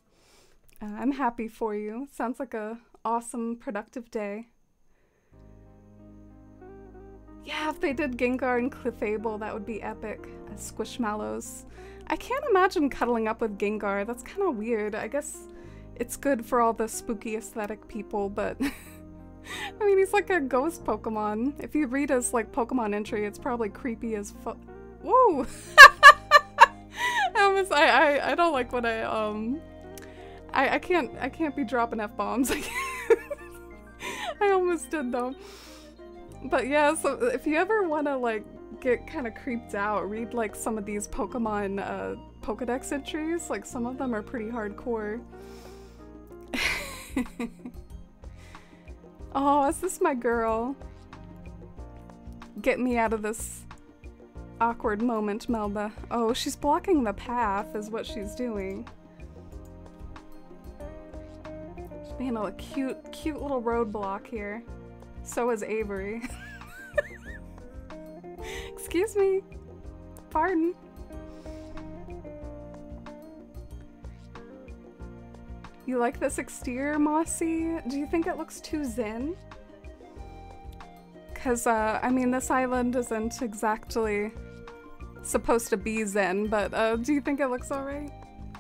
I'm happy for you. Sounds like a awesome, productive day. Yeah, if they did Gengar and Clefable, that would be epic as Squishmallows. I can't imagine cuddling up with Gengar. That's kind of weird. I guess it's good for all the spooky aesthetic people, but I mean, he's like a ghost Pokemon. If you read his like Pokemon entry, it's probably creepy as fuck. Whoa! I don't like when I can't be dropping F-bombs. I almost did though. But yeah, so if you ever want to like get kind of creeped out, read like some of these Pokemon Pokedex entries. Like some of them are pretty hardcore. Oh, is this my girl? Get me out of this awkward moment, Melba. Oh, she's blocking the path is what she's doing. She's being a cute little roadblock here. So is Avery. Excuse me. Pardon. You like this exterior, Mossy? Do you think it looks too zen? Because, I mean, this island isn't exactly supposed to be zen, but do you think it looks alright?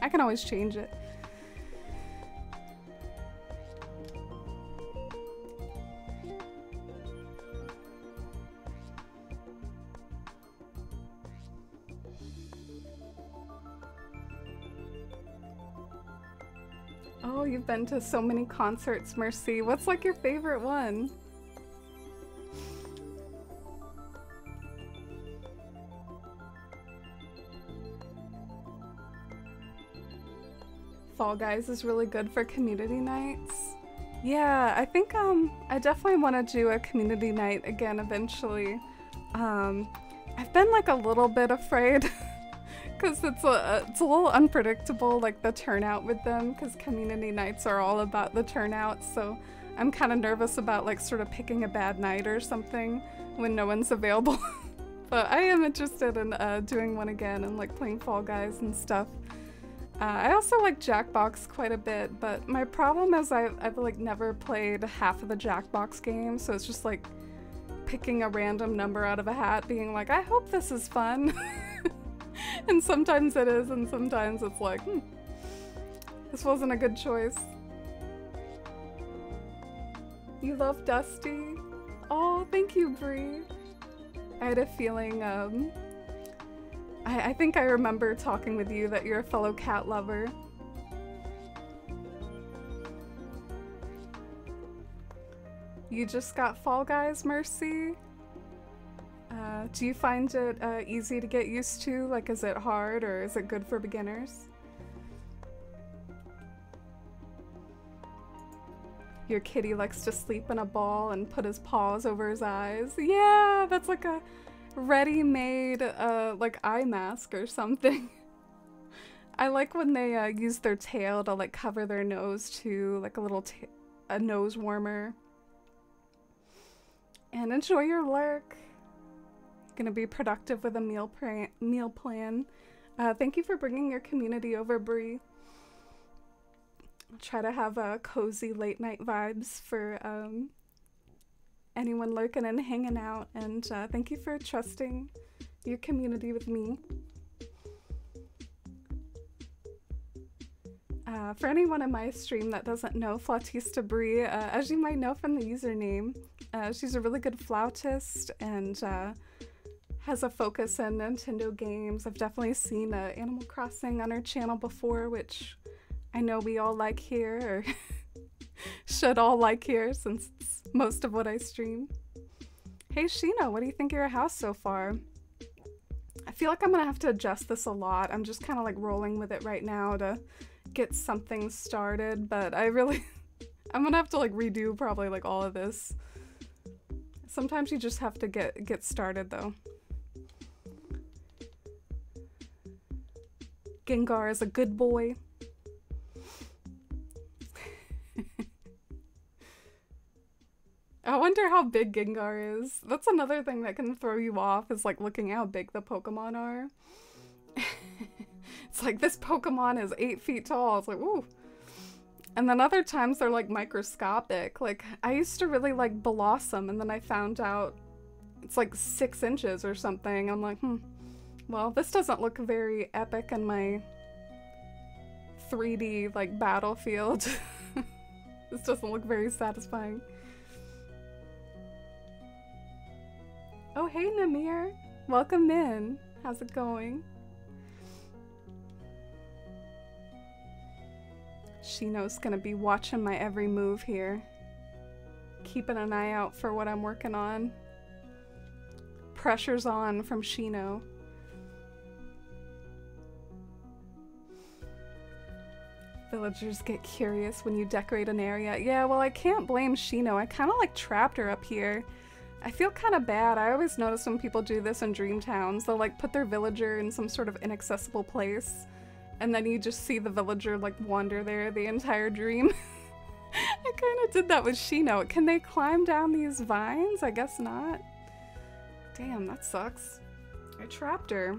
I can always change it. Oh, you've been to so many concerts, Mercy. What's like your favorite one? Fall Guys is really good for community nights. Yeah, I think I definitely want to do a community night again eventually. I've been like a little bit afraid because it's a little unpredictable, like the turnout with them, because community nights are all about the turnout, so I'm kind of nervous about like sort of picking a bad night or something when no one's available. But I am interested in doing one again and like playing Fall Guys and stuff. I also like Jackbox quite a bit, but my problem is I've like never played half of the Jackbox games, so it's just like picking a random number out of a hat, being like, I hope this is fun. And sometimes it is, and sometimes it's like, this wasn't a good choice. You love Dusty? Oh, thank you, Bree. I had a feeling, I think I remember talking with you that you're a fellow cat lover. You just got Fall Guys, Mercy? Do you find it easy to get used to? Like, is it hard or is it good for beginners? Your kitty likes to sleep in a ball and put his paws over his eyes. Yeah, that's like a ready-made like eye mask or something. I like when they use their tail to like cover their nose too, like a little a nose warmer. And enjoy your lurk. Gonna be productive with a meal plan. Thank you for bringing your community over, Bree. I'll try to have cozy late night vibes for anyone lurking and hanging out, and thank you for trusting your community with me. For anyone in my stream that doesn't know Flautista Brie, as you might know from the username, she's a really good flautist and has a focus in Nintendo games. I've definitely seen Animal Crossing on her channel before, which I know we all like here, or should all like here since it's most of what I stream. Hey Shino, what do you think of your house so far? I feel like I'm gonna have to adjust this a lot. I'm just kind of like rolling with it right now to get something started, but I'm gonna have to like redo probably like all of this. Sometimes you just have to get started though. Gengar is a good boy. I wonder how big Gengar is. That's another thing that can throw you off, is like looking at how big the Pokemon are. It's like, this Pokemon is 8 feet tall. It's like, ooh. And then other times they're like microscopic. Like I used to really like blossom, and then I found out it's like 6 inches or something. I'm like, well, this doesn't look very epic in my 3D like battlefield. This doesn't look very satisfying. Oh, hey Namir. Welcome in. How's it going? Shino's gonna be watching my every move here. Keeping an eye out for what I'm working on. Pressure's on from Shino. Villagers get curious when you decorate an area. Yeah, well, I can't blame Shino. I kind of like trapped her up here. I feel kind of bad. I always notice when people do this in dream towns, they'll like put their villager in some sort of inaccessible place, and then you just see the villager like wander there the entire dream. I kind of did that with Shino. Can they climb down these vines? I guess not. Damn, that sucks. I trapped her.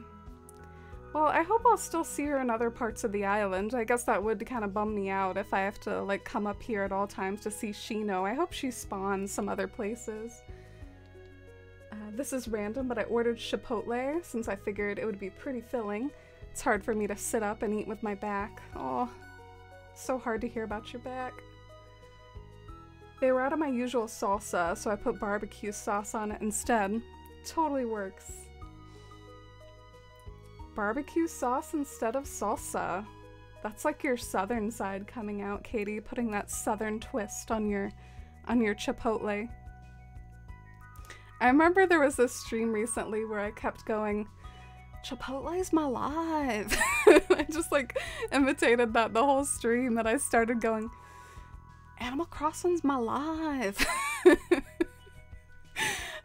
Well, I hope I'll still see her in other parts of the island. I guess that would kind of bum me out if I have to like come up here at all times to see Shino. I hope she spawns some other places. This is random, but I ordered Chipotle since I figured it would be pretty filling. It's hard for me to sit up and eat with my back. Oh, so hard to hear about your back. They were out of my usual salsa, so I put barbecue sauce on it instead. Totally works. Barbecue sauce instead of salsa. That's like your southern side coming out, Katie, putting that southern twist on your Chipotle. I remember there was this stream recently where I kept going, Chipotle's my life. I just like imitated that the whole stream, and I started going, Animal Crossing's my life.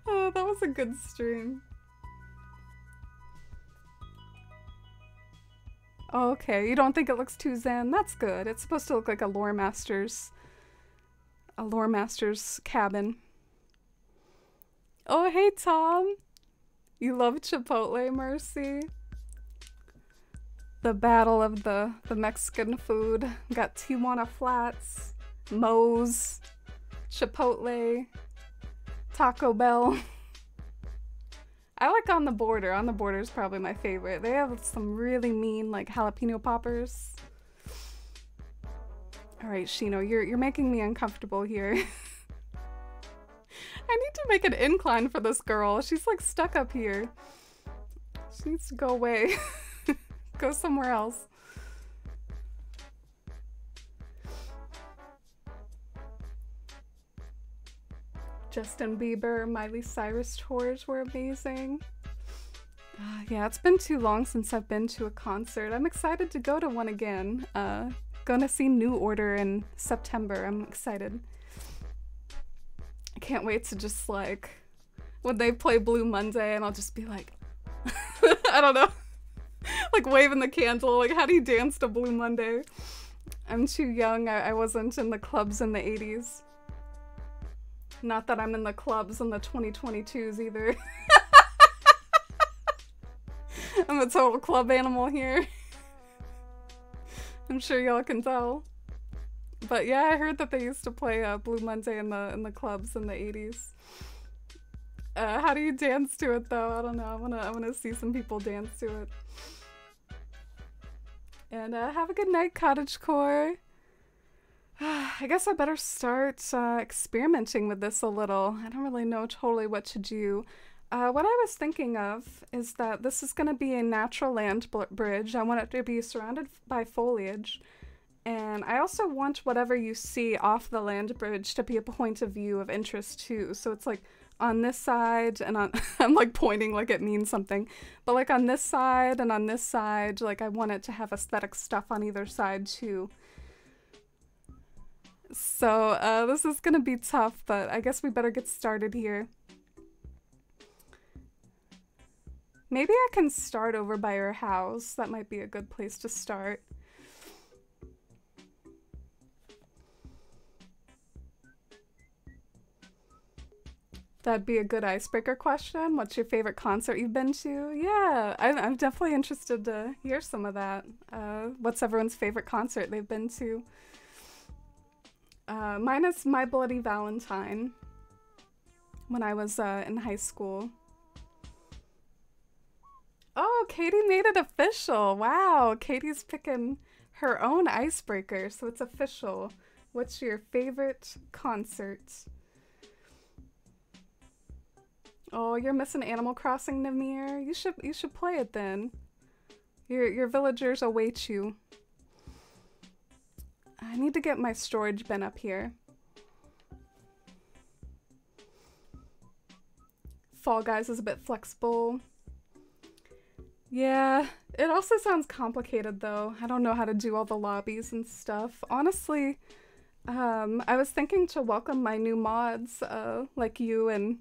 Oh, that was a good stream. Okay, you don't think it looks too zen? That's good. It's supposed to look like a lore master's cabin. Oh, hey Tom. You love Chipotle, Mercy. The battle of the Mexican food. We got Tijuana Flats, Moe's, Chipotle, Taco Bell. I like On the Border. On the Border is probably my favorite. They have some really mean like jalapeno poppers. All right, Shino, you're making me uncomfortable here. I need to make an incline for this girl. She's like stuck up here. She needs to go away. Go somewhere else. Justin Bieber, Miley Cyrus tours were amazing. Yeah, it's been too long since I've been to a concert. I'm excited to go to one again. Gonna see New Order in September. I'm excited. I can't wait to just like, when they play Blue Monday, and I'll just be like, I don't know, like waving the candle. Like, how do you dance to Blue Monday? I'm too young. I wasn't in the clubs in the 80s. Not that I'm in the clubs in the 2022s either. I'm a total club animal here. I'm sure y'all can tell. But yeah, I heard that they used to play Blue Monday in the clubs in the 80s. How do you dance to it though? I don't know. I wanna see some people dance to it. And have a good night, Cottagecore. I guess I better start experimenting with this a little. I don't really know totally what to do. What I was thinking of is that this is going to be a natural land bridge. I want it to be surrounded by foliage. And I also want whatever you see off the land bridge to be a point of view of interest too. So it's like on this side and on, I'm like pointing like it means something, but like on this side and on this side, like I want it to have aesthetic stuff on either side too. So this is gonna be tough, but I guess we better get started here. Maybe I can start over by your house. That might be a good place to start. That'd be a good icebreaker question. What's your favorite concert you've been to? Yeah, I'm definitely interested to hear some of that. What's everyone's favorite concert they've been to? Mine is My Bloody Valentine. When I was in high school. Oh, Katie made it official. Wow, Katie's picking her own icebreaker, so it's official. What's your favorite concert? Oh, you're missing Animal Crossing, Namir. You should play it then. Your villagers await you. I need to get my storage bin up here. Fall Guys is a bit flexible. Yeah, it also sounds complicated though. I don't know how to do all the lobbies and stuff. Honestly, I was thinking to welcome my new mods, like you and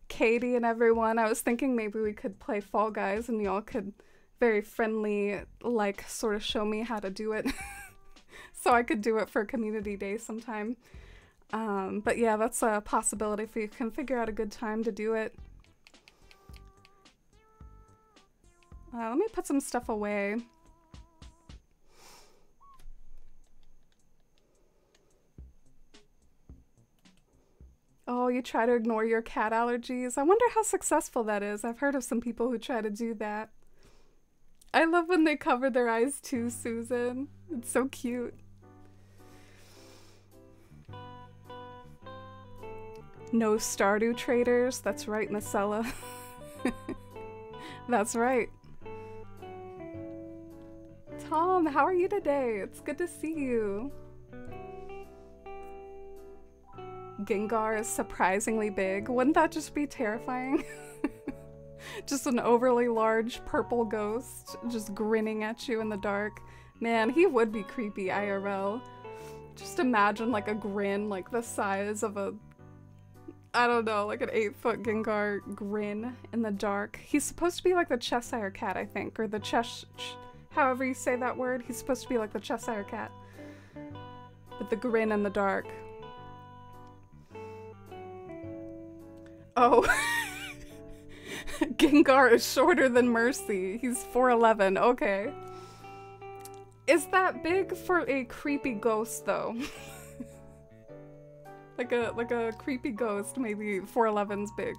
Katie and everyone. I was thinking maybe we could play Fall Guys and y'all could very friendly, like, sort of show me how to do it. So I could do it for Community Day sometime. But yeah, that's a possibility if we can figure out a good time to do it. Let me put some stuff away. Oh, you try to ignore your cat allergies? I wonder how successful that is. I've heard of some people who try to do that. I love when they cover their eyes too, Susan. It's so cute. No Stardew traders. That's right, Marcella. That's right. Tom, how are you today? It's good to see you. Gengar is surprisingly big. Wouldn't that just be terrifying? Just an overly large purple ghost just grinning at you in the dark. Man, he would be creepy IRL. Just imagine like a grin like the size of a, I don't know, like an 8-foot Gengar grin in the dark. He's supposed to be like the Cheshire Cat, I think, or the however you say that word. He's supposed to be like the Cheshire Cat. With the grin in the dark. Oh. Gengar is shorter than Mercy. He's 4'11". Okay. Is that big for a creepy ghost though? like a creepy ghost, maybe 4'11's big.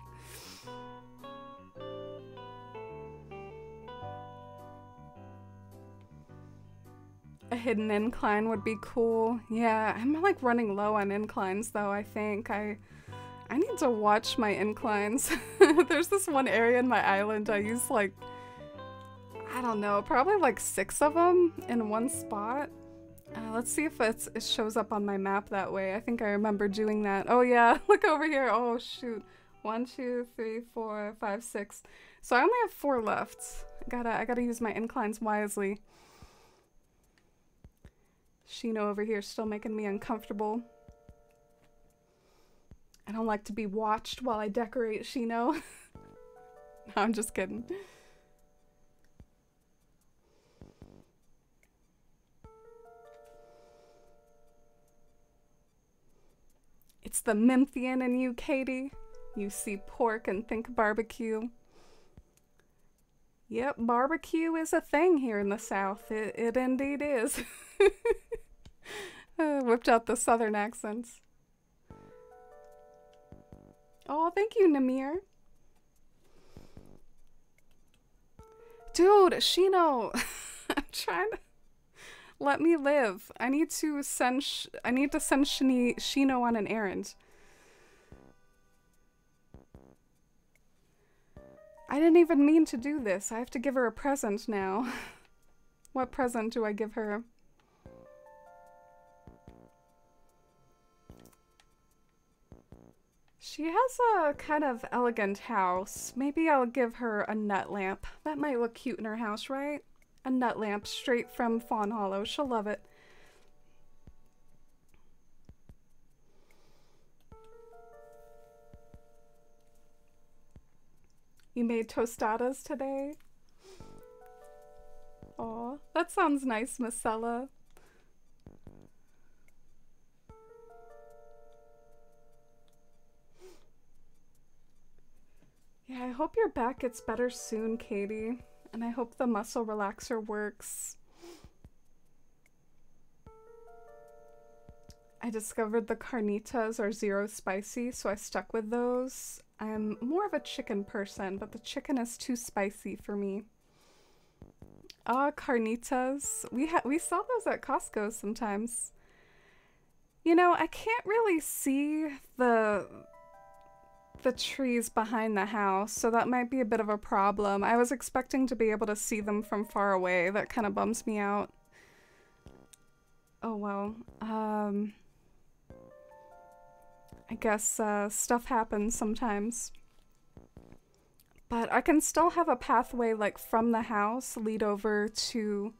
A hidden incline would be cool. Yeah, I'm like running low on inclines though, I think. I need to watch my inclines. There's this one area in my island I use like, I don't know, probably like 6 of them in one spot. Let's see if it shows up on my map that way. I think I remember doing that. Oh yeah, look over here. Oh shoot. 1, 2, 3, 4, 5, 6. So I only have 4 left. I gotta use my inclines wisely. Shino over here still making me uncomfortable. I don't like to be watched while I decorate, Shino. No, I'm just kidding. It's the Memphian in you, Katie. You see pork and think barbecue. Yep, barbecue is a thing here in the South. It indeed is. Whipped out the Southern accents. Oh, thank you, Namir. Dude, Shino, I'm trying to let me live. I need to send Shino on an errand. I didn't even mean to do this. I have to give her a present now. What present do I give her? She has a kind of elegant house. Maybe I'll give her a nut lamp. That might look cute in her house, right? A nut lamp straight from Fawn Hollow. She'll love it. You made tostadas today? Aw, that sounds nice, Marcella. Yeah, I hope your back gets better soon, Katie. And I hope the muscle relaxer works. I discovered the carnitas are 0 spicy, so I stuck with those. I'm more of a chicken person, but the chicken is too spicy for me. Ah, carnitas. We sell those at Costco sometimes. You know, I can't really see the trees behind the house, so that might be a bit of a problem. I was expecting to be able to see them from far away. That kind of bums me out. Oh well. I guess stuff happens sometimes. But I can still have a pathway like from the house lead over to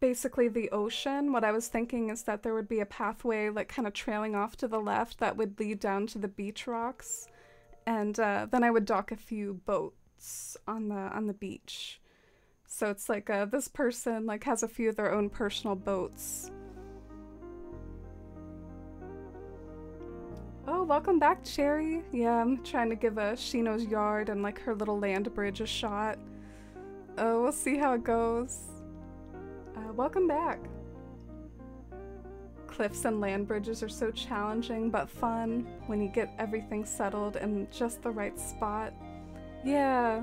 basically the ocean. What I was thinking is that there would be a pathway like kind of trailing off to the left that would lead down to the beach rocks, and then I would dock a few boats on the beach. So it's like this person like has a few of their own personal boats. Oh, welcome back, Cherry. Yeah, I'm trying to give Shino's yard and like her little land bridge a shot. Oh, we'll see how it goes. Welcome back. Cliffs and land bridges are so challenging but fun when you get everything settled in just the right spot. Yeah.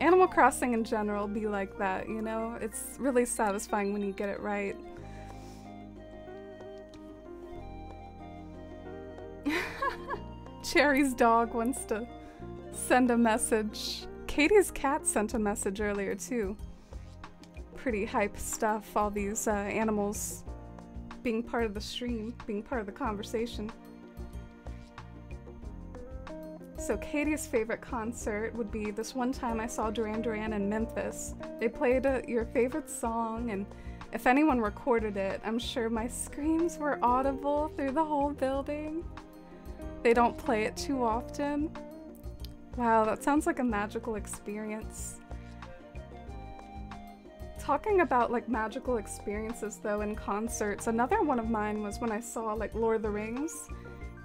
Animal Crossing in general be like that, you know? It's really satisfying when you get it right. Cherry's dog wants to send a message. Katie's cat sent a message earlier too. Pretty hype stuff, all these animals being part of the stream, being part of the conversation. So Katie's favorite concert would be this one time I saw Duran Duran in Memphis. They played your favorite song, and if anyone recorded it, I'm sure my screams were audible through the whole building. They don't play it too often. Wow, that sounds like a magical experience. Talking about like magical experiences though in concerts, another one of mine was when I saw like Lord of the Rings,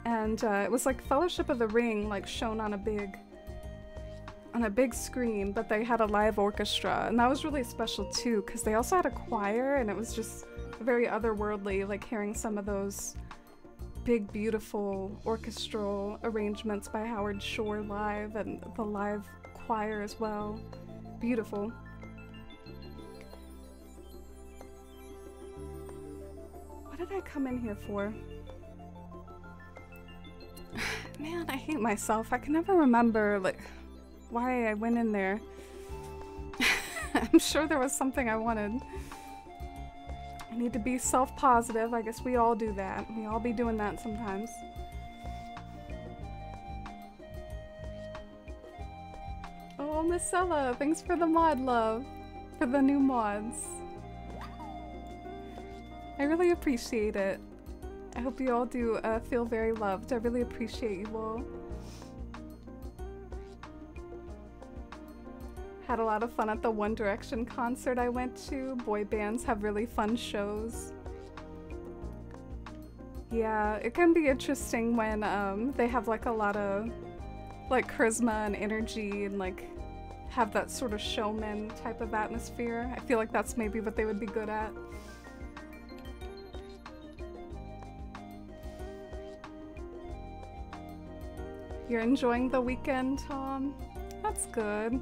and it was like Fellowship of the Ring like shown on a big screen, but they had a live orchestra, and that was really special too because they also had a choir, and it was just very otherworldly, like hearing some of those big beautiful orchestral arrangements by Howard Shore live, and the live choir as well. Beautiful. What did I come in here for? Man, I hate myself. I can never remember like why I went in there. I'm sure there was something I wanted. I need to be self-positive. I guess we all do that. We all be doing that sometimes. Oh, Miss Ella, thanks for the mod, love. For the new mods. I really appreciate it. I hope you all do feel very loved. I really appreciate you all. Had a lot of fun at the One Direction concert I went to. Boy bands have really fun shows. Yeah, it can be interesting when they have like a lot of like charisma and energy and like have that sort of showman type of atmosphere. I feel like that's maybe what they would be good at. You're enjoying the weekend, Tom? That's good.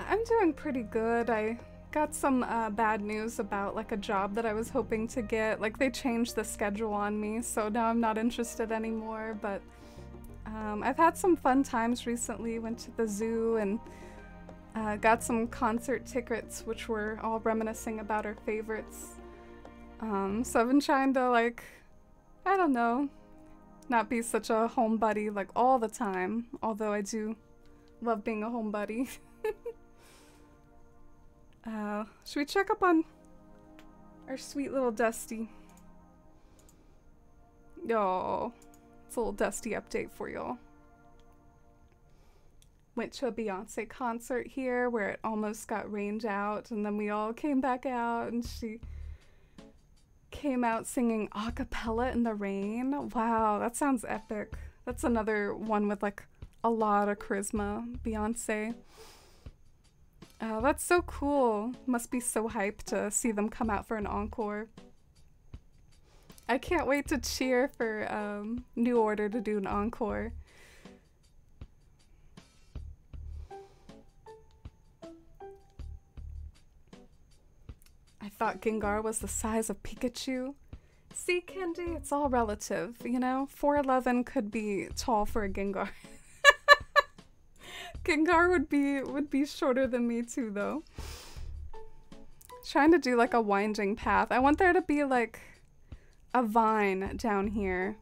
I'm doing pretty good. I got some bad news about like a job that I was hoping to get. Like they changed the schedule on me, so now I'm not interested anymore, but I've had some fun times recently. Went to the zoo and got some concert tickets, which were all reminiscing about our favorites. So I've been trying to like, I don't know, not be such a homebody like all the time, although I do love being a homebody. Should we check up on our sweet little Dusty? Oh, it's a little Dusty update for y'all. Went to a Beyonce concert here where it almost got rained out, and then we all came back out, and she came out singing a cappella in the rain. Wow, that sounds epic. That's another one with like a lot of charisma, Beyonce. Oh, that's so cool. Must be so hyped to see them come out for an encore. I can't wait to cheer for New Order to do an encore. I thought Gengar was the size of Pikachu. See, Candy, it's all relative, you know? 4'11" could be tall for a Gengar. Gengar would be shorter than me too, though. Trying to do like a winding path. I want there to be like a vine down here.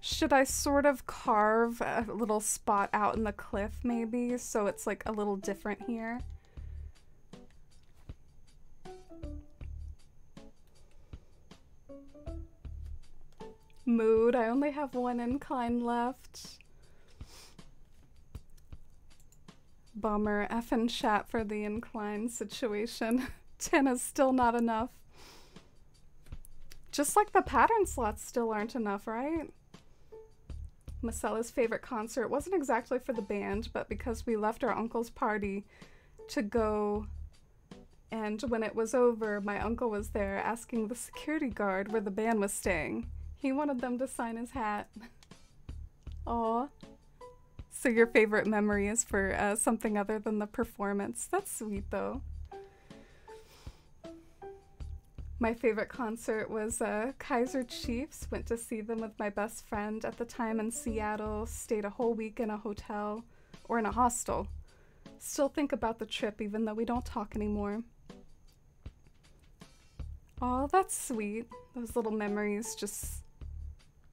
Should I sort of carve a little spot out in the cliff maybe so it's like a little different here? Mood, I only have one incline left. Bummer, effing chat for the incline situation. 10 is still not enough. Just like the pattern slots still aren't enough, right? Macella's favorite concert wasn't exactly for the band, but because we left our uncle's party to go, and when it was over, my uncle was there asking the security guard where the band was staying. He wanted them to sign his hat. Aw. So your favorite memory is for something other than the performance. That's sweet, though. My favorite concert was Kaiser Chiefs. Went to see them with my best friend at the time in Seattle. Stayed a whole week in a hotel or in a hostel. Still think about the trip even though we don't talk anymore. Oh, that's sweet. Those little memories just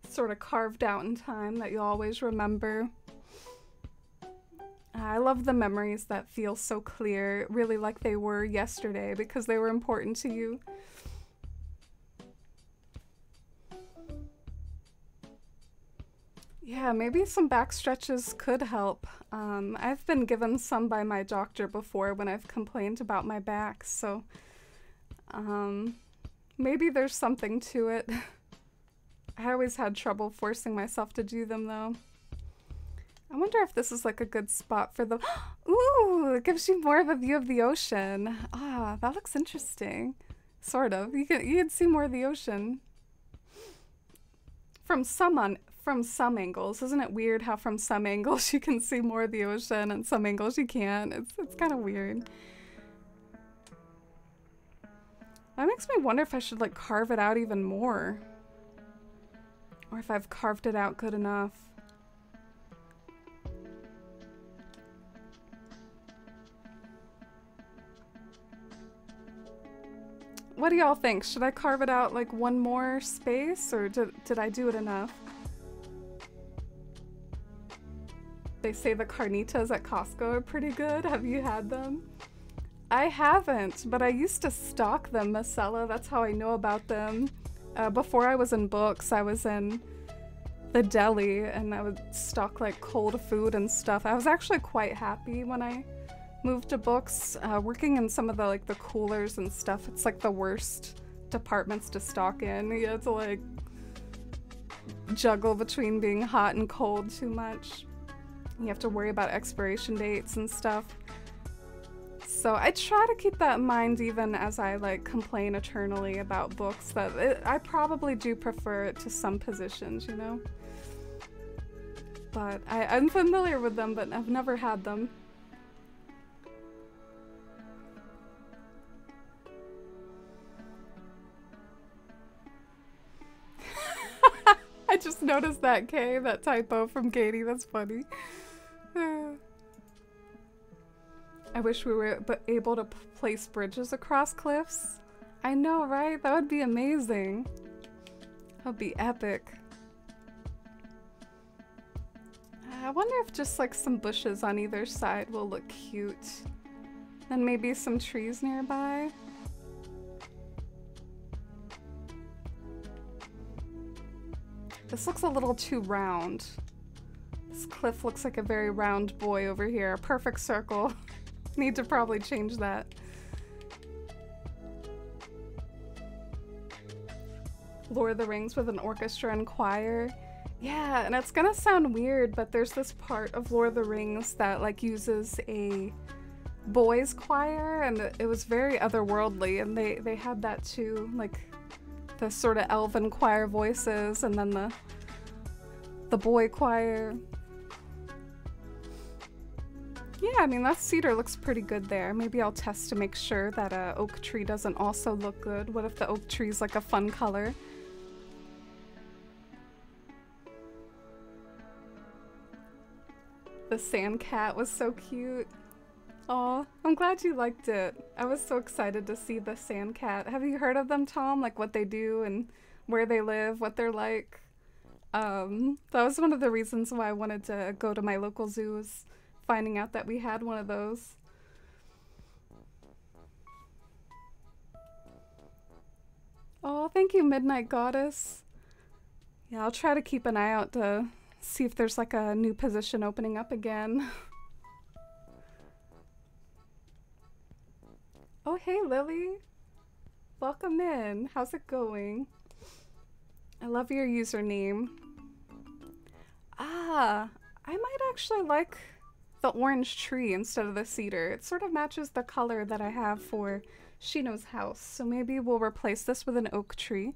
sort of carved out in time that you'll always remember. I love the memories that feel so clear, really like they were yesterday because they were important to you. Yeah, maybe some back stretches could help. I've been given some by my doctor before when I've complained about my back, so maybe there's something to it. I always had trouble forcing myself to do them though. I wonder if this is like a good spot for the ooh, it gives you more of a view of the ocean. Ah, that looks interesting. Sort of. You can see more of the ocean. From some angles. Isn't it weird how from some angles you can see more of the ocean and some angles you can't? It's kind of weird. That makes me wonder if I should like carve it out even more. Or if I've carved it out good enough. What do y'all think? Should I carve it out like one more space or did I do it enough? They say the carnitas at Costco are pretty good. Have you had them? I haven't, but I used to stock them, Marcella. That's how I know about them. Before I was in books, I was in the deli and I would stock like cold food and stuff. I was actually quite happy when I moved to books. Working in some of the like the coolers and stuff, it's like the worst departments to stock in. You have to like juggle between being hot and cold too much. You have to worry about expiration dates and stuff. So I try to keep that in mind even as I like complain eternally about books that I probably do prefer it to some positions, you know? But I'm familiar with them, but I've never had them. I just noticed that, Kay, that typo from Katie. That's funny. I wish we were able to place bridges across cliffs. I know, right? That would be amazing. That would be epic. I wonder if just like some bushes on either side will look cute. And maybe some trees nearby. This looks a little too round. This cliff looks like a very round boy over here. A perfect circle. Need to probably change that. Lord of the Rings with an orchestra and choir. Yeah, and it's gonna sound weird, but there's this part of Lord of the Rings that like uses a boys choir, and it was very otherworldly, and they had that too, like the sort of elven choir voices, and then the boy choir. Yeah, I mean, that cedar looks pretty good there. Maybe I'll test to make sure that oak tree doesn't also look good. What if the oak tree's like a fun color? The sand cat was so cute. Aw, I'm glad you liked it. I was so excited to see the sand cat. Have you heard of them, Tom? Like what they do and where they live, what they're like? That was one of the reasons why I wanted to go to my local zoo, was finding out that we had one of those. Oh, thank you, Midnight Goddess. Yeah, I'll try to keep an eye out to see if there's like a new position opening up again. Oh, hey, Lily. Welcome in. How's it going? I love your username. Ah, I might actually like the orange tree instead of the cedar. It sort of matches the color that I have for Shino's house. So maybe we'll replace this with an oak tree.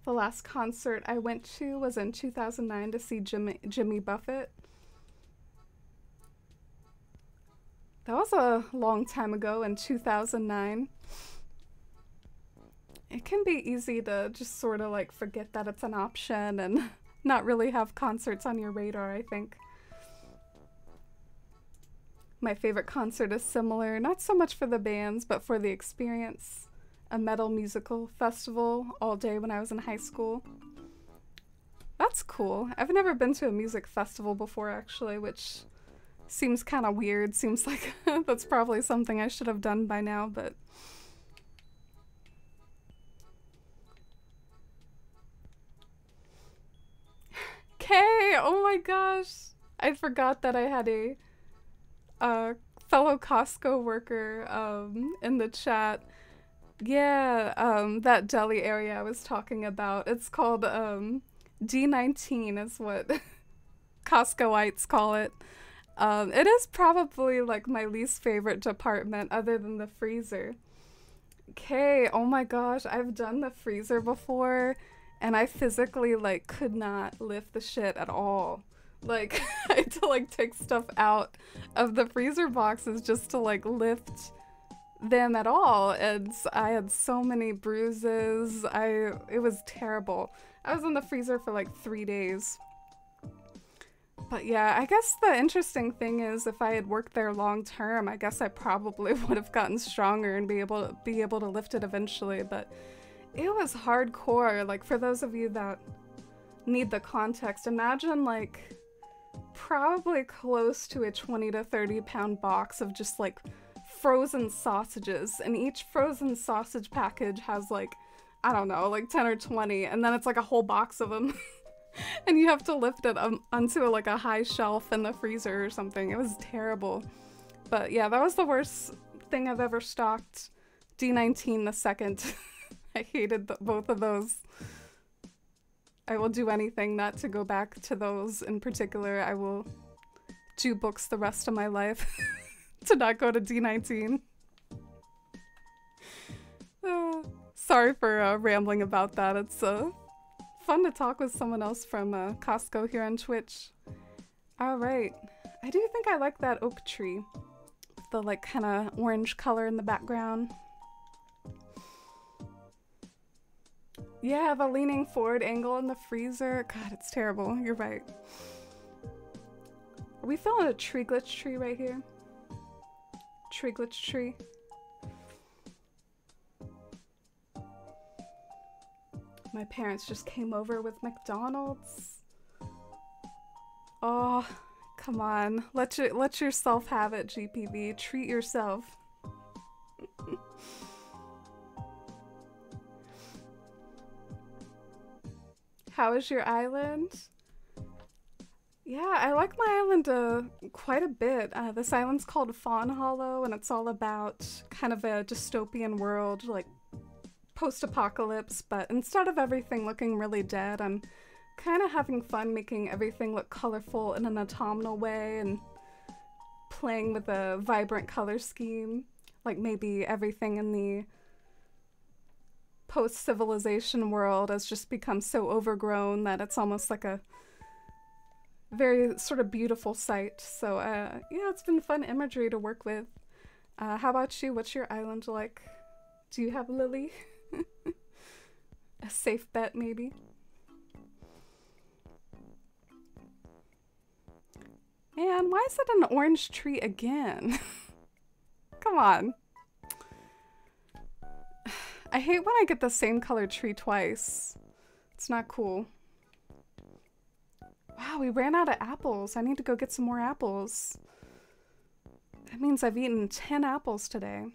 The last concert I went to was in 2009 to see Jimmy Buffett. That was a long time ago, in 2009. It can be easy to just sort of like forget that it's an option and not really have concerts on your radar, I think. My favorite concert is similar, not so much for the bands, but for the experience. A metal musical festival all day when I was in high school. That's cool. I've never been to a music festival before, actually, which seems kind of weird. Seems like that's probably something I should have done by now, but... Kay! Oh my gosh! I forgot that I had a fellow Costco worker in the chat. Yeah, that deli area I was talking about. It's called D19 is what Costcoites call it. It is probably like my least favorite department other than the freezer. Okay, oh my gosh, I've done the freezer before and I physically like could not lift the shit at all. Like I had to like take stuff out of the freezer boxes just to like lift them at all, and I had so many bruises. It was terrible. I was in the freezer for like 3 days. But yeah, I guess the interesting thing is if I had worked there long term, I guess I probably would have gotten stronger and be able to lift it eventually, but it was hardcore. Like for those of you that need the context, imagine like probably close to a 20 to 30 pound box of just like frozen sausages, and each frozen sausage package has like, I don't know, like 10 or 20, and then it's like a whole box of them. And you have to lift it onto like a high shelf in the freezer or something. It was terrible. But yeah, that was the worst thing I've ever stocked. D19 the second. I hated both of those. I will do anything not to go back to those in particular. I will do books the rest of my life to not go to D19. Sorry for rambling about that. It's fun to talk with someone else from Costco here on Twitch. Alright. I do think I like that oak tree. The like kind of orange color in the background. Yeah, the leaning forward angle in the freezer. God, it's terrible. You're right. Are we feeling a tree glitch tree right here? Tree glitch tree. My parents just came over with McDonald's. Oh, come on. Let yourself have it, GPV. Treat yourself. How is your island? Yeah, I like my island quite a bit. This island's called Fawn Hollow, and it's all about kind of a dystopian world, like post-apocalypse, but instead of everything looking really dead, I'm kind of having fun making everything look colorful in an autumnal way and playing with a vibrant color scheme. Like maybe everything in the post-civilization world has just become so overgrown that it's almost like a very sort of beautiful sight. So yeah, it's been fun imagery to work with. How about you? What's your island like? Do you have Lily? A safe bet, maybe? Man, why is it an orange tree again? Come on. I hate when I get the same color tree twice. It's not cool. Wow, we ran out of apples. I need to go get some more apples. That means I've eaten 10 apples today.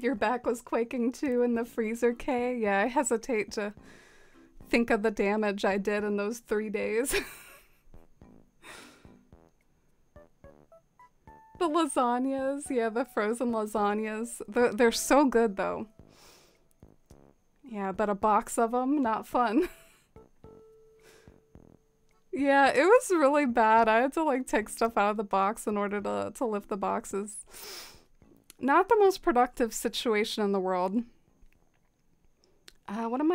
Your back was quaking too in the freezer, Kay? Yeah, I hesitate to think of the damage I did in those 3 days. The lasagnas, yeah, the frozen lasagnas. They're so good though. Yeah, but a box of them, not fun. Yeah, it was really bad. I had to like take stuff out of the box in order to lift the boxes. Not the most productive situation in the world. What am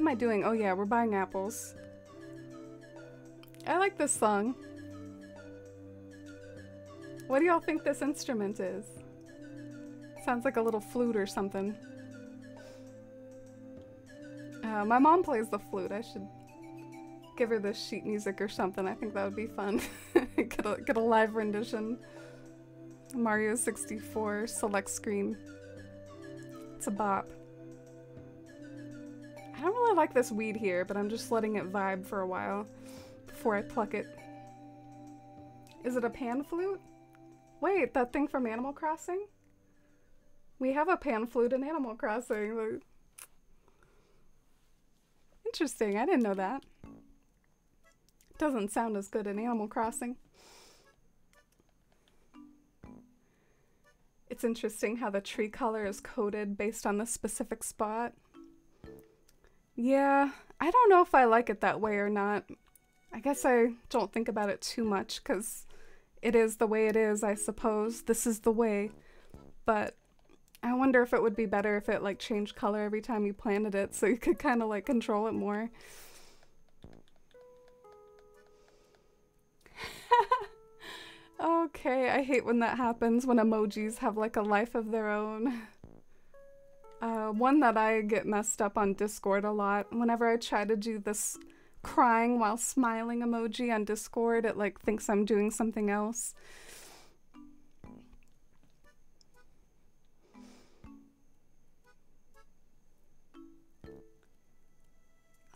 I doing? Oh yeah, we're buying apples. I like this song. What do y'all think this instrument is? Sounds like a little flute or something. My mom plays the flute. I should give her this sheet music or something. I think that would be fun. Get a live rendition. Mario 64 select screen. It's a bop. I don't really like this weed here, but I'm just letting it vibe for a while before I pluck it. Is it a pan flute? Wait, that thing from Animal Crossing? We have a pan flute in Animal Crossing. Interesting, I didn't know that. Doesn't sound as good in Animal Crossing. It's interesting how the tree color is coded based on the specific spot. Yeah, I don't know if I like it that way or not. I guess I don't think about it too much because it is the way it is, I suppose. This is the way. But I wonder if it would be better if it like changed color every time you planted it so you could kind of like control it more. Okay, I hate when that happens, when emojis have like a life of their own. One that I get messed up on Discord a lot. Whenever I try to do this crying while smiling emoji on Discord, it like thinks I'm doing something else.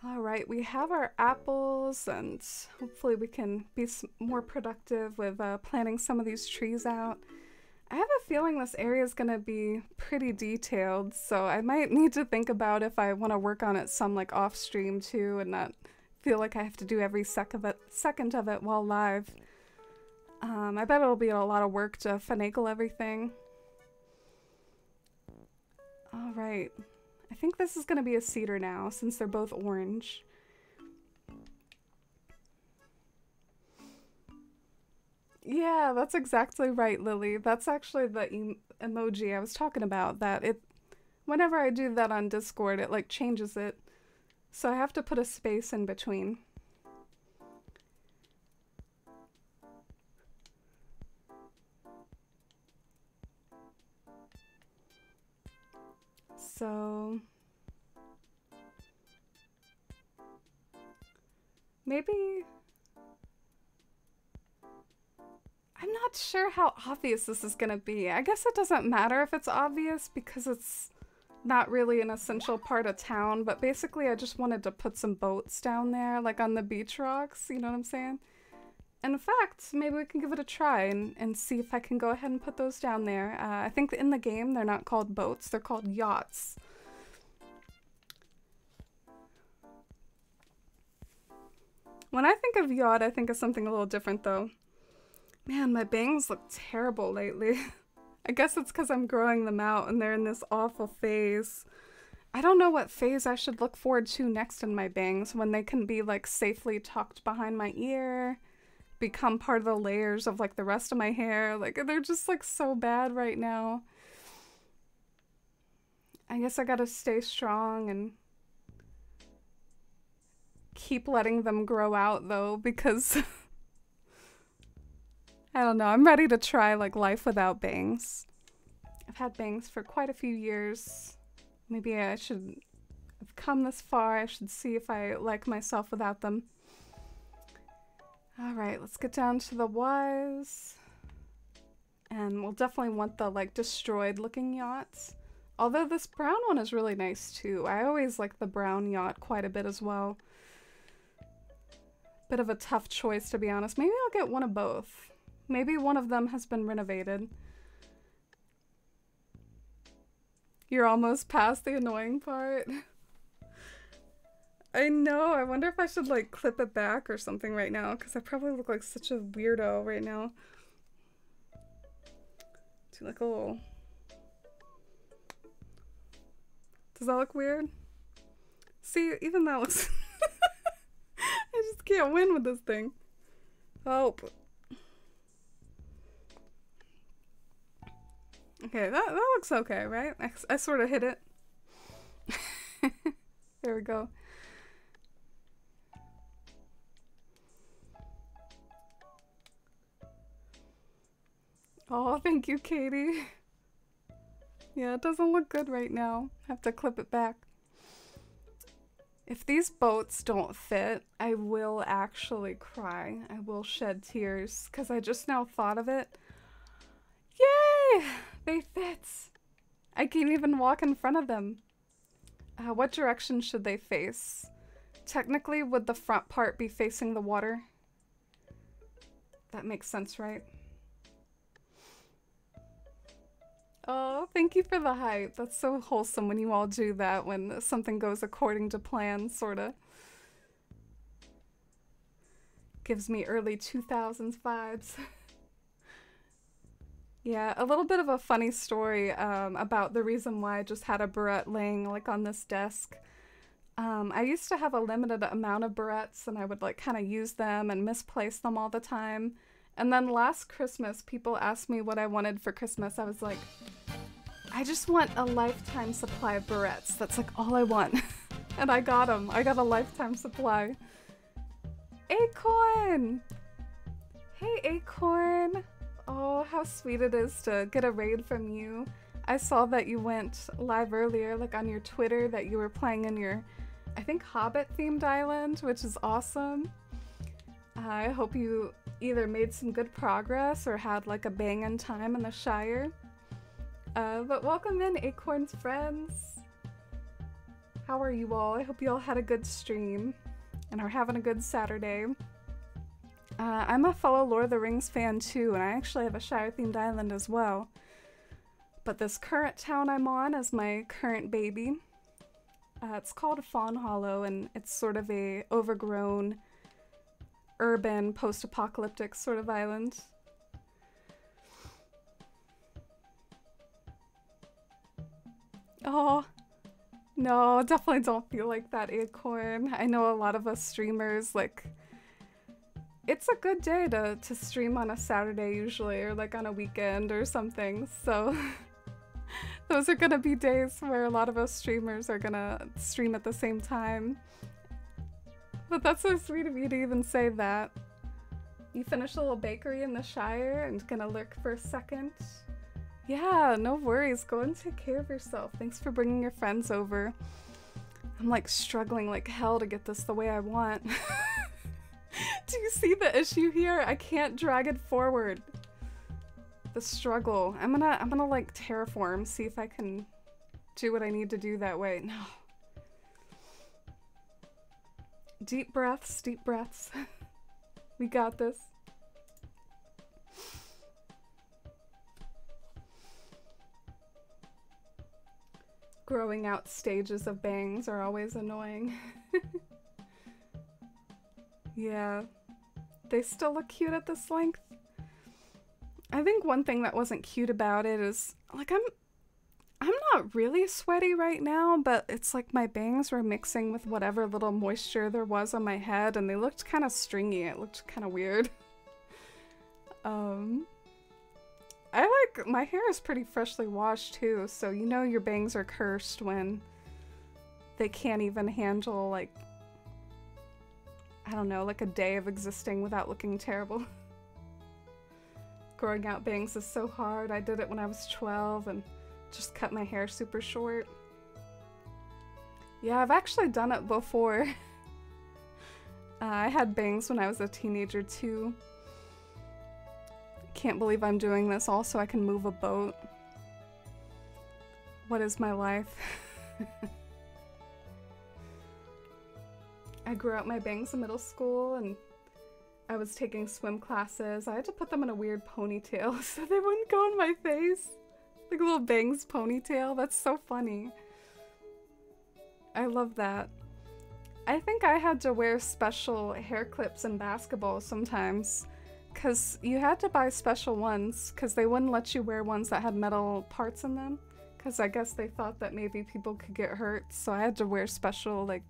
Alright, we have our apples and hopefully we can be more productive with planting some of these trees out. I have a feeling this area is going to be pretty detailed, so I might need to think about if I want to work on it some like off stream too and not feel like I have to do every second of it while live. I bet it'll be a lot of work to finagle everything. Alright. I think this is going to be a cedar now, since they're both orange. Yeah, that's exactly right, Lily. That's actually the emoji I was talking about, that whenever I do that on Discord, it like changes it. So I have to put a space in between. So maybe I'm not sure how obvious this is gonna be. I guess it doesn't matter if it's obvious because it's not really an essential part of town, but basically I just wanted to put some boats down there, like on the beach rocks, you know what I'm saying? And in fact, maybe we can give it a try and see if I can go ahead and put those down there. I think in the game they're not called boats, they're called yachts. When I think of yacht, I think of something a little different though. Man, my bangs look terrible lately. I guess it's because I'm growing them out and they're in this awful phase. I don't know what phase I should look forward to next in my bangs, when they can be like safely tucked behind my ear, become part of the layers of like the rest of my hair. Like they're just like so bad right now. I guess I gotta stay strong and keep letting them grow out though, because I don't know, I'm ready to try like life without bangs. I've had bangs for quite a few years. Maybe I should have come this far. I should see if I like myself without them. Alright, let's get down to the Ys. And we'll definitely want the like destroyed looking yachts. Although this brown one is really nice too. I always like the brown yacht quite a bit as well. Bit of a tough choice, to be honest. Maybe I'll get one of both. Maybe one of them has been renovated. You're almost past the annoying part. I know, I wonder if I should like clip it back or something right now, because I probably look like such a weirdo right now. Do like a little... Does that look weird? See, even that looks... I just can't win with this thing. Help. Okay, that looks okay, right? I sort of hit it. There we go. Oh, thank you, Katie. Yeah, it doesn't look good right now. Have to clip it back. If these boats don't fit, I will actually cry. I will shed tears, because I just now thought of it. Yay! They fit! I can't even walk in front of them. What direction should they face? Technically, would the front part be facing the water? That makes sense, right? Oh, thank you for the hype. That's so wholesome when you all do that, when something goes according to plan, sorta. Gives me early 2000s vibes. Yeah, a little bit of a funny story about the reason why I just had a barrette laying like on this desk. I used to have a limited amount of barrettes and I would like kind of use them and misplace them all the time. And then last Christmas, people asked me what I wanted for Christmas. I was like, I just want a lifetime supply of barrettes. That's like all I want. And I got them. I got a lifetime supply. Acorn! Hey, Acorn! Oh, how sweet it is to get a raid from you. I saw that you went live earlier, like on your Twitter, that you were playing in your, I think, Hobbit-themed island, which is awesome. I hope you either made some good progress or had like a bangin' time in the Shire. But welcome in, Acorn's friends. How are you all? I hope you all had a good stream and are having a good Saturday. I'm a fellow Lord of the Rings fan too, and I actually have a Shire-themed island as well. But this current town I'm on is my current baby. It's called Fawn Hollow, and it's sort of a overgrown, urban, post-apocalyptic sort of island. Oh, no, definitely don't feel like that, Acorn. I know a lot of us streamers, like, it's a good day to stream on a Saturday usually, or like on a weekend or something, so those are gonna be days where a lot of us streamers are gonna stream at the same time. But that's so sweet of you to even say that. You finished a little bakery in the Shire and gonna lurk for a second? Yeah, no worries. Go and take care of yourself. Thanks for bringing your friends over. I'm like struggling like hell to get this the way I want. Do you see the issue here? I can't drag it forward. The struggle. I'm gonna like terraform, see if I can do what I need to do that way. No. Deep breaths, deep breaths. We got this. Growing out stages of bangs are always annoying. Yeah. They still look cute at this length. I think one thing that wasn't cute about it is, like, I'm not really sweaty right now, but it's like my bangs were mixing with whatever little moisture there was on my head, and they looked kind of stringy. It looked kind of weird. My hair is pretty freshly washed too, so you know your bangs are cursed when they can't even handle, like, I don't know, like a day of existing without looking terrible. Growing out bangs is so hard. I did it when I was 12 and just cut my hair super short. Yeah, I've actually done it before. I had bangs when I was a teenager too. Can't believe I'm doing this all so I can move a boat. What is my life? I grew out my bangs in middle school and I was taking swim classes. I had to put them in a weird ponytail so they wouldn't go in my face. Like a little bangs ponytail. That's so funny. I love that. I think I had to wear special hair clips in basketball sometimes. Because you had to buy special ones because they wouldn't let you wear ones that had metal parts in them. Because I guess they thought that maybe people could get hurt. So I had to wear special, like,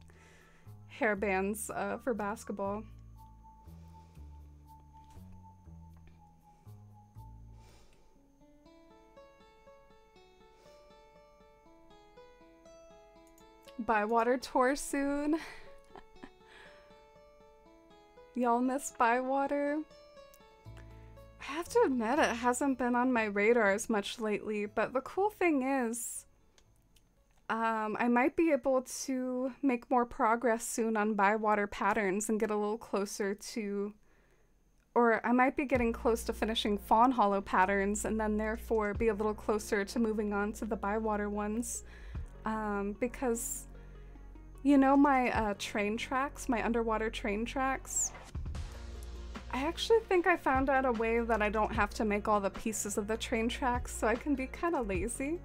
hair bands for basketball. Bywater tour soon. Y'all miss Bywater? I have to admit it hasn't been on my radar as much lately, but the cool thing is I might be able to make more progress soon on Bywater patterns and get a little closer to, or I might be getting close to finishing Fawn Hollow patterns and then therefore be a little closer to moving on to the Bywater ones. Because, you know, my train tracks, my underwater train tracks, I actually think I found out a way that I don't have to make all the pieces of the train tracks, so I can be kind of lazy.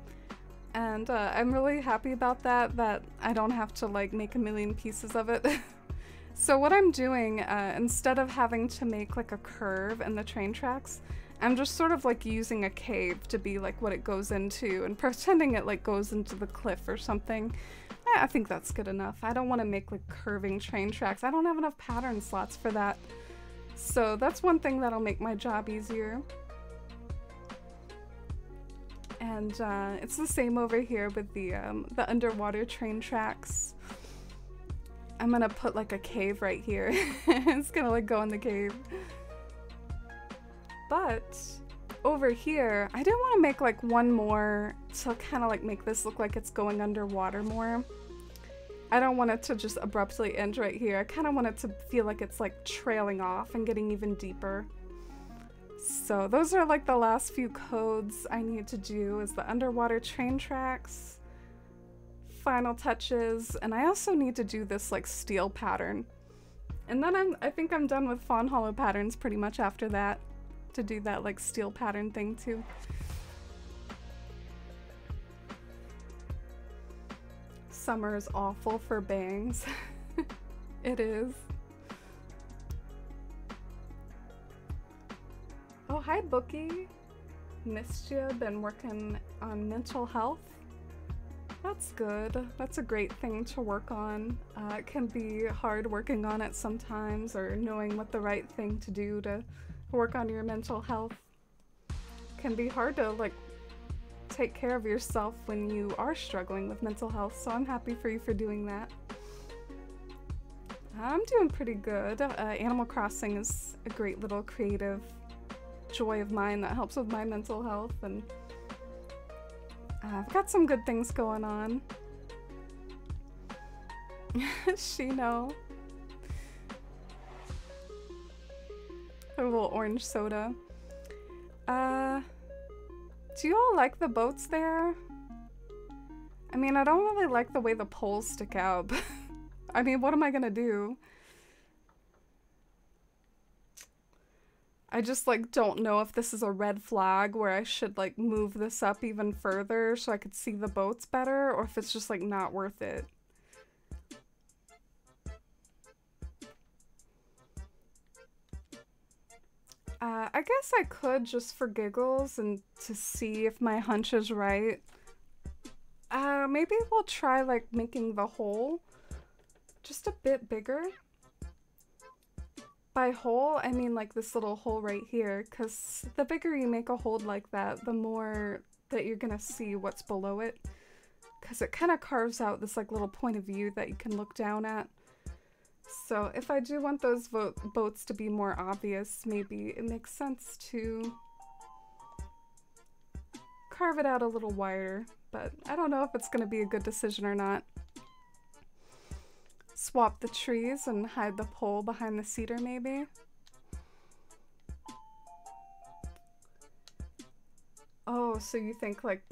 And I'm really happy about that, that I don't have to like make a million pieces of it. So what I'm doing, instead of having to make like a curve in the train tracks, I'm just sort of like using a cave to be like what it goes into and pretending it like goes into the cliff or something. I think that's good enough. I don't want to make like curving train tracks. I don't have enough pattern slots for that. So that's one thing that'll make my job easier. And it's the same over here with the underwater train tracks. I'm gonna put like a cave right here. It's gonna like go in the cave. But over here, I did want to make like one more to kind of like make this look like it's going underwater more. I don't want it to just abruptly end right here. I kind of want it to feel like it's like trailing off and getting even deeper. So those are like the last few codes I need to do is the underwater train tracks, final touches, and I also need to do this like steel pattern. And then I think I'm done with Fawn Hollow patterns pretty much after that, to do that like steel pattern thing too. Summer is awful for bangs. It is. Oh, hi Bookie. Missed you. Been working on mental health. That's good. That's a great thing to work on. It can be hard working on it sometimes, or knowing what the right thing to do to work on your mental health. It can be hard to like take care of yourself when you are struggling with mental health, so I'm happy for you for doing that. I'm doing pretty good. Animal Crossing is a great little creative joy of mine that helps with my mental health, and I've got some good things going on. Shino. A little orange soda. Do you all like the boats there? I mean, I don't really like the way the poles stick out, but I mean, what am I gonna do? I just like don't know if this is a red flag where I should like move this up even further so I could see the boats better, or if it's just like not worth it. I guess I could just for giggles and to see if my hunch is right. Maybe we'll try like making the hole just a bit bigger. By hole, I mean like this little hole right here, because the bigger you make a hole like that, the more that you're gonna see what's below it. Because it kind of carves out this like little point of view that you can look down at. So if I do want those boats to be more obvious, maybe it makes sense to carve it out a little wider, but I don't know if it's gonna be a good decision or not. Swap the trees and hide the pole behind the cedar, maybe? Oh, so you think like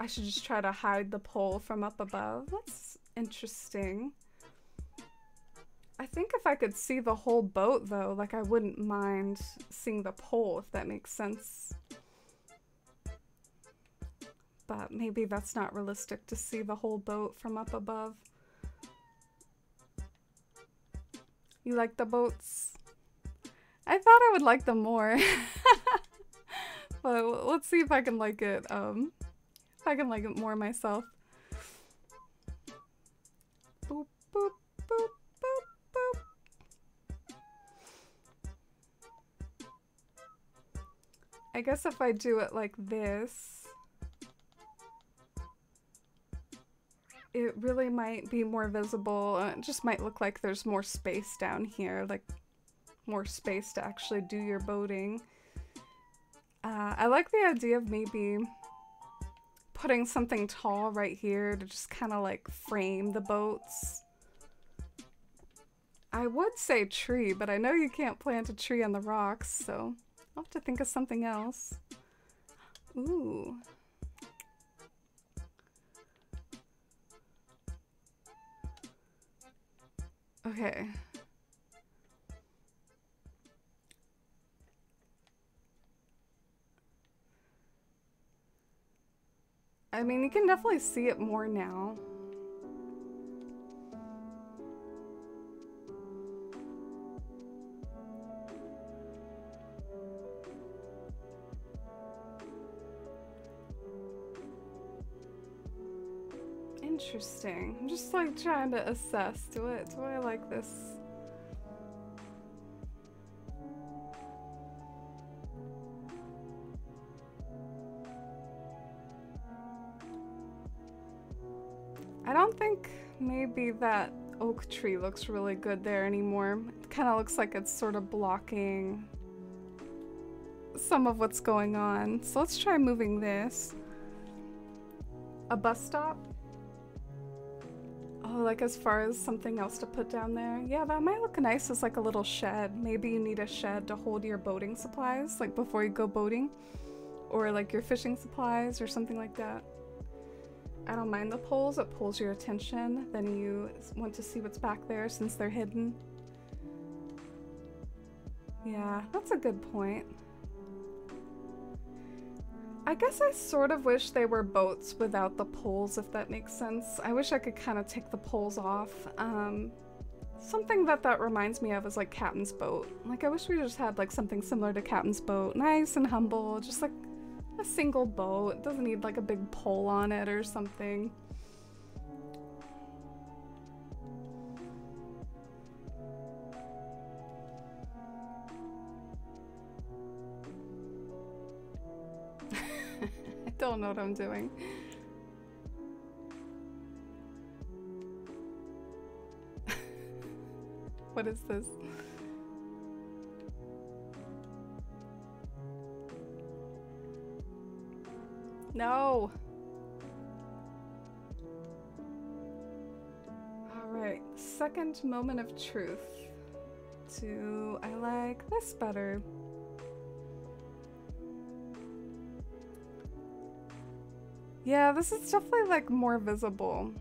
I should just try to hide the pole from up above? That's interesting. I think if I could see the whole boat though, like I wouldn't mind seeing the pole, if that makes sense. But maybe that's not realistic to see the whole boat from up above. You like the boats? I thought I would like them more. But let's see if I can like it, if I can like it more myself. Boop, boop, boop, boop, boop. I guess if I do it like this, it really might be more visible. It just might look like there's more space down here, like more space to actually do your boating. I like the idea of maybe putting something tall right here to just kind of like frame the boats. I would say tree, but I know you can't plant a tree on the rocks, so I'll have to think of something else. Ooh. Okay. I mean, you can definitely see it more now. Interesting. I'm just like trying to assess. Do I like this? I don't think maybe that oak tree looks really good there anymore. It kind of looks like it's sort of blocking some of what's going on. So let's try moving this. A bus stop? Oh, like as far as something else to put down there? Yeah, that might look nice as like a little shed. Maybe you need a shed to hold your boating supplies, like before you go boating. Or like your fishing supplies or something like that. I don't mind the poles, it pulls your attention. Then you want to see what's back there since they're hidden. Yeah, that's a good point. I guess I sort of wish they were boats without the poles, if that makes sense. I wish I could kind of take the poles off. Something that reminds me of is like Captain's Boat. Like I wish we just had like something similar to Captain's Boat. Nice and humble, just like a single boat. It doesn't need like a big pole on it or something. I don't know what I'm doing. What is this? No! Alright, second moment of truth. I like this better. Yeah, this is definitely like more visible.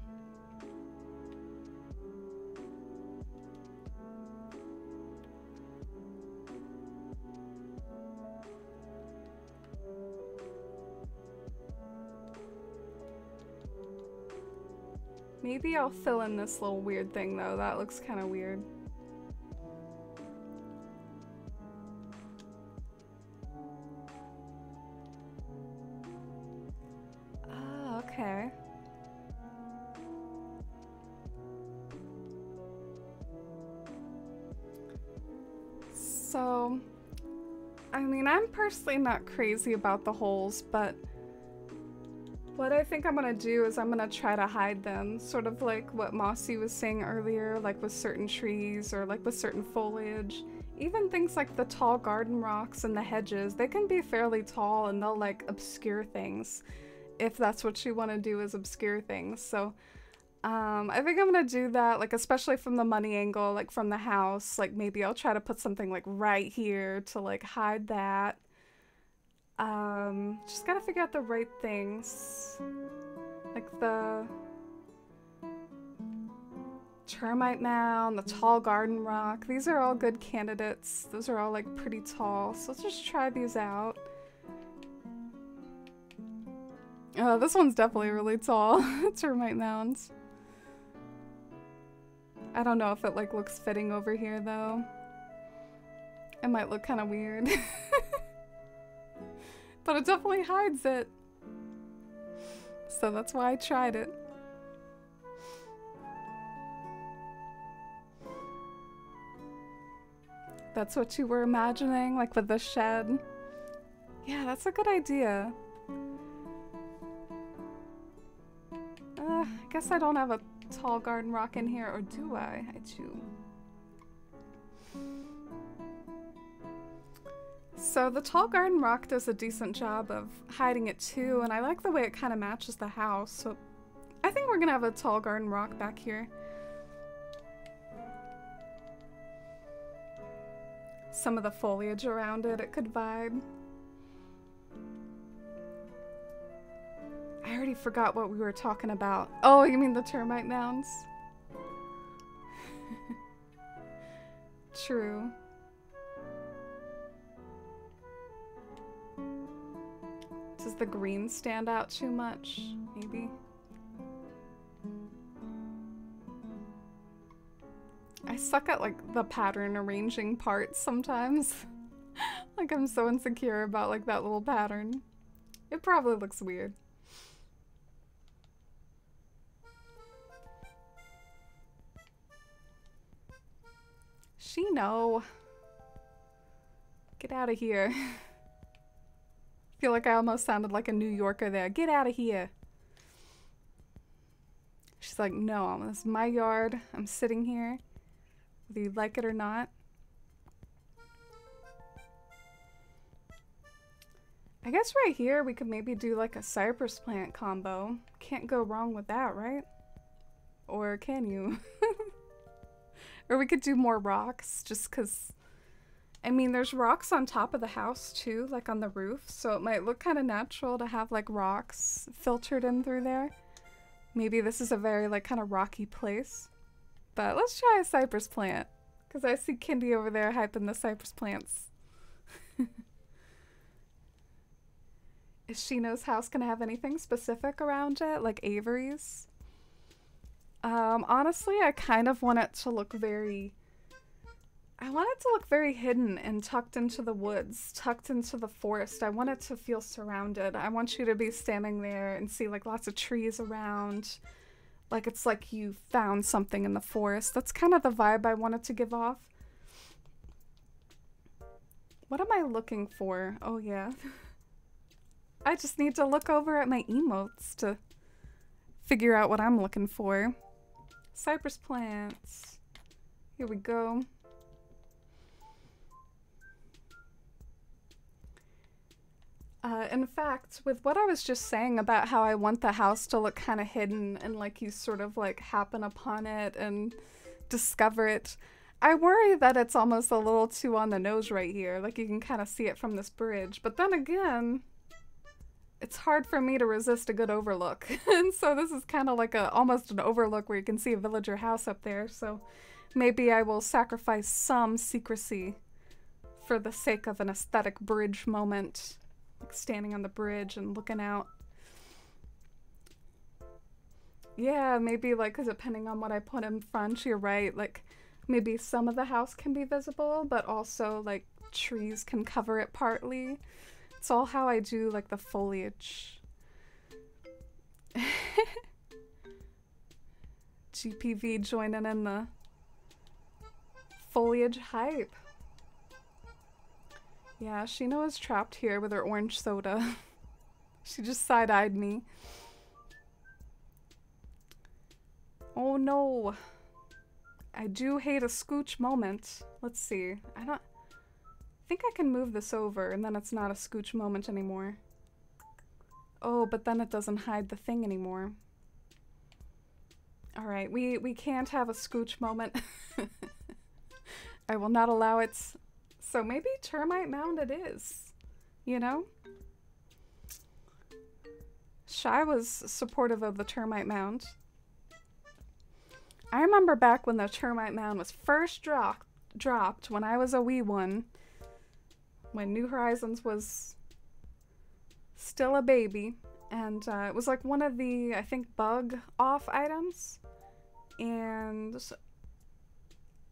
Maybe I'll fill in this little weird thing though. That looks kind of weird. So, I mean, I'm personally not crazy about the holes, but what I think I'm gonna do is I'm gonna try to hide them, sort of like what Mossy was saying earlier, like with certain trees or like with certain foliage. Even things like the tall garden rocks and the hedges, they can be fairly tall and they'll like obscure things, if that's what you want to do, is obscure things. So I think I'm gonna do that, like especially from the money angle, like from the house, like maybe I'll try to put something like right here to like hide that. Just gotta figure out the right things. Like the termite mound, the tall garden rock. These are all good candidates. Those are all like pretty tall. So let's just try these out. Oh, this one's definitely really tall. Termite mounds. I don't know if it like looks fitting over here though. It might look kind of weird. But it definitely hides it. So that's why I tried it. That's what you were imagining, like with the shed? Yeah, that's a good idea. I guess I don't have a tall garden rock in here, or do I? I do. So the tall garden rock does a decent job of hiding it too, and I like the way it kind of matches the house, so I think we're gonna have a tall garden rock back here. Some of the foliage around it, it could vibe. I already forgot what we were talking about. Oh, you mean the termite mounds? True. Does the green stand out too much? Maybe. I suck at like the pattern arranging parts sometimes. Like I'm so insecure about like that little pattern. It probably looks weird. Shino. Get out of here. Feel like I almost sounded like a New Yorker there. Get out of here. She's like, no, this is my yard. I'm sitting here, whether you like it or not. I guess right here we could maybe do like a cypress plant combo. Can't go wrong with that, right? Or can you? Or we could do more rocks, just because, I mean, there's rocks on top of the house too, like on the roof, so it might look kind of natural to have like rocks filtered in through there. Maybe this is a very like kind of rocky place. But let's try a cypress plant, because I see Kindy over there hyping the cypress plants. Is Shino's house gonna have anything specific around it, like Avery's? Honestly, I kind of want it to look very... I want it to look very hidden and tucked into the woods, tucked into the forest. I want it to feel surrounded. I want you to be standing there and see like lots of trees around. Like it's like you found something in the forest. That's kind of the vibe I want it to give off. What am I looking for? Oh yeah. I just need to look over at my emotes to figure out what I'm looking for. Cypress plants. Here we go. In fact, with what I was just saying about how I want the house to look kind of hidden and like you sort of like happen upon it and discover it, I worry that it's almost a little too on the nose right here. Like you can kind of see it from this bridge. But then again, it's hard for me to resist a good overlook. And so this is kind of like almost an overlook where you can see a villager house up there. So maybe I will sacrifice some secrecy for the sake of an aesthetic bridge moment. Like standing on the bridge and looking out. Yeah, maybe like, because depending on what I put in front, you're right. Like maybe some of the house can be visible, but also like trees can cover it partly. It's all how I do like the foliage. GPV joining in the foliage hype. Yeah, Shino is trapped here with her orange soda. She just side-eyed me. Oh no. I do hate a scooch moment. Let's see. I think I can move this over and then it's not a scooch moment anymore. Oh, but then it doesn't hide the thing anymore. Alright, we can't have a scooch moment. I will not allow it. So maybe Termite Mound it is. You know? Shy was supportive of the Termite Mound. I remember back when the Termite Mound was first dropped when I was a wee one. When New Horizons was still a baby. And it was like one of the, I think, bug off items. And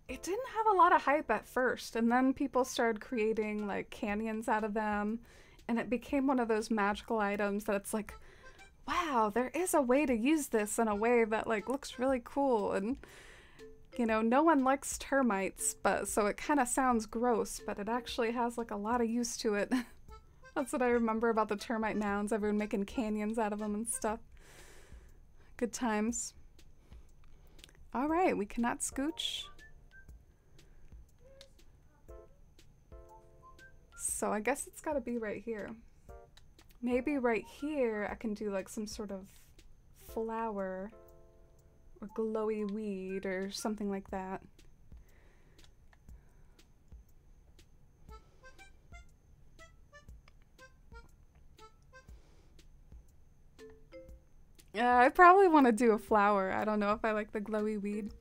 it didn't have a lot of hype at first. And then people started creating like canyons out of them. And it became one of those magical items that it's like, wow, there is a way to use this in a way that like looks really cool. And you know, no one likes termites, but so it kind of sounds gross, but it actually has like a lot of use to it. That's what I remember about the termite mounds, everyone making canyons out of them and stuff. Good times. All right, we cannot scooch. So I guess it's gotta be right here. Maybe right here I can do like some sort of flower or glowy weed or something like that. Yeah, I probably want to do a flower. I don't know if I like the glowy weed.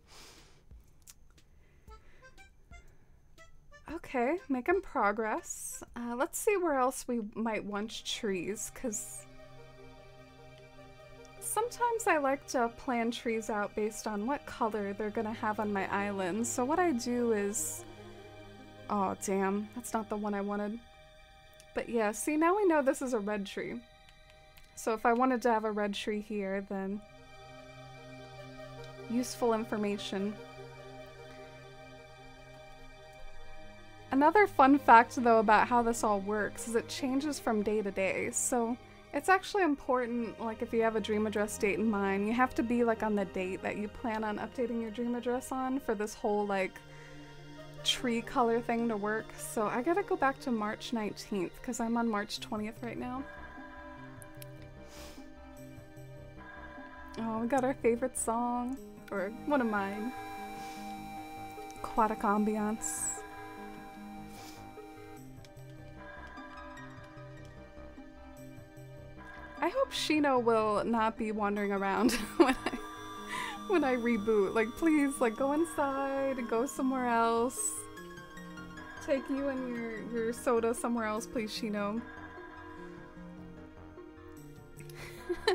Okay, making progress. Let's see where else we might want trees, because sometimes I like to plan trees out based on what color they're gonna have on my island. So what I do is... Oh, damn. That's not the one I wanted. But yeah, see, now we know this is a red tree. So if I wanted to have a red tree here, then... useful information. Another fun fact, though, about how this all works is it changes from day to day. So it's actually important, like if you have a dream address date in mind, you have to be like on the date that you plan on updating your dream address on for this whole like tree color thing to work. So I gotta go back to March 19th because I'm on March 20th right now. Oh, we got our favorite song, or one of mine. Aquatic ambiance. I hope Shino will not be wandering around when I reboot. Like, please, like, go inside, go somewhere else. Take you and your soda somewhere else, please, Shino.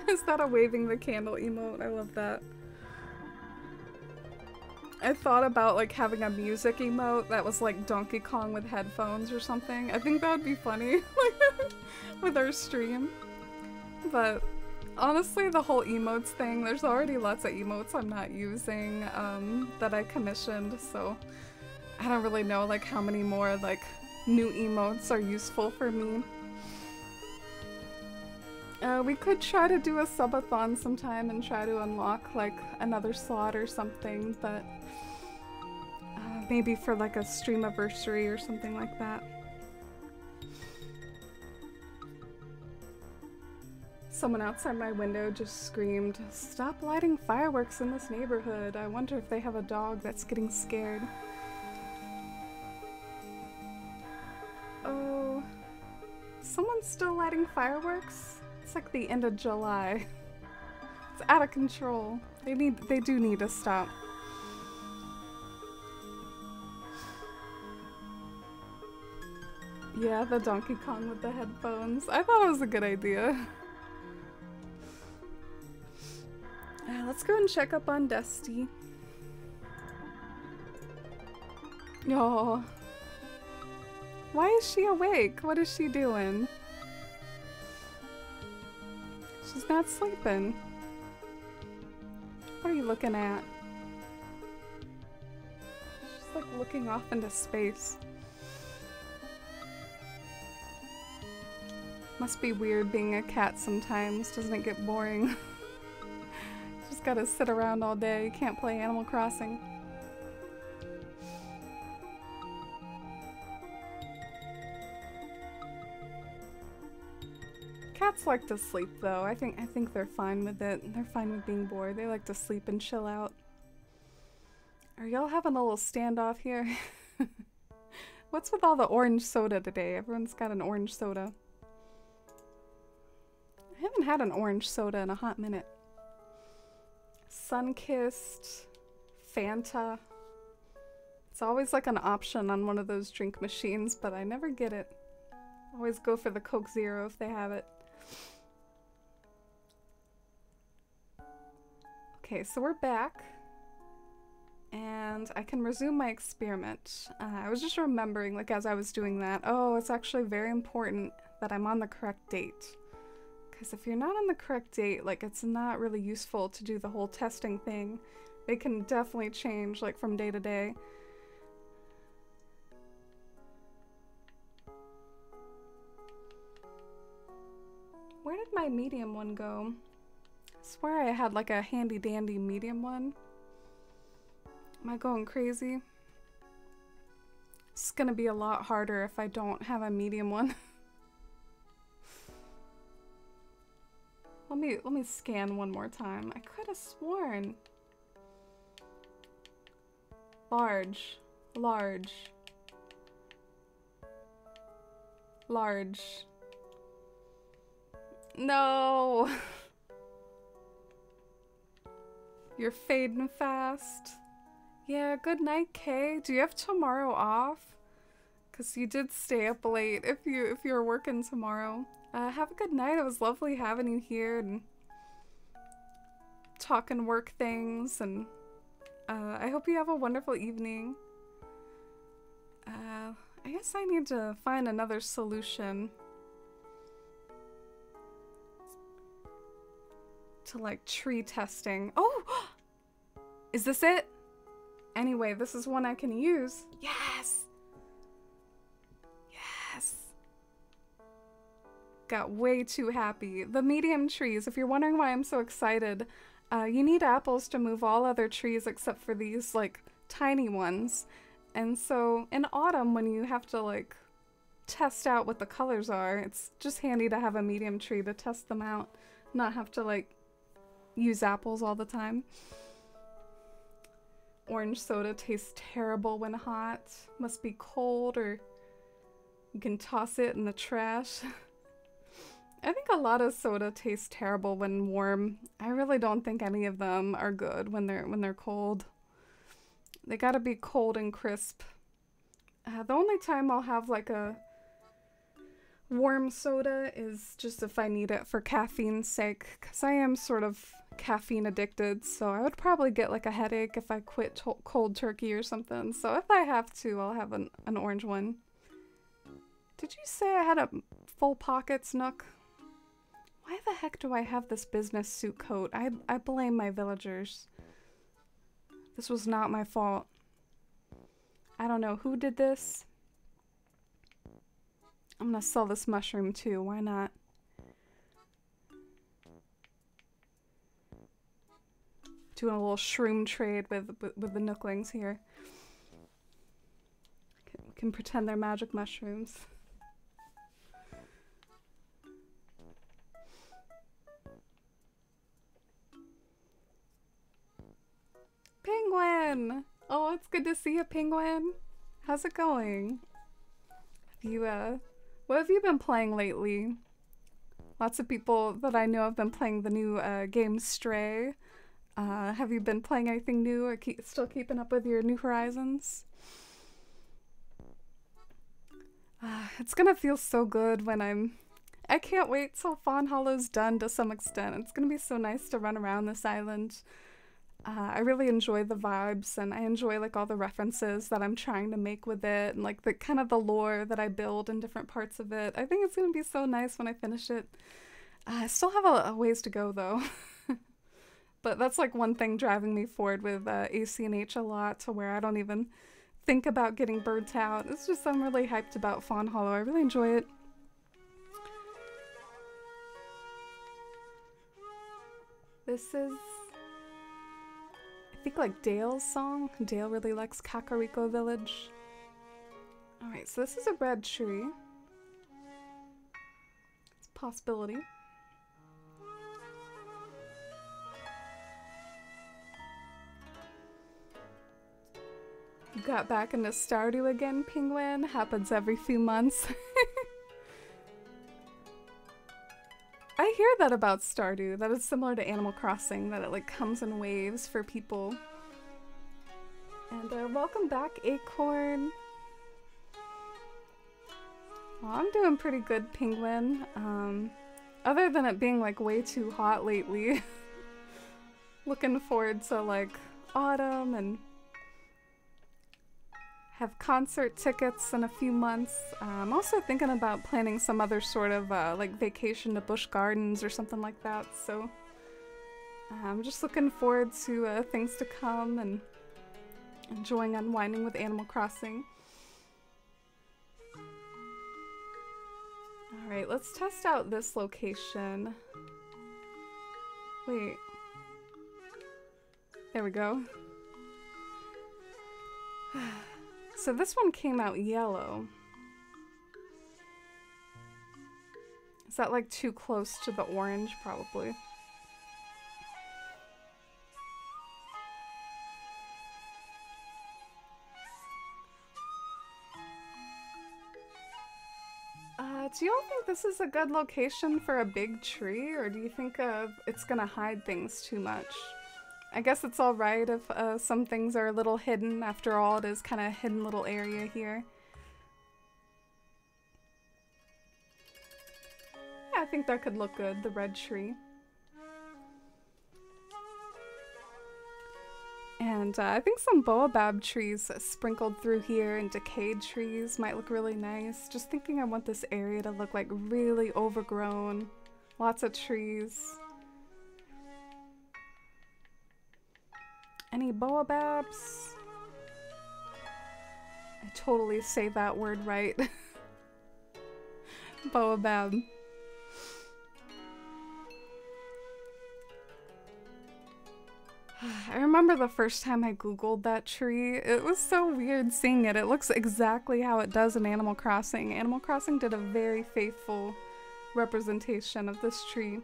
Is that a waving the candle emote? I love that. I thought about like having a music emote that was like Donkey Kong with headphones or something. I think that would be funny with our stream. But honestly, the whole emotes thing, there's already lots of emotes I'm not using that I commissioned, so I don't really know like how many more like new emotes are useful for me. We could try to do a subathon sometime and try to unlock like another slot or something, but maybe for like a streamiversary or something like that. Someone outside my window just screamed, "Stop lighting fireworks in this neighborhood. I wonder if they have a dog that's getting scared." Oh, someone's still lighting fireworks? It's like the end of July. It's out of control. They do need to stop. Yeah, the Donkey Kong with the headphones. I thought it was a good idea. Let's go and check up on Dusty. Oh. Why is she awake? What is she doing? She's not sleeping. What are you looking at? She's like looking off into space. Must be weird being a cat sometimes. Doesn't it get boring? Just gotta sit around all day. Can't play Animal Crossing. Cats like to sleep though. I think they're fine with it. They're fine with being bored. They like to sleep and chill out. Are y'all having a little standoff here? What's with all the orange soda today? Everyone's got an orange soda. I haven't had an orange soda in a hot minute. Sunkissed, Fanta. It's always like an option on one of those drink machines, but I never get it. Always go for the Coke Zero if they have it. Okay, so we're back. And I can resume my experiment. I was just remembering, like, as I was doing that, oh, it's actually very important that I'm on the correct date. Because if you're not on the correct date, like, it's not really useful to do the whole testing thing. They can definitely change, like, from day to day. Where did my medium one go? I swear I had, like, a handy-dandy medium one. Am I going crazy? It's gonna be a lot harder if I don't have a medium one. Let me scan one more time. I could have sworn. Large. Large. Large. No! You're fading fast. Yeah, good night, Kay. Do you have tomorrow off? Cause you did stay up late if you're working tomorrow. Have a good night. It was lovely having you here and talking work things, and I hope you have a wonderful evening. I guess I need to find another solution to like tree testing. Oh! Is this it? Anyway, this is one I can use. Yes! Yes! Got way too happy. The medium trees, if you're wondering why I'm so excited, you need apples to move all other trees except for these, like, tiny ones. And so, in autumn, when you have to, like, test out what the colors are, it's just handy to have a medium tree to test them out. Not have to, like, use apples all the time. Orange soda tastes terrible when hot. Must be cold, or you can toss it in the trash. I think a lot of soda tastes terrible when warm. I really don't think any of them are good when they're cold. They gotta be cold and crisp. The only time I'll have like a warm soda is just if I need it for caffeine's sake, because I am sort of caffeine addicted, so I would probably get like a headache if I quit cold turkey or something. So if I have to, I'll have an orange one. Did you say I had a full pockets, Nook? Why the heck do I have this business suit coat? I blame my villagers. This was not my fault. I don't know who did this. I'm gonna sell this mushroom too, why not? Doing a little shroom trade with the Nooklings here. Can pretend they're magic mushrooms. Penguin! Oh, it's good to see you, Penguin. How's it going? What have you been playing lately? Lots of people that I know have been playing the new game Stray. Have you been playing anything new, or still keeping up with your New Horizons? It's gonna feel so good when I can't wait till Fawn Hollow's done to some extent. It's gonna be so nice to run around this island. I really enjoy the vibes, and I enjoy like all the references that I'm trying to make with it, and like the kind of the lore that I build in different parts of it. I think it's gonna be so nice when I finish it. I still have a ways to go though. But that's like one thing driving me forward with AC&H a lot, to where I don't even think about getting burnt out. It's just I'm really hyped about Fawn Hollow. I really enjoy it. This is, I think, like Dale's song. Dale really likes Kakariko Village. Alright, so this is a red tree. It's a possibility. You got back into Stardew again, Penguin. Happens every few months. I hear that about Stardew, that it's similar to Animal Crossing, that it like comes in waves for people. And welcome back, Acorn. Well, I'm doing pretty good, Penguin. Other than it being like way too hot lately. Looking forward to like autumn and have concert tickets in a few months. I'm also thinking about planning some other sort of like vacation to Busch Gardens or something like that. So I'm just looking forward to things to come and enjoying unwinding with Animal Crossing. Alright, let's test out this location. Wait. There we go. So this one came out yellow. Is that like too close to the orange? Probably. Do y'all think this is a good location for a big tree, or do you think it's gonna hide things too much? I guess it's alright if some things are a little hidden. After all, it is kind of a hidden little area here. Yeah, I think that could look good, the red tree. And I think some baobab trees sprinkled through here and decayed trees might look really nice. Just thinking I want this area to look like really overgrown. Lots of trees. Any baobabs? I totally say that word right. Baobab. I remember the first time I googled that tree. It was so weird seeing it. It looks exactly how it does in Animal Crossing. Animal Crossing did a very faithful representation of this tree.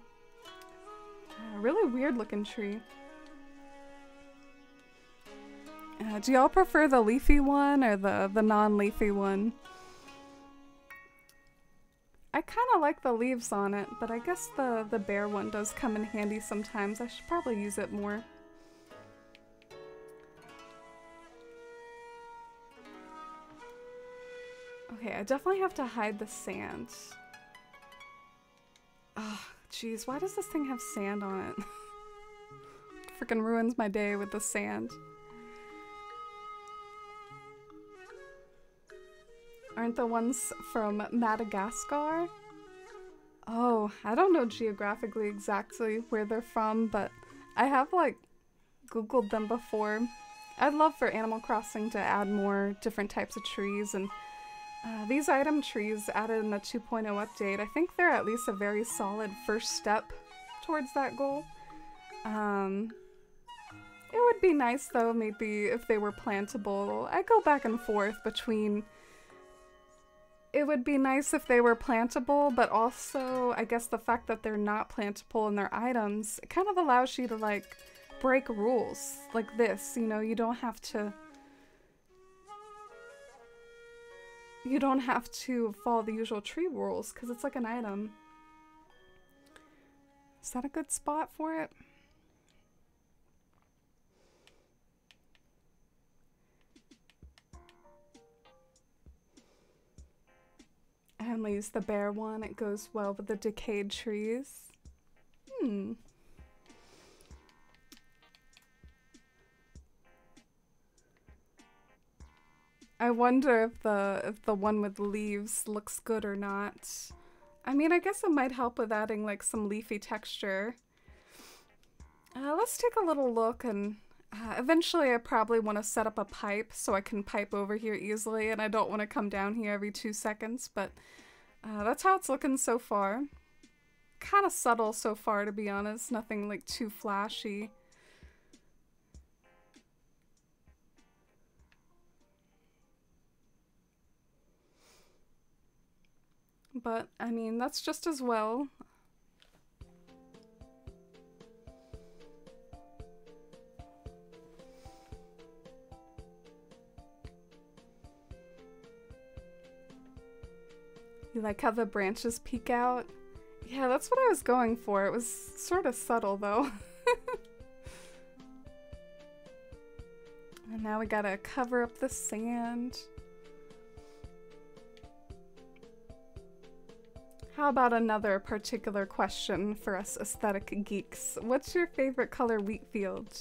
A really weird looking tree. Do y'all prefer the leafy one or the non-leafy one? I kind of like the leaves on it, but I guess the bare one does come in handy sometimes. I should probably use it more. Okay, I definitely have to hide the sand. Oh, jeez, why does this thing have sand on it? Freaking ruins my day with the sand. Aren't the ones from Madagascar? Oh, I don't know geographically exactly where they're from, but I have like Googled them before. I'd love for Animal Crossing to add more different types of trees, and these item trees added in the 2.0 update, I think they're at least a very solid first step towards that goal. It would be nice though, maybe if they were plantable. I go back and forth between it would be nice if they were plantable, but also I guess the fact that they're not plantable in their items, it kind of allows you to like break rules like this, you know, you don't have to follow the usual tree rules because it's like an item. Is that a good spot for it? I only use the bare one. It goes well with the decayed trees. I wonder if the one with leaves looks good or not. I mean, I guess it might help with adding like some leafy texture. Let's take a little look, and eventually I probably want to set up a pipe so I can pipe over here easily, and I don't want to come down here every 2 seconds, but that's how it's looking so far. kind of subtle so far, to be honest. Nothing like too flashy. But, I mean, that's just as well. You like how the branches peek out? Yeah, that's what I was going for. It was sort of subtle, though. And now we gotta cover up the sand. How about another particular question for us aesthetic geeks? What's your favorite color wheat field?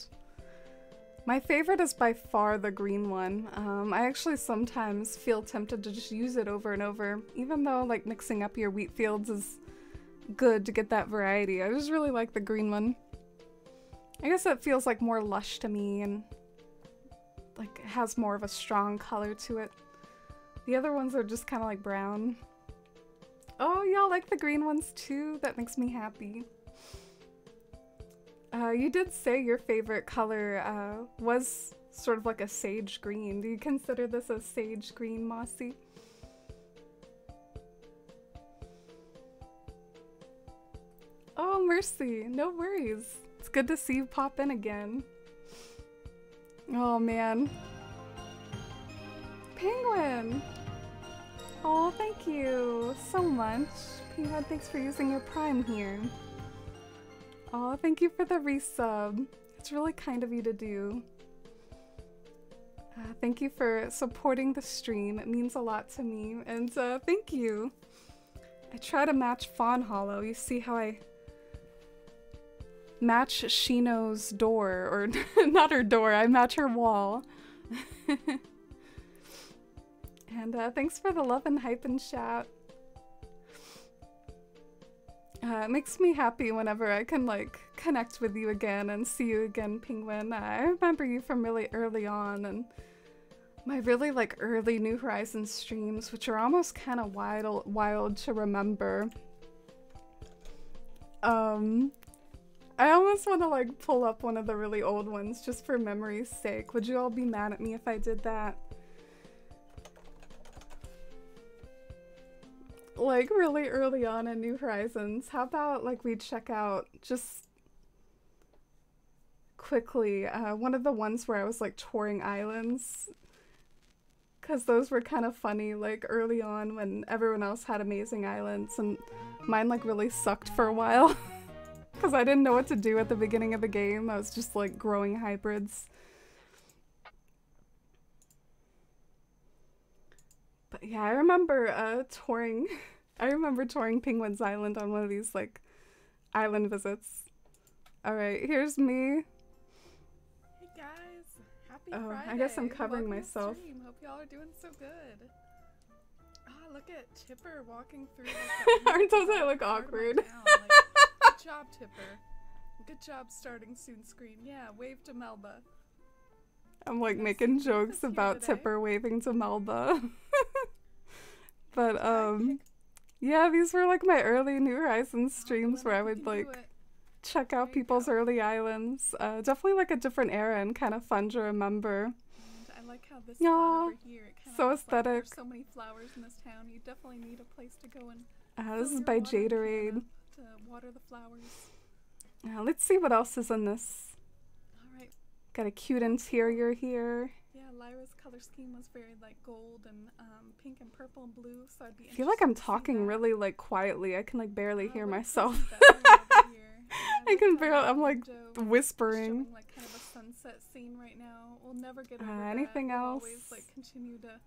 My favorite is by far the green one. I actually sometimes feel tempted to just use it over and over, even though like mixing up your wheat fields is good to get that variety. I just really like the green one. I guess it feels like more lush to me and like it has more of a strong color to it. The other ones are just kind of like brown. Oh, y'all like the green ones too? That makes me happy. You did say your favorite color was sort of like a sage green. Do you consider this a sage green, Mossy? Oh, mercy. No worries. It's good to see you pop in again. Oh, man. Penguin! Oh, thank you so much. Penguin, thanks for using your Prime here. Oh, thank you for the resub. It's really kind of you to do. Thank you for supporting the stream. It means a lot to me. And thank you. I try to match Fawn Hollow. You see how I match Shino's door, or not her door, I match her wall. And thanks for the love and hype and chat. It makes me happy whenever I can like connect with you again and see you again, Penguin. I remember you from really early on and my really like early New Horizons streams, which are almost kind of wild to remember. I almost want to like pull up one of the really old ones just for memory's sake. Would you all be mad at me if I did that? Like really early on in New Horizons. How about like we check out just quickly one of the ones where I was like touring islands, because those were kind of funny like early on when everyone else had amazing islands and mine like really sucked for a while because I didn't know what to do at the beginning of the game. I was just like growing hybrids. But yeah, I remember touring Penguin's Island on one of these like island visits. Alright, here's me. Hey guys, happy Oh, Friday. I guess I'm covering Welcome to the myself. stream. Hope y'all are doing so good. Ah, look at Tipper walking through like Aren't those that I look part of my awkward? town. Like, good job, Tipper. Good job starting soon screen. Yeah, wave to Melba. I'm like Nice making to meet jokes us here about today. Tipper waving to Melba. But Pick yeah, these were like my early New Horizons streams one where I if you would can do like it. check out There you people's go. early islands. Definitely like a different era and kind of fun to remember. And I like how this Aw, spot over here. It kind so of looks like aesthetic. there's so many flowers in this town. You definitely need a place to go and This fill is your by watering can Jaderade. up to water the flowers. Let's see what else is in this. All right. Got a cute interior here. Yeah, Lyra's color scheme was very like gold and pink and purple and blue, so I'd be I feel like I'm interested to see talking that. really like quietly. I can like barely hear What myself. is that over here? I like can how barely. that I'm like window whispering. showing like kind of a sunset scene right now. We'll never get over that. Anything We'll else? always like continue to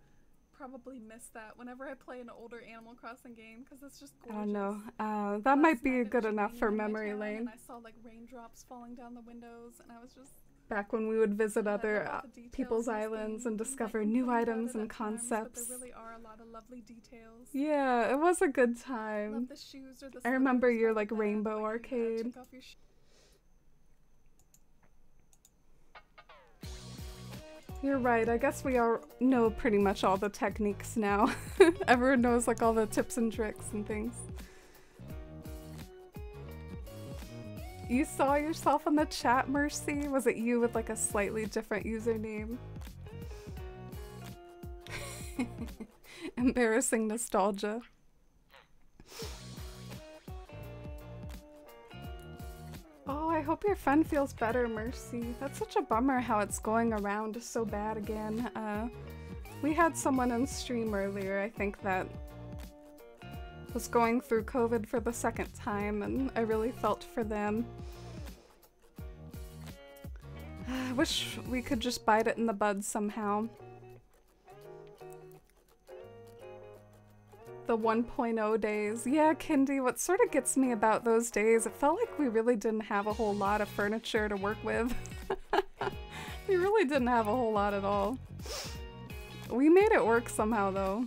probably miss that whenever I play an older Animal Crossing game because it's just I gorgeous. don't know. That Last might be night it good was enough raining for in my memory town, lane. And I saw like raindrops falling down the windows, and I was just Back when we would visit I other love all the details people's in this islands game. and I discover complained new about items it and at times, concepts. But there really are a lot of lovely details. Yeah, it was a good Love time. the shoes or the I remember slippers, your not like the bag, rainbow like, you, arcade. took off your You're right. I guess we all know pretty much all the techniques now. Everyone knows like all the tips and tricks and things. You saw yourself in the chat, Mercy? Was it you with like a slightly different username? Embarrassing nostalgia. Oh, I hope your friend feels better, Mercy. That's such a bummer how it's going around so bad again. We had someone in stream earlier, I think, that was going through COVID for the second time, and I really felt for them. I wish we could just bite it in the bud somehow. The 1.0 days. Yeah, Kindy, what sort of gets me about those days, it felt like we really didn't have a whole lot of furniture to work with. We really didn't have a whole lot at all. We made it work somehow, though.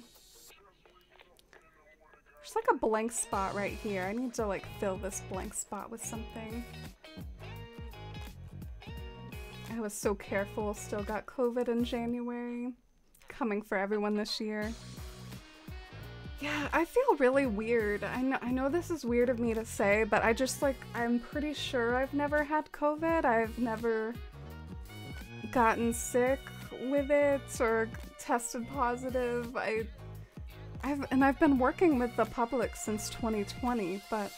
There's like a blank spot right here. I need to like fill this blank spot with something. I was so careful, still got COVID in January. Coming for everyone this year. Yeah, I feel really weird. I know this is weird of me to say, but I just like, I'm pretty sure I've never had COVID. I've never gotten sick with it or tested positive. I've been working with the public since 2020, but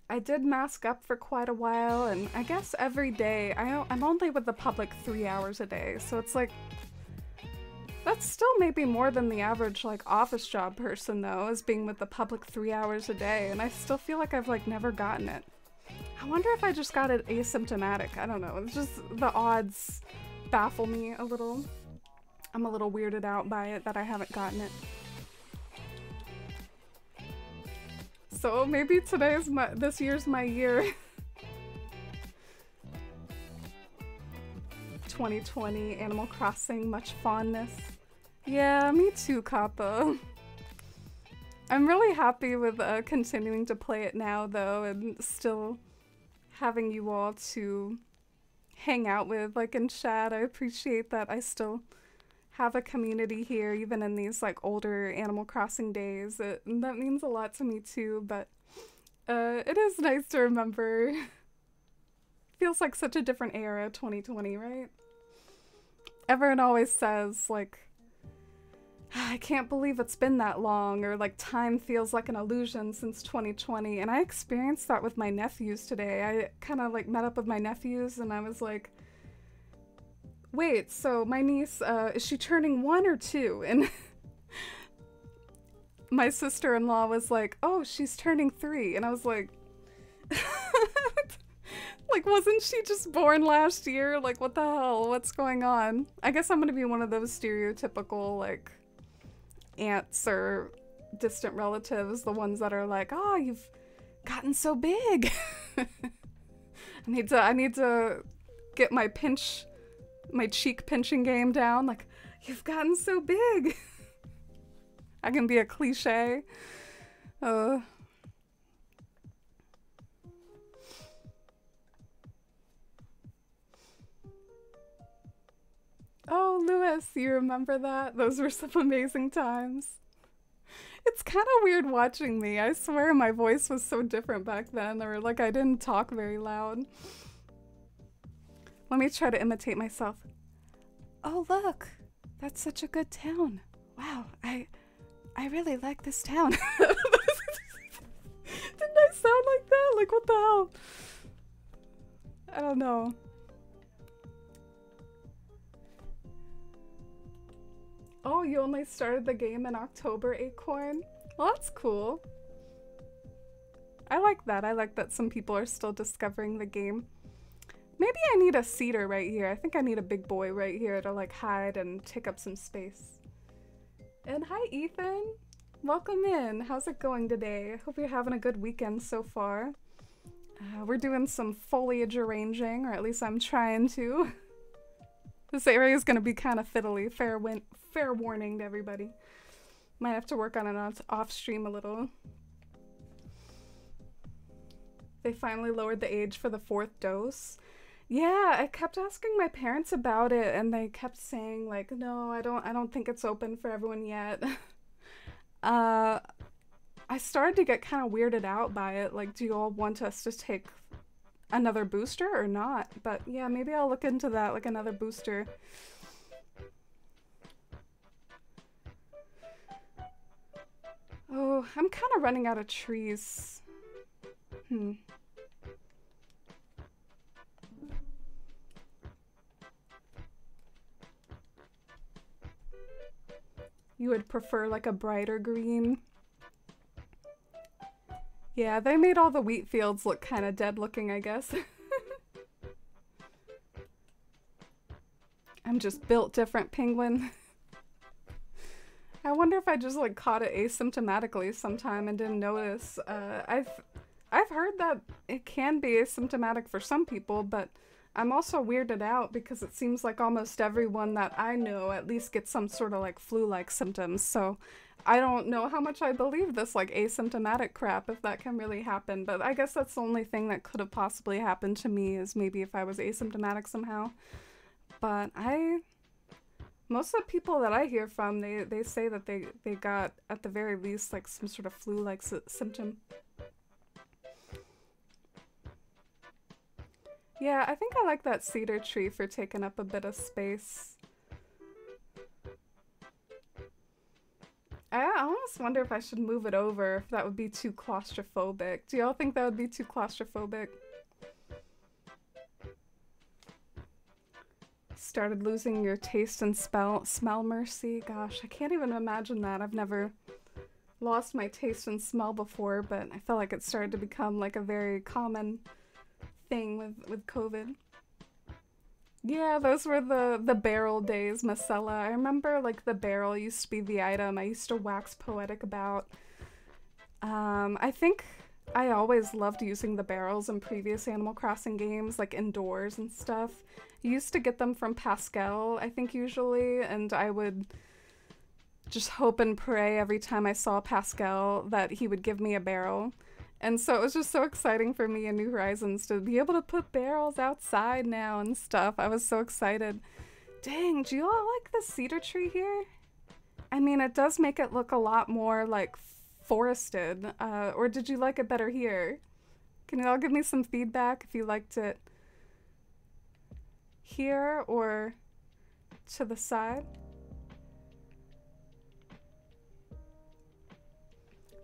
I did mask up for quite a while, and I guess every day, I'm only with the public 3 hours a day, so it's like, that's still maybe more than the average like office job person though, is being with the public 3 hours a day, and I still feel like I've like never gotten it. I wonder if I just got it asymptomatic. I don't know, it's just the odds baffle me a little. I'm a little weirded out by it that I haven't gotten it. So maybe this year's my year. 2020, Animal Crossing, much fondness. Yeah, me too, Kappa. I'm really happy with continuing to play it now, though, and still having you all to hang out with, like, in chat. I appreciate that I still have a community here, even in these, like, older Animal Crossing days. That means a lot to me, too, but it is nice to remember. Feels like such a different era, 2020, right? Everyone always says, like, I can't believe it's been that long, or like time feels like an illusion since 2020, and I experienced that with my nephews today. I kind of like met up with my nephews and I was like, wait, so my niece, is she turning 1 or 2? And my sister-in-law was like, oh, she's turning 3, and I was like, like, wasn't she just born last year? Like, what the hell? What's going on? I guess I'm gonna be one of those stereotypical, like, aunts or distant relatives, the ones that are like, oh, you've gotten so big. I need to get my cheek pinching game down. Like, you've gotten so big. I can be a cliche. Oh, Lewis, you remember that? Those were some amazing times. It's kind of weird watching me. I swear my voice was so different back then, or like I didn't talk very loud. Let me try to imitate myself. Oh, look, that's such a good town. Wow, I really like this town. Didn't I sound like that? Like, what the hell? I don't know. Oh, you only started the game in October, Acorn? Well, that's cool. I like that. I like that some people are still discovering the game. Maybe I need a cedar right here. I think I need a big boy right here to like hide and take up some space. And hi, Ethan. Welcome in. How's it going today? I hope you're having a good weekend so far. We're doing some foliage arranging, or at least I'm trying to. This area is going to be kind of fiddly. Fair warning to everybody. Might have to work on it off stream a little. They finally lowered the age for the 4th dose. Yeah, I kept asking my parents about it, and they kept saying like, no, I don't think it's open for everyone yet. I started to get kind of weirded out by it. Like, do you all want us to take another booster or not. But yeah, maybe I'll look into that, like another booster. Oh, I'm kind of running out of trees. You would prefer like a brighter green? Yeah, they made all the wheat fields look kind of dead looking, I guess. I'm just built different, penguin. I wonder if I just like caught it asymptomatically sometime and didn't notice. I've heard that it can be asymptomatic for some people, but I'm also weirded out because it seems like almost everyone that I know at least gets some sort of like flu-like symptoms. So I don't know how much I believe this like asymptomatic crap, if that can really happen. But I guess that's the only thing that could have possibly happened to me, is maybe if I was asymptomatic somehow. But most of the people that I hear from, they say that they got, at the very least, like some sort of flu-like symptom. Yeah, I think I like that cedar tree for taking up a bit of space. I almost wonder if I should move it over, if that would be too claustrophobic. Do y'all think that would be too claustrophobic? Started losing your taste and smell, Mercy? Gosh, I can't even imagine that. I've never lost my taste and smell before, but I felt like it started to become like a very common thing with COVID. Yeah, those were the barrel days, Marcella. I remember like the barrel used to be the item I used to wax poetic about. I think I always loved using the barrels in previous Animal Crossing games, like indoors and stuff. You used to get them from Pascal, I think, usually, and I would just hope and pray every time I saw Pascal that he would give me a barrel. And so it was just so exciting for me in New Horizons to be able to put barrels outside now and stuff. I was so excited. Dang, do you all like the cedar tree here? I mean, it does make it look a lot more like forested. Or did you like it better here? Can you all give me some feedback if you liked it here or to the side?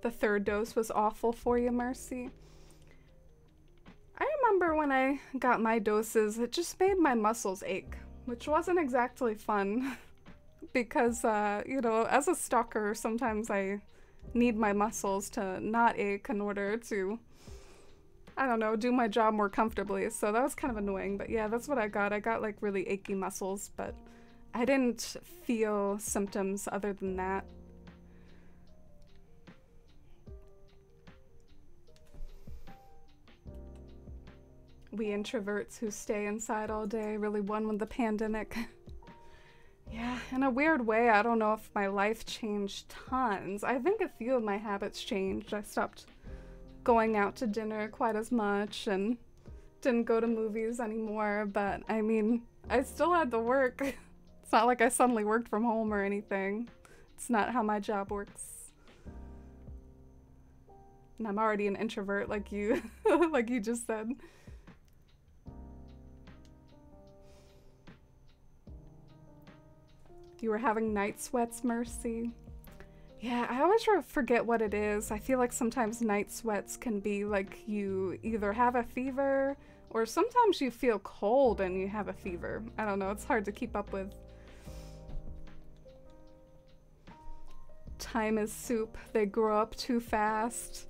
The third dose was awful for you, Mercy. I remember when I got my doses, it just made my muscles ache, which wasn't exactly fun because, you know, as a stalker, sometimes I need my muscles to not ache in order to, I don't know, do my job more comfortably. So that was kind of annoying, but yeah, that's what I got. I got like really achy muscles, but I didn't feel symptoms other than that. We introverts who stay inside all day really won with the pandemic. Yeah, in a weird way, I don't know if my life changed tons. I think a few of my habits changed. I stopped going out to dinner quite as much and didn't go to movies anymore, but I mean, I still had to work. It's not like I suddenly worked from home or anything. It's not how my job works. And I'm already an introvert like you, like you just said. You were having night sweats, Mercy? Yeah, I always forget what it is. I feel like sometimes night sweats can be like you either have a fever or sometimes you feel cold and you have a fever. I don't know, it's hard to keep up with. Time is soup. They grow up too fast.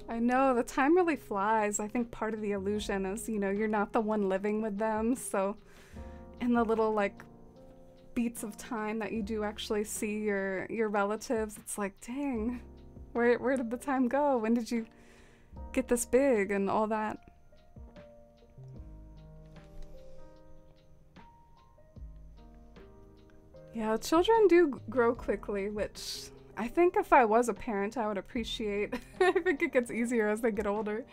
I know, the time really flies. I think part of the illusion is, you know, you're not the one living with them, so in the little like beats of time that you do actually see your relatives, it's like, dang, where did the time go? When did you get this big and all that? Yeah, children do grow quickly, which I think if I was a parent, I would appreciate. I think it gets easier as they get older.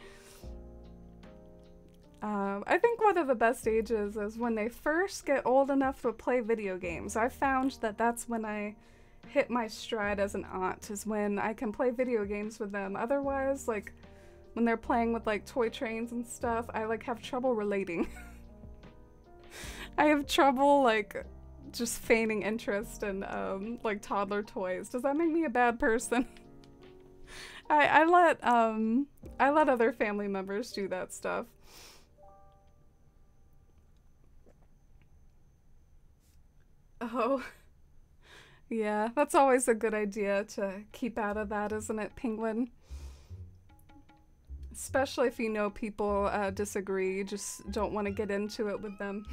I think one of the best ages is when they first get old enough to play video games. I found that that's when I hit my stride as an aunt, is when I can play video games with them. Otherwise, like, when they're playing with like toy trains and stuff, I like have trouble relating. I have trouble like just feigning interest in like toddler toys. Does that make me a bad person? I let other family members do that stuff. Oh. Yeah, that's always a good idea to keep out of that, isn't it, Penguin? Especially if you know people disagree, you just don't want to get into it with them.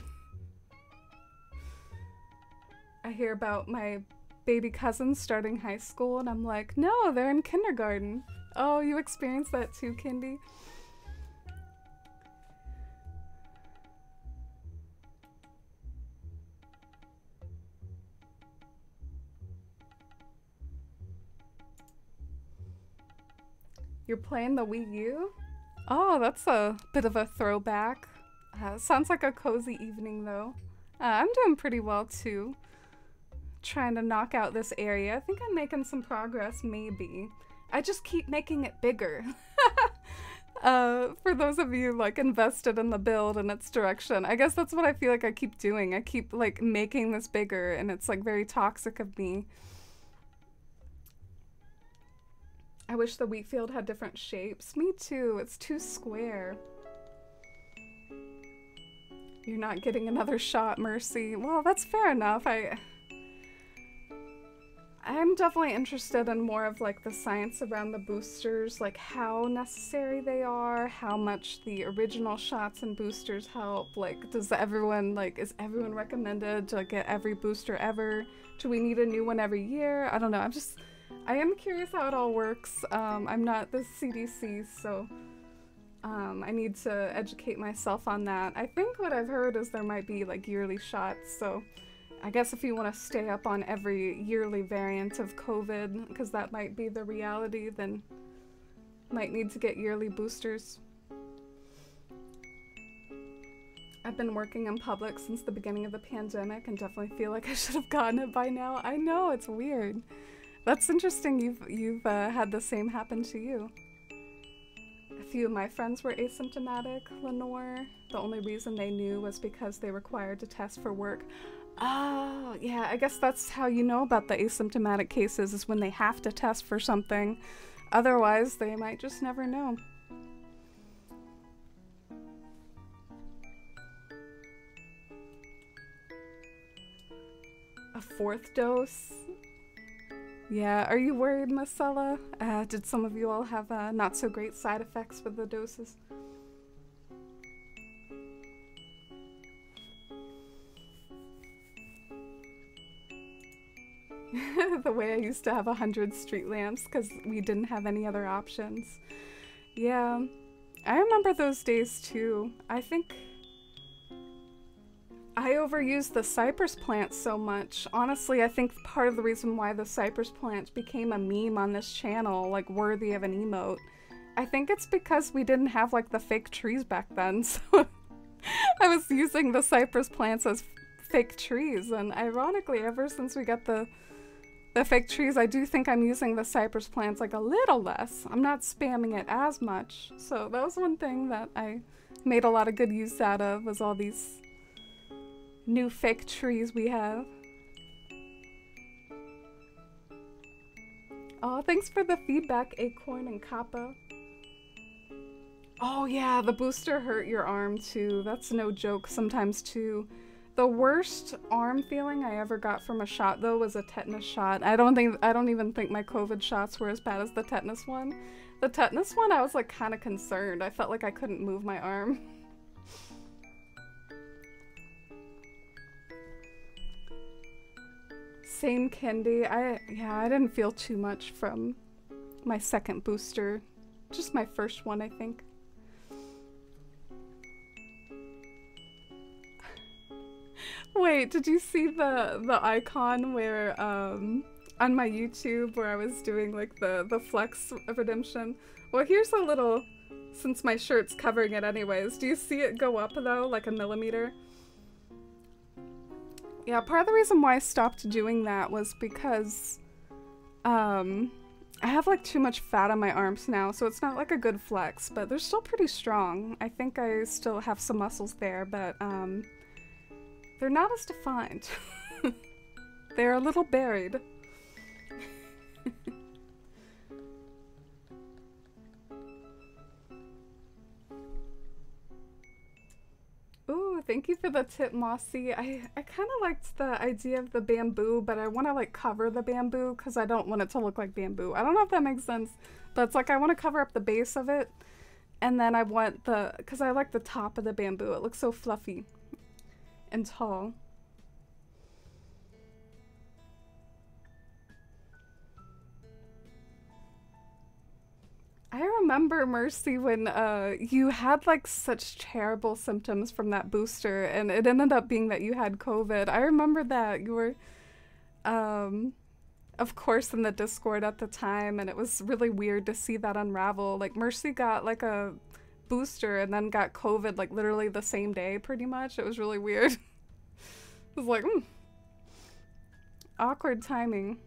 I hear about my baby cousins starting high school, and I'm like, no, they're in kindergarten. Oh, you experienced that too, Kindy? You're playing the Wii U? Oh, that's a bit of a throwback. Sounds like a cozy evening, though. I'm doing pretty well, too. Trying to knock out this area. I think I'm making some progress, maybe. I just keep making it bigger. For those of you, like, invested in the build and its direction, I guess that's what I feel like I keep doing. I keep, like, making this bigger, and it's, like, very toxic of me. I wish the wheat field had different shapes. Me too. It's too square. You're not getting another shot, Mercy. Well, that's fair enough. I'm definitely interested in more of like the science around the boosters, like how necessary they are, how much the original shots and boosters help. Like, is everyone recommended to get every booster ever? Do we need a new one every year? I don't know. I am curious how it all works. I'm not the CDC, so I need to educate myself on that. I think what I've heard is there might be like yearly shots, so I guess if you want to stay up on every yearly variant of COVID, because that might be the reality, then might need to get yearly boosters. I've been working in public since the beginning of the pandemic and definitely feel like I should have gotten it by now. I know, it's weird. That's interesting you've had the same happen to you. A few of my friends were asymptomatic, Lenore. The only reason they knew was because they required to test for work. Oh, yeah, I guess that's how you know about the asymptomatic cases, is when they have to test for something. Otherwise, they might just never know. A 4th dose? Yeah, are you worried, Marcella? Did some of you all have not so great side effects with the doses? The way I used to have 100 street lamps because we didn't have any other options. Yeah, I remember those days too. I think I overused the cypress plant so much. Honestly, I think part of the reason why the cypress plant became a meme on this channel, like worthy of an emote, I think it's because we didn't have like the fake trees back then, so I was using the cypress plants as fake trees, and ironically, ever since we got the fake trees, I do think I'm using the cypress plants like a little less. I'm not spamming it as much, so that was one thing that I made a lot of good use out of, was all these new fake trees we have. Oh, thanks for the feedback, Acorn and Kappa. Oh yeah, the booster hurt your arm too. That's no joke sometimes too. The worst arm feeling I ever got from a shot though was a tetanus shot. I don't even think my COVID shots were as bad as the tetanus one. The tetanus one, I was like kind of concerned. I felt like I couldn't move my arm. Same, Candy. I didn't feel too much from my second booster. Just my first one, I think. Wait, did you see the icon where on my YouTube where I was doing like the flex redemption? Well, here's a little, since my shirt's covering it anyways. Do you see it go up though, like a millimeter? Yeah, part of the reason why I stopped doing that was because I have like too much fat on my arms now, so it's not like a good flex, but they're still pretty strong. I think I still have some muscles there, but they're not as defined. They're a little buried. Ooh, thank you for the tip, Mossy. I kind of liked the idea of the bamboo, but I want to like cover the bamboo because I don't want it to look like bamboo. I don't know if that makes sense, but it's like I want to cover up the base of it, and then I want because I like the top of the bamboo. It looks so fluffy and tall. I remember, Mercy, when you had like such terrible symptoms from that booster, and it ended up being that you had COVID. I remember that you were, of course, in the Discord at the time, and it was really weird to see that unravel. Like, Mercy got like a booster and then got COVID like literally the same day, pretty much. It was really weird. It was like, awkward timing.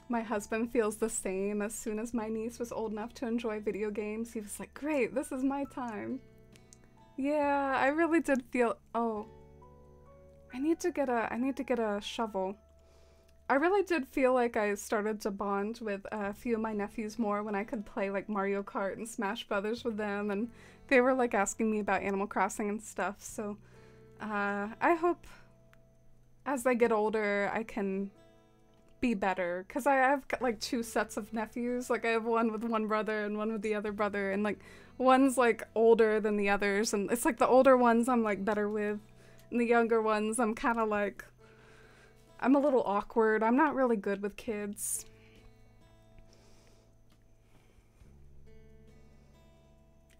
My husband feels the same. As soon as my niece was old enough to enjoy video games, he was like, great, this is my time. Yeah, I really did feel, oh, I need to get a shovel. I really did feel like I started to bond with a few of my nephews more when I could play like Mario Kart and Smash Brothers with them, and they were like asking me about Animal Crossing and stuff, so I hope as I get older I can be better, because I have like 2 sets of nephews. Like I have one with one brother and one with the other brother, and like one's like older than the others, and it's like the older ones I'm like better with, and the younger ones I'm kind of like, I'm a little awkward. I'm not really good with kids.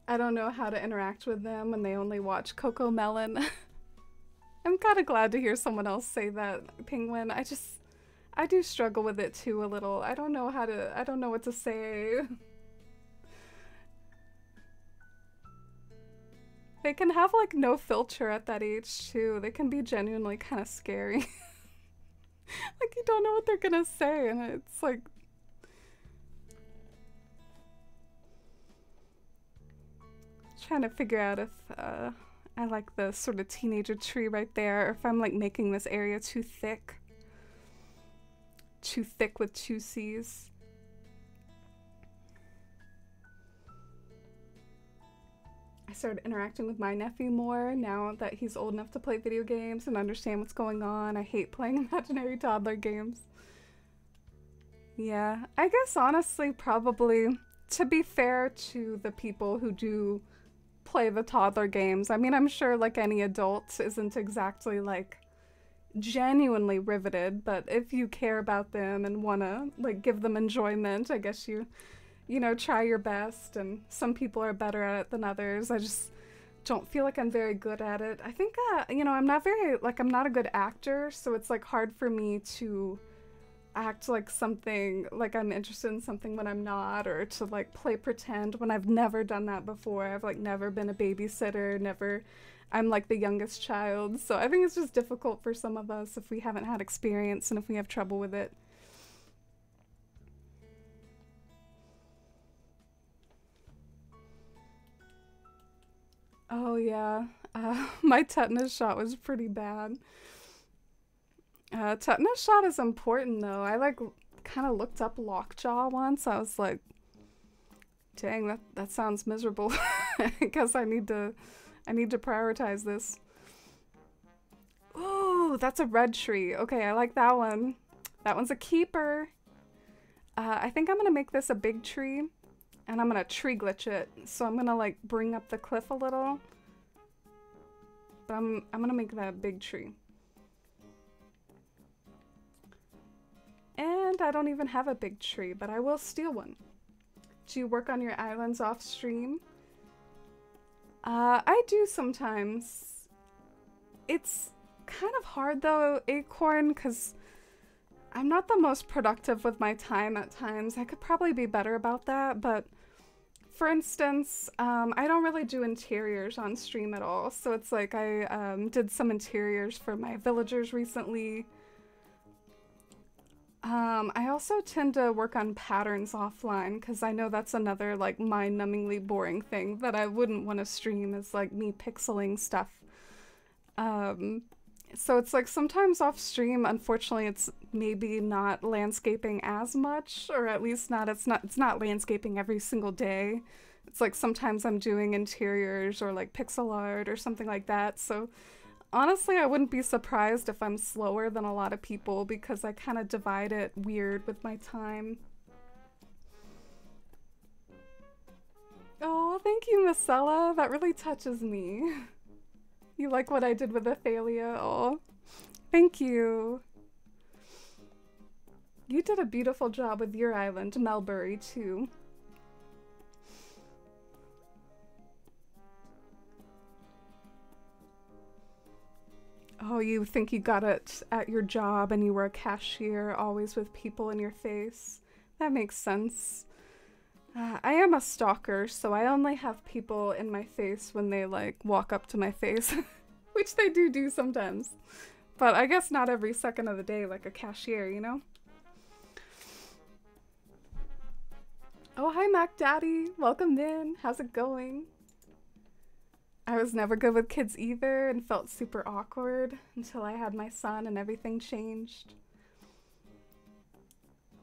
I don't know how to interact with them when they only watch Coco Melon. I'm kind of glad to hear someone else say that, Penguin. I do struggle with it too a little. I don't know what to say. They can have like no filter at that age too. They can be genuinely kind of scary. Like you don't know what they're gonna say, and it's like, trying to figure out if I like the sort of teenager tree right there, or if I'm like making this area too thick. Too thick with 2 C's. I started interacting with my nephew more now that he's old enough to play video games and understand what's going on. I hate playing imaginary toddler games. Yeah, I guess honestly probably, to be fair to the people who do play the toddler games, I mean, I'm sure like any adult isn't exactly like genuinely riveted, but if you care about them and want to like give them enjoyment, I guess you know, try your best, and some people are better at it than others. I just don't feel like I'm very good at it. I think you know, I'm not a good actor, so it's like hard for me to act like something, like I'm interested in something when I'm not, or to like play pretend when I've never done that before. I've like never been a babysitter, I'm like the youngest child, so I think it's just difficult for some of us if we haven't had experience and if we have trouble with it. Oh yeah, my tetanus shot was pretty bad. Tetanus shot is important though. I like kind of looked up lockjaw once. I was like, dang, that sounds miserable. I guess I need to prioritize this. Ooh, that's a red tree. Okay, I like that one. That one's a keeper. I think I'm gonna make this a big tree, and I'm gonna tree glitch it. So I'm gonna like bring up the cliff a little, but I'm gonna make that a big tree. And I don't even have a big tree, but I will steal one. Do you work on your islands off stream? I do sometimes. It's kind of hard though, Acorn, because I'm not the most productive with my time at times. I could probably be better about that, but for instance, I don't really do interiors on stream at all. So it's like I did some interiors for my villagers recently. I also tend to work on patterns offline because I know that's another like mind-numbingly boring thing that I wouldn't want to stream is like me pixeling stuff. So it's like sometimes off stream, unfortunately, it's maybe not landscaping as much, or at least not, it's not landscaping every single day. It's like sometimes I'm doing interiors or like pixel art or something like that. So honestly, I wouldn't be surprised if I'm slower than a lot of people because I kind of divide it weird with my time. Oh, thank you, Marcella. That really touches me. You like what I did with Athalia? Oh, thank you. You did a beautiful job with your island, Melbury, too. Oh, you think you got it at your job and you were a cashier, always with people in your face. That makes sense. I am a stalker, so I only have people in my face when they, like, walk up to my face. Which they do sometimes. But I guess not every second of the day like a cashier, you know? Oh, hi, Mac Daddy. Welcome in. How's it going? I was never good with kids either and felt super awkward until I had my son and everything changed.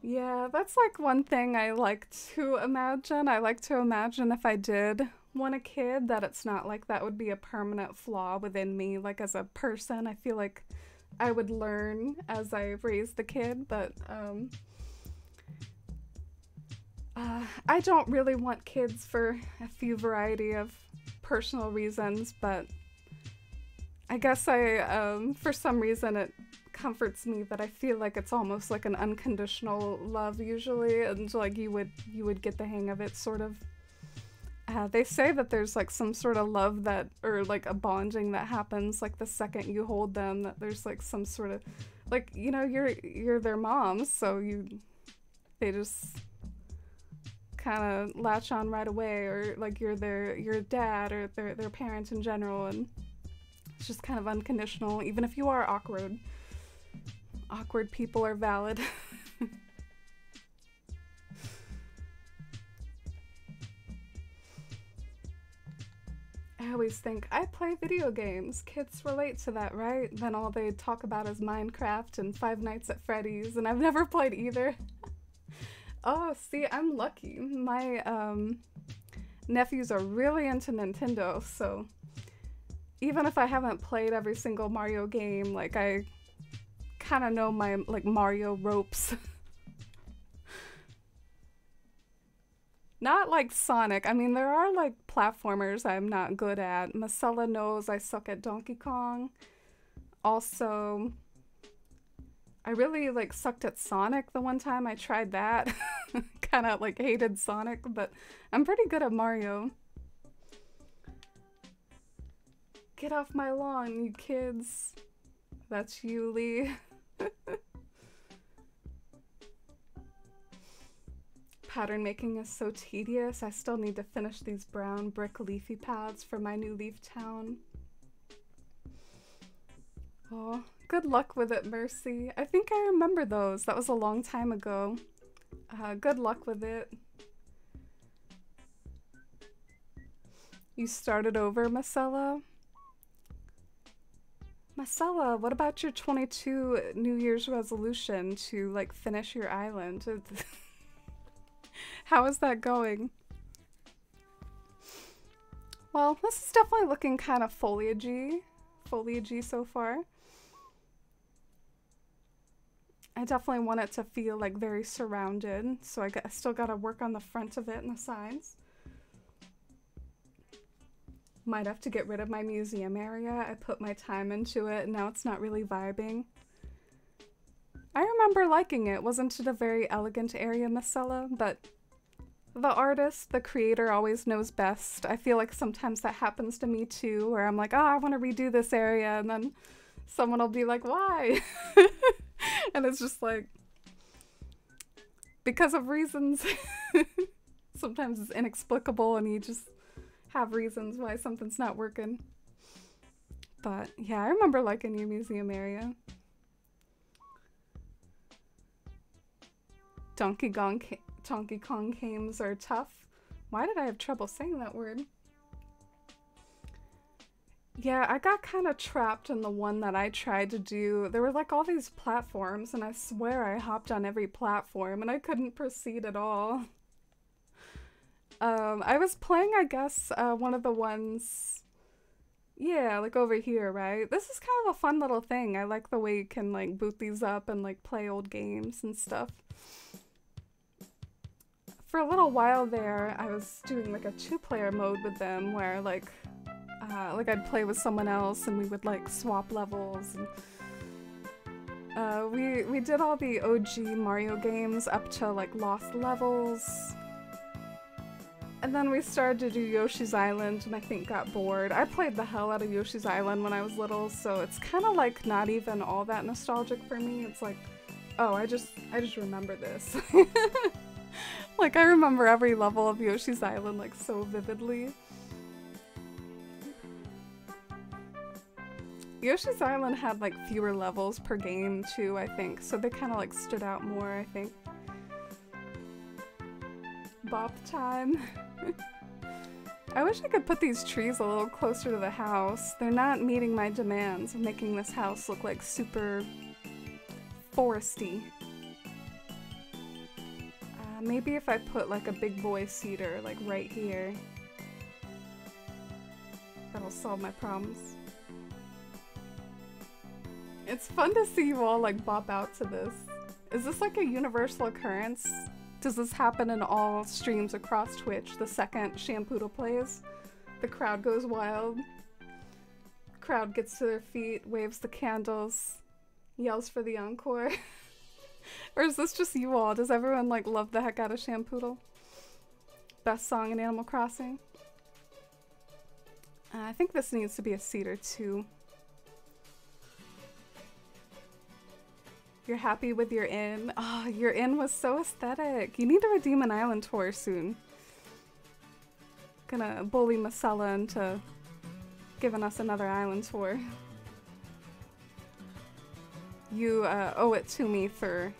Yeah, that's like one thing I like to imagine. I like to imagine if I did want a kid that it's not like that would be a permanent flaw within me. Like as a person, I feel like I would learn as I raise the kid, but I don't really want kids for a few variety of personal reasons, but I guess for some reason it comforts me that I feel like it's almost like an unconditional love usually, and like you would get the hang of it sort of. They say that there's like some sort of love that, or like a bonding that happens like the second you hold them, that there's like some sort of, like, you know, you're their mom, so they just kind of latch on right away, or like you're your dad or their parent in general, and it's just kind of unconditional, even if you are awkward. Awkward people are valid. I always think, I play video games. Kids relate to that, right? Then all they talk about is Minecraft and Five Nights at Freddy's, and I've never played either. Oh, see, I'm lucky. My nephews are really into Nintendo, so even if I haven't played every single Mario game, like I kind of know my like Mario ropes. Not like Sonic. I mean, there are like platformers I'm not good at. Marcella knows I suck at Donkey Kong. Also, I really like sucked at Sonic the one time I tried that. Kind of like hated Sonic, but I'm pretty good at Mario. Get off my lawn, you kids. That's you, Lee. Pattern making is so tedious. I still need to finish these brown brick leafy paths for my new leaf town. Oh, good luck with it, Mercy. I think I remember those. That was a long time ago. Good luck with it. You started over, Marcella? Marcella, what about your 22 New Year's resolution to, like, finish your island? How is that going? Well, this is definitely looking kind of foliagey so far. I definitely want it to feel like very surrounded, so I still gotta work on the front of it and the sides. Might have to get rid of my museum area. I put my time into it and now it's not really vibing. I remember liking it. Wasn't it a very elegant area, Marcella? But the artist, the creator, always knows best. I feel like sometimes that happens to me too, where I'm like, oh, I want to redo this area, and then someone will be like, why? And it's just like, because of reasons. Sometimes it's inexplicable and you just have reasons why something's not working. But yeah, I remember liking your museum area. Donkey Kong games are tough. Why did I have trouble saying that word? Yeah, I got kind of trapped in the one that I tried to do. There were like all these platforms and I swear I hopped on every platform and I couldn't proceed at all. I was playing, I guess, one of the ones, yeah, like over here, right? This is kind of a fun little thing. I like the way you can like boot these up and like play old games and stuff. For a little while there, I was doing like a 2-player mode with them where like I'd play with someone else and we would like swap levels. And, we did all the OG Mario games up to like Lost Levels. And then we started to do Yoshi's Island and I think got bored. I played the hell out of Yoshi's Island when I was little, so it's kind of like not even all that nostalgic for me. It's like, oh, I just remember this. Like I remember every level of Yoshi's Island like so vividly. Yoshi's Island had like fewer levels per game too, I think, so they kind of like stood out more, I think. Bop time. I wish I could put these trees a little closer to the house. They're not meeting my demands of making this house look like super foresty. Maybe if I put like a big boy cedar like right here, that'll solve my problems. It's fun to see you all like bop out to this. Is this like a universal occurrence? Does this happen in all streams across Twitch? The second Shampooodle plays, the crowd goes wild. Crowd gets to their feet, waves the candles, yells for the encore. Or is this just you all? Does everyone like love the heck out of Shampooodle? Best song in Animal Crossing? I think this needs to be a cedar too. You're happy with your inn? Oh, your inn was so aesthetic. You need to redeem an island tour soon. Gonna bully Marcella into giving us another island tour. You owe it to me for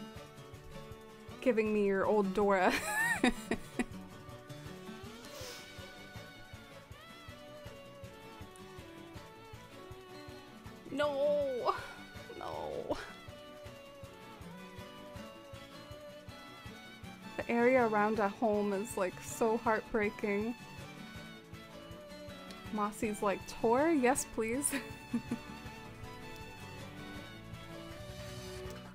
giving me your old Dora. No! No. The area around our home is like so heartbreaking. Mossy's like, tour? Yes, please.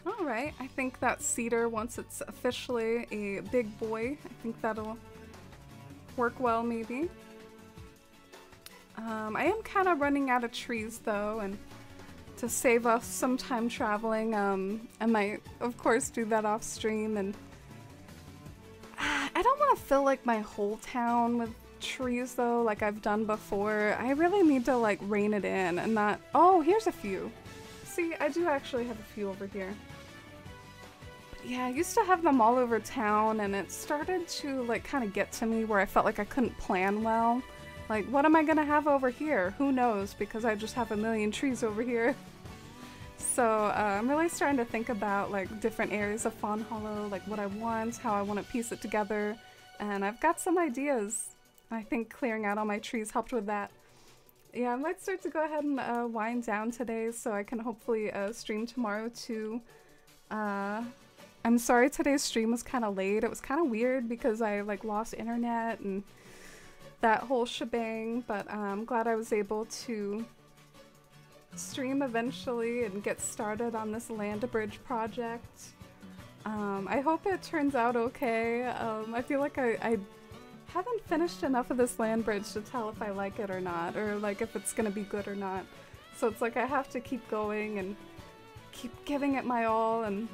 Alright, I think that cedar, once it's officially a big boy, I think that'll work well maybe. I am kind of running out of trees though, and to save us some time traveling, I might of course do that off stream, and I don't want to fill like my whole town with trees though, like I've done before. I really need to like rein it in and not— oh, here's a few. See, I do actually have a few over here. But yeah, I used to have them all over town and it started to like kind of get to me where I felt like I couldn't plan well. Like, what am I gonna have over here? Who knows, because I just have a million trees over here. So I'm really starting to think about like different areas of Fawn Hollow, like what I want, how I want to piece it together, and I've got some ideas. I think clearing out all my trees helped with that. Yeah, I might start to go ahead and wind down today so I can hopefully stream tomorrow too. I'm sorry today's stream was kind of late. It was kind of weird because I like lost internet and that whole shebang, but I'm glad I was able to stream eventually and get started on this land bridge project. I hope it turns out okay. I feel like I haven't finished enough of this land bridge to tell if I like it or not, or like if it's gonna be good or not. So it's like I have to keep going and keep giving it my all. And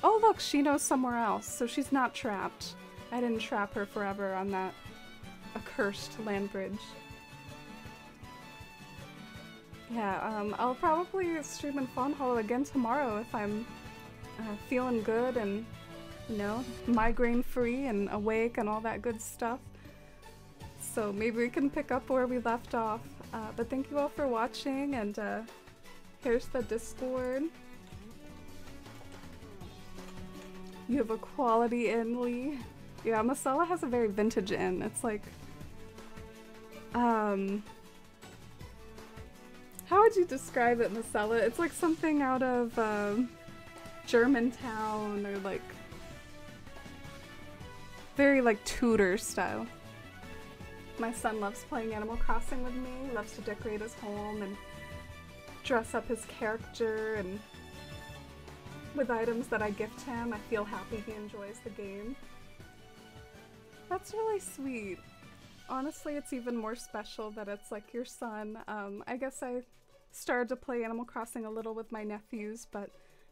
oh look, Shino's somewhere else, so she's not trapped. I didn't trap her forever on that accursed land bridge. Yeah, I'll probably stream in Fawn Hollow again tomorrow if I'm feeling good and you know, migraine free and awake and all that good stuff. So maybe we can pick up where we left off. But thank you all for watching, and here's the Discord. You have a quality inn, Lee. Yeah, Masala has a very vintage inn. It's like, how would you describe it, Masala? It's like something out of Germantown, or like very like Tudor style. My son loves playing Animal Crossing with me. He loves to decorate his home and dress up his character, and with items that I gift him, I feel happy he enjoys the game. That's really sweet. Honestly, it's even more special that it's like your son. I guess I started to play Animal Crossing a little with my nephews, but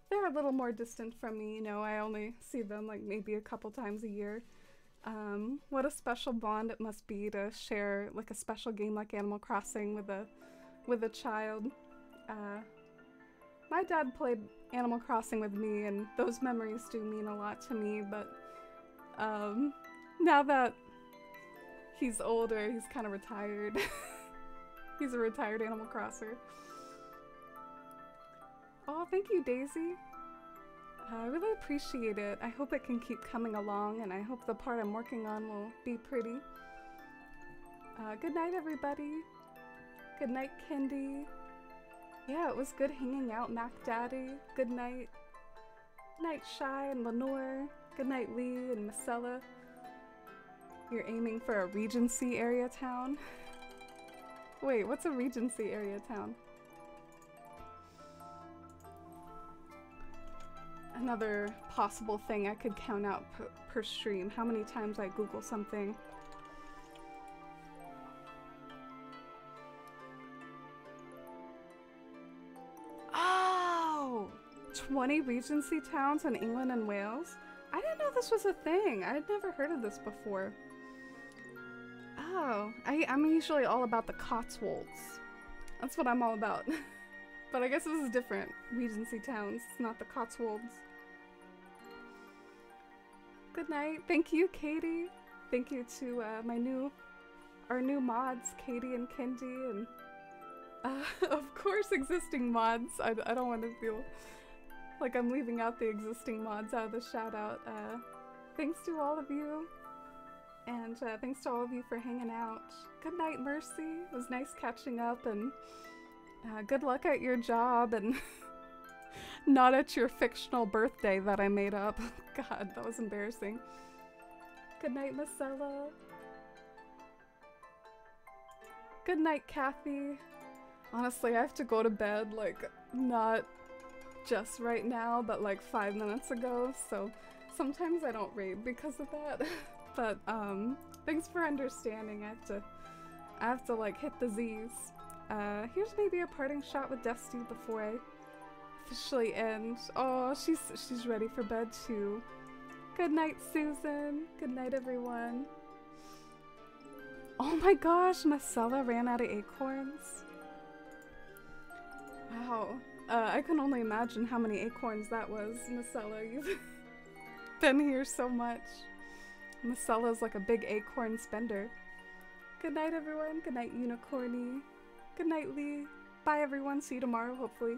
they're a little more distant from me, you know. I only see them like maybe a couple times a year. What a special bond it must be to share like a special game like Animal Crossing with a child. My dad played Animal Crossing with me, and those memories do mean a lot to me, but now that he's older, he's kind of retired. He's a retired Animal Crosser. Oh, thank you, Daisy. I really appreciate it. I hope it can keep coming along, and I hope the part I'm working on will be pretty. Good night, everybody. Good night, Kendi. Yeah, it was good hanging out, Mac Daddy. Good night. Good night, Shy and Lenore. Good night, Lee and Marcella. You're aiming for a Regency area town? Wait, what's a Regency area town? Another possible thing I could count out per stream. How many times I Google something. Oh! 20 Regency towns in England and Wales? I didn't know this was a thing. I had never heard of this before. Oh, I'm usually all about the Cotswolds. That's what I'm all about. But I guess this is different. Regency towns, not the Cotswolds. Good night. Thank you, Katie. Thank you to our new mods, Katie and Kendi, and of course existing mods. I don't want to feel like I'm leaving out the existing mods out of the shout out. Thanks to all of you, and thanks to all of you for hanging out. Good night, Mercy. It was nice catching up, and good luck at your job, and not at your fictional birthday that I made up. God, that was embarrassing. Good night, Marcella. Good night, Kathy. Honestly, I have to go to bed, like, not just right now, but like 5 minutes ago, so sometimes I don't raid because of that. But thanks for understanding. I have to like hit the Z's. Here's maybe a parting shot with Dusty before I officially end. Oh, she's ready for bed too. Good night, Susan. Good night, everyone. Oh my gosh, Marcella ran out of acorns. Wow. I can only imagine how many acorns that was, Marcella. You've been here so much. Marcella's like a big acorn spender. Good night, everyone. Good night, Unicorny. Good night, Lee. Bye, everyone. See you tomorrow, hopefully.